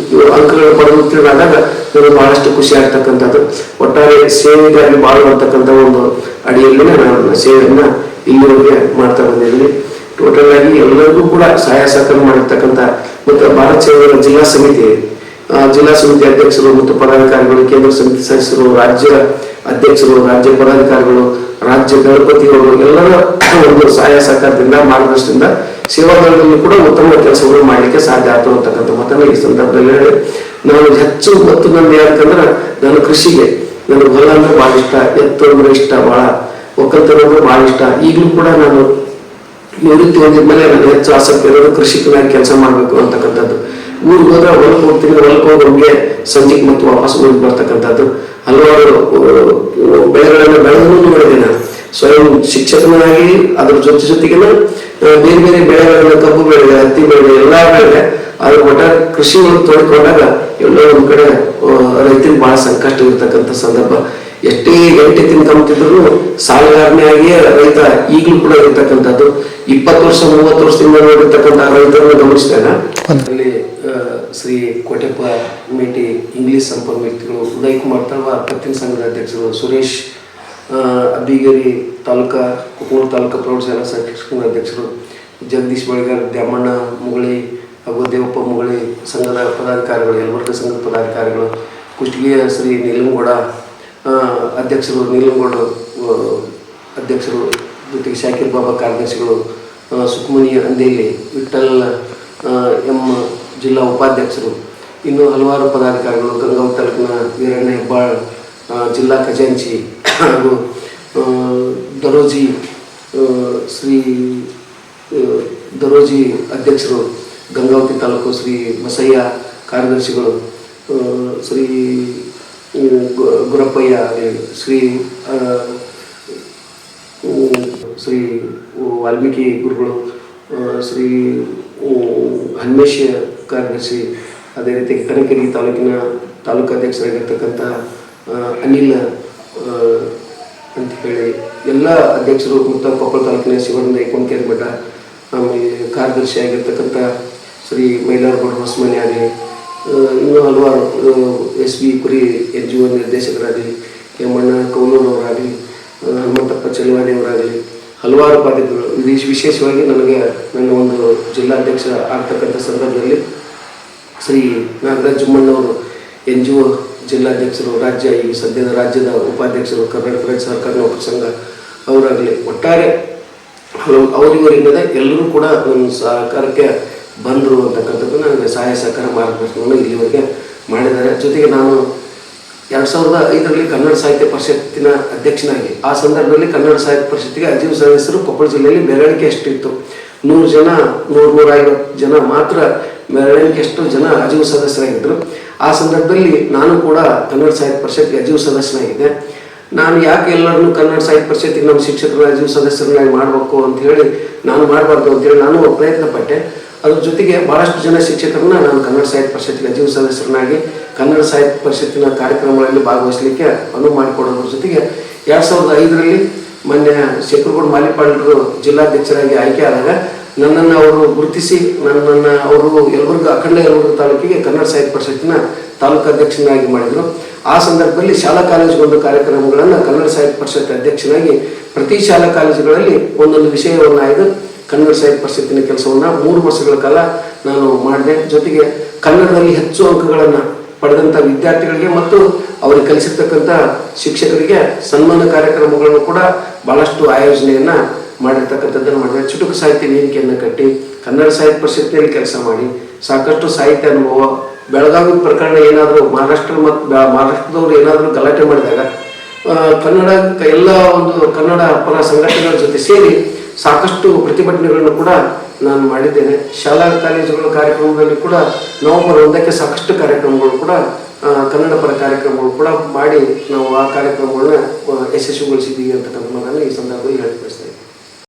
ಅಂಕಗಳು ಪಡೆದು ಉತ್ತೀರ್ಣರಾದಾಗ ನನಗೆ ಬಹಳಷ್ಟು ಖುಷಿ ಆಗ್ತಕ್ಕಂಥದ್ದು. ಒಟ್ಟಾರೆ ಸೇವೆಗಾಗಿ ಬಾಳುವಂತಕ್ಕಂಥ ಒಂದು ಅಡಿಯಲ್ಲಿ ನಾನು ಸೇವೆಯನ್ನ ಇಲ್ಲಿವರೆಗೆ ಮಾಡ್ತಾ ಬಂದಿದ್ದೀನಿ. ಟೋಟಲ್ ಆಗಿ ಎಲ್ಲರಿಗೂ ಕೂಡ ಸಹಾಯ ಸಹಕಾರ ಮಾಡಿರ್ತಕ್ಕಂಥ ಮತ್ತು ಭಾರತ ಸೇವೆಗಳ ಜಿಲ್ಲಾ ಸಮಿತಿ ಅಧ್ಯಕ್ಷರು ಮತ್ತು ಪದಾಧಿಕಾರಿಗಳು, ಕೇಂದ್ರ ಸಮಿತಿ ಸದಸ್ಯರು, ರಾಜ್ಯ ಅಧ್ಯಕ್ಷರು, ರಾಜ್ಯ ಪದಾಧಿಕಾರಿಗಳು, ರಾಜ್ಯ ಗಣಪತಿಗಳು ಎಲ್ಲರ ಒಂದು ಸಹಾಯ ಸಹಕಾರದಿಂದ ಮಾರ್ಗದರ್ಶನದಿಂದ ಸೇವಾದಳದಲ್ಲಿ ಕೂಡ ಉತ್ತಮ ಕೆಲಸಗಳು ಮಾಡಲಿಕ್ಕೆ ಸಾಧ್ಯ ಆಯ್ತು ಅಂತಕ್ಕಂಥ ಮಾತನ್ನು ಈ ಸಂದರ್ಭದಲ್ಲಿ ಹೇಳಿ ನಾನು ಹೆಚ್ಚು ಮತ್ತು ನನ್ನ ಯಾಕಂದ್ರೆ ನಾನು ಕೃಷಿಗೆ ನನಗೆ ಹೊಲ ಅಂದ್ರೆ ಭಾಳ ಇಷ್ಟ, ಎತ್ತು ಅಂದ್ರೆ ಇಷ್ಟ, ಭಾಳ ಒಕ್ಕಲ್ತನ ಅಂದ್ರೆ ಭಾಳ ಇಷ್ಟ. ಈಗಲೂ ಕೂಡ ನಾನು ನಿವೃತ್ತಿ ಹೊಂದಿದ್ಮೇಲೆ ನಾನು ಹೆಚ್ಚು ಆಸಕ್ತಿ ಇರೋದು ಕೃಷಿಕನಾಗಿ ಕೆಲಸ ಮಾಡಬೇಕು ಅಂತಕ್ಕಂಥದ್ದು. ಊರಿಗೆ ಹೋದ್ರೆ ಹೊಲಕ್ಕೆ ಹೋಗ್ತೀನಿ, ಹೊಲಕ್ಕೆ ಹೋಗಿ ನಮಗೆ ಸಂಜೆಗೆ ಮತ್ತು ವಾಪಸ್ ಊರಿಗೆ ಬರ್ತಕ್ಕಂಥದ್ದು. ಹಲವಾರು ಬೆಳೆಗಳನ್ನು ಬೆಳೆದೂ ನೋಡಿದ್ದೇನೆ. ಸ್ವಯಂ ಶಿಕ್ಷಕನಾಗಿ ಅದ್ರ ಜೊತೆಗಿನ ಬೇರೆ ಬೇರೆ ಬೆಳೆಗಳನ್ನ, ಕಬ್ಬು ಬೆಳೆಗೆ, ಹತ್ತಿ ಬೆಳೆಗೆ, ಎಲ್ಲಾ ಬೆಳೆಗೆ ಅದ್ರ ಒಟ್ಟ ಕೃಷಿ ತೊಡ್ಕೊಂಡಾಗ ಎಲ್ಲೋ ಒಂದ್ ಕಡೆ ರೈತರಿಗೆ ಬಹಳ ಸಂಕಷ್ಟ ಇರ್ತಕ್ಕಂಥ ಸಂದರ್ಭ. ಎಷ್ಟೇ ಗಂಟೆ ತಿನ್ಕೊಂತಿದ್ರು ಸಾಲಗಾರನೇ ಆಗಿಯೇ ರೈತ ಈಗಲೂ ಕೂಡ ಇರ್ತಕ್ಕಂಥದ್ದು. 20 ವರ್ಷ 30 ವರ್ಷದಿಂದ ನೋಡಿರ್ತಕ್ಕಂಥ ರೈತರನ್ನು ಗಮನಿಸಿದಾಗ ಅಲ್ಲಿ ಶ್ರೀ ಕೋಟೆಪ್ಪ ಮೇಟಿ ಇಂಗ್ಲಿಷ್ ಸಂಪರ್ಕ ವ್ಯಕ್ತಿಗಳು, ಉದಯ್ ಕುಮಾರ್ ತಳವಾರ್ ಪತ್ತಿನ ಸಂಘದ ಅಧ್ಯಕ್ಷರು, ಸುರೇಶ್ ಅಬ್ಬಿಗೇರಿ ತಾಲೂಕಾ ಕುಕನೂರು ತಾಲೂಕಾ ಪ್ರೌಢಶಾಲಾ ಶಿಕ್ಷಕರ ಅಧ್ಯಕ್ಷರು, ಜಗದೀಶ್ ಬಳಿಗಾರ್, ದ್ಯಾಮಣ್ಣ ಮುಗಳಿ ಹಾಗೂ ದೇವಪ್ಪ ಮುಗಳಿ ಸಂಘದ ಪದಾಧಿಕಾರಿಗಳು, ಯಲಬುರ್ಗ ಸಂಘದ ಪದಾಧಿಕಾರಿಗಳು, ಕುಷ್ಟಗಿಯ ಶ್ರೀ ನೀಲಂಗೌಡ ಅಧ್ಯಕ್ಷರು, ನೀಲಂಗೌಡ ಅಧ್ಯಕ್ಷರು, ಜೊತೆಗೆ ಶಾಕಿರ್ ಬಾಬಾ ಕಾರ್ಯದರ್ಶಿಗಳು, ಸುಕ್ಮಣಿ ಅಂದೇಲಿ, ವಿಠಲ್ ಎಂ ಜಿಲ್ಲಾ ಉಪಾಧ್ಯಕ್ಷರು, ಇನ್ನು ಹಲವಾರು ಪದಾಧಿಕಾರಿಗಳು, ಗಂಗಾವತಿ ತಾಲೂಕಿನ ವೀರಣ್ಣ ಹೆಬ್ಬಾಳ್ ಜಿಲ್ಲಾ ಖಜಾಂಚಿ ಹಾಗೂ ದರೋಜಿ ಅಧ್ಯಕ್ಷರು, ಗಂಗಾವತಿ ತಾಲೂಕು ಶ್ರೀ ಬಸಯ್ಯ ಕಾರ್ಯದರ್ಶಿಗಳು, ಶ್ರೀ ಗುರಪ್ಪಯ್ಯ, ಶ್ರೀ ವಾಲ್ಮೀಕಿ ಗುರುಗಳು, ಶ್ರೀ ಹನ್ಮೇಶ್ ಕಾರ್ಯದರ್ಶಿ, ಅದೇ ರೀತಿ ಕನಕಗಿರಿ ತಾಲೂಕಿನ ತಾಲೂಕಾಧ್ಯಕ್ಷರಾಗಿರ್ತಕ್ಕಂಥ ಅನಿಲ್ ಅಂತ ಹೇಳಿ ಎಲ್ಲ ಅಧ್ಯಕ್ಷರು, ಮತ್ತು ಕೊಪ್ಪಳ ತಾಲೂಕಿನ ಶಿವಾನಂದ ಕೊಂಕೇರಿ ಮಠ, ಆಮೇಲೆ ಕಾರ್ಯದರ್ಶಿ ಆಗಿರ್ತಕ್ಕಂಥ ಶ್ರೀ ಮೈಲಾರಗೌಡ ಹೊಸಮನೆ ಆಗಲಿ, ಇನ್ನೂ ಹಲವಾರು SB ಕುರಿ NGO ನಿರ್ದೇಶಕರಾಗಲಿ, ಕೆಮ್ಮಣ್ಣ ಕೌಲೂರವರಾಗಲಿ, ಹನುಮಂತಪ್ಪ ಚಲವಾಣಿಯವರಾಗಲಿ, ಹಲವಾರು ಪದವಿಗಳು. ವಿಶೇಷವಾಗಿ ನನಗೆ ನನ್ನ ಒಂದು ಜಿಲ್ಲಾಧ್ಯಕ್ಷ ಆಗ್ತಕ್ಕಂಥ ಸಂದರ್ಭದಲ್ಲಿ ಶ್ರೀ ನಾಗರಾಜ್ ಜುಮ್ಮಣ್ಣವರು NGO ಜಿಲ್ಲಾಧ್ಯಕ್ಷರು, ಈಗ ಸದ್ಯದ ರಾಜ್ಯದ ಉಪಾಧ್ಯಕ್ಷರು, ಕರ್ನಾಟಕ ರಾಜ್ಯ ಸರ್ಕಾರ ನೌಕರ ಸಂಘ ಅವರಾಗಲಿ, ಒಟ್ಟಾರೆ ಅವರಿವರಿಲ್ಲದೆ ಎಲ್ಲರೂ ಕೂಡ ನನ್ನ ಸಹಕಾರಕ್ಕೆ ಬಂದರು ಅಂತಕ್ಕಂಥದ್ದು ನನಗೆ ಸಹಾಯ ಸಹಕಾರ ಮಾರ್ಗದರ್ಶನವನ್ನು ಇಲ್ಲಿವರೆಗೆ ಮಾಡಿದ್ದಾರೆ. ಜೊತೆಗೆ ನಾನು 2005ರಲ್ಲಿ ಕನ್ನಡ ಸಾಹಿತ್ಯ ಪರಿಷತ್ತಿನ ಅಧ್ಯಕ್ಷನಾಗಿ, ಆ ಸಂದರ್ಭದಲ್ಲಿ ಕನ್ನಡ ಸಾಹಿತ್ಯ ಪರಿಷತ್ತಿಗೆ ಅಜೀವ ಸದಸ್ಯರು ಕೊಪ್ಪಳ ಜಿಲ್ಲೆಯಲ್ಲಿ ಬೆರಳಿಕೆ ಎಷ್ಟಿತ್ತು, 100 ಜನ 150 ಜನ ಮಾತ್ರ ಬೆರಳಿಕೆಯಷ್ಟು ಜನ ಅಜೀವ ಸದಸ್ಯರಾಗಿದ್ದರು. ಆ ಸಂದರ್ಭದಲ್ಲಿ ನಾನು ಕೂಡ ಕನ್ನಡ ಸಾಹಿತ್ಯ ಪರಿಷತ್ತಿಗೆ ಅಜೀವ ಸದಸ್ಯನಾಗಿದ್ದೆ. ನಾನು ಯಾಕೆ ಎಲ್ಲರನ್ನೂ ಕನ್ನಡ ಸಾಹಿತ್ಯ ಪರಿಷತ್ತಿಗೆ ನಮ್ಮ ಶಿಕ್ಷಕರ ಅಜೀವ ಸದಸ್ಯರನ್ನಾಗಿ ಮಾಡಬೇಕು ಅಂತ ಹೇಳಿ, ನಾನು ಮಾಡಬಾರ್ದು ಅಂತೇಳಿ ನಾನು ಪ್ರಯತ್ನ ಪಟ್ಟೆ. ಅದ್ರ ಜೊತೆಗೆ ಭಾಳಷ್ಟು ಜನ ಶಿಕ್ಷಕರನ್ನ ನಾನು ಕನ್ನಡ ಸಾಹಿತ್ಯ ಪರಿಷತ್ತಿಗೆ ಅಜೀವ ಸದಸ್ಯರನ್ನಾಗಿ ಕನ್ನಡ ಸಾಹಿತ್ಯ ಪರಿಷತ್ತಿನ ಕಾರ್ಯಕ್ರಮಗಳಲ್ಲಿ ಭಾಗವಹಿಸಲಿಕ್ಕೆ ಅನುವು ಮಾಡಿಕೊಡೋದ್ರ ಜೊತೆಗೆ 2005ರಲ್ಲಿ ಮೊನ್ನೆ ಶೇಖರಗೌಡ ಮಾಲಿಪಾಳ್ಯರು ಜಿಲ್ಲಾಧ್ಯಕ್ಷರಾಗಿ ಆಯ್ಕೆ ಆದಾಗ ನನ್ನನ್ನು ಅವರು ಗುರುತಿಸಿ ಅವರು ಅಖಂಡ ಯಲಬುರ್ಗ ತಾಲೂಕಿಗೆ ಕನ್ನಡ ಸಾಹಿತ್ಯ ಪರಿಷತ್ತಿನ ತಾಲೂಕಾಧ್ಯಕ್ಷನಾಗಿ ಮಾಡಿದರು. ಆ ಸಂದರ್ಭದಲ್ಲಿ ಶಾಲಾ ಕಾಲೇಜುಗೊಂದು ಕಾರ್ಯಕ್ರಮಗಳನ್ನು ಕನ್ನಡ ಸಾಹಿತ್ಯ ಪರಿಷತ್ ಅಧ್ಯಕ್ಷನಾಗಿ ಪ್ರತಿ ಶಾಲಾ ಕಾಲೇಜುಗಳಲ್ಲಿ ಒಂದೊಂದು ವಿಷಯವನ್ನು ಆಯ್ದು ಕನ್ನಡ ಸಾಹಿತ್ಯ ಪರಿಷತ್ತಿನ ಕೆಲಸವನ್ನು 3 ವರ್ಷಗಳ ಕಾಲ ನಾನು ಮಾಡಿದೆ. ಜೊತೆಗೆ ಕನ್ನಡದಲ್ಲಿ ಹೆಚ್ಚು ಅಂಕಗಳನ್ನು ಪಡೆದಂಥ ವಿದ್ಯಾರ್ಥಿಗಳಿಗೆ ಮತ್ತು ಅವರಿಗೆ ಕಲಿಸಿರ್ತಕ್ಕಂಥ ಶಿಕ್ಷಕರಿಗೆ ಸನ್ಮಾನ ಕಾರ್ಯಕ್ರಮಗಳನ್ನು ಕೂಡ ಭಾಳಷ್ಟು ಆಯೋಜನೆಯನ್ನು ಮಾಡಿರ್ತಕ್ಕಂಥದ್ದನ್ನು ಮಾಡಿದೆ. ಚುಟುಕು ಸಾಹಿತ್ಯ ವೇದಿಕೆಯನ್ನು ಕಟ್ಟಿ ಕನ್ನಡ ಸಾಹಿತ್ಯ ಪರಿಷತ್ತಿನಲ್ಲಿ ಕೆಲಸ ಮಾಡಿ ಸಾಕಷ್ಟು ಸಾಹಿತ್ಯ ಅನುಭವ. ಬೆಳಗಾವಿ ಪ್ರಕರಣ ಏನಾದರೂ ಮಹಾರಾಷ್ಟ್ರದವರು ಏನಾದರೂ ಗಲಾಟೆ ಮಾಡಿದಾಗ ಎಲ್ಲ ಒಂದು ಕನ್ನಡ ಪರ ಸಂಘಟನೆಗಳ ಜೊತೆ ಸೇರಿ ಸಾಕಷ್ಟು ಪ್ರತಿಭಟನೆಗಳನ್ನು ಕೂಡ ನಾನು ಮಾಡಿದ್ದೇನೆ. ಶಾಲಾ ಕಾಲೇಜುಗಳ ಕಾರ್ಯಕ್ರಮದಲ್ಲಿ ಕೂಡ ನವೆಂಬರ್ 1ಕ್ಕೆ ಸಾಕಷ್ಟು ಕಾರ್ಯಕ್ರಮಗಳು ಕೂಡ ಕನ್ನಡ ಪರ ಕಾರ್ಯಕ್ರಮಗಳು ಕೂಡ ಮಾಡಿ ನಾವು ಆ ಕಾರ್ಯಕ್ರಮಗಳನ್ನ ಯಶಸ್ವಿಗೊಳಿಸಿದ್ದೀವಿ ಅಂತಕ್ಕಂಥ ಈ ಸಂದರ್ಭದಲ್ಲಿ ಹೇಳಿಸ್ತೀನಿ.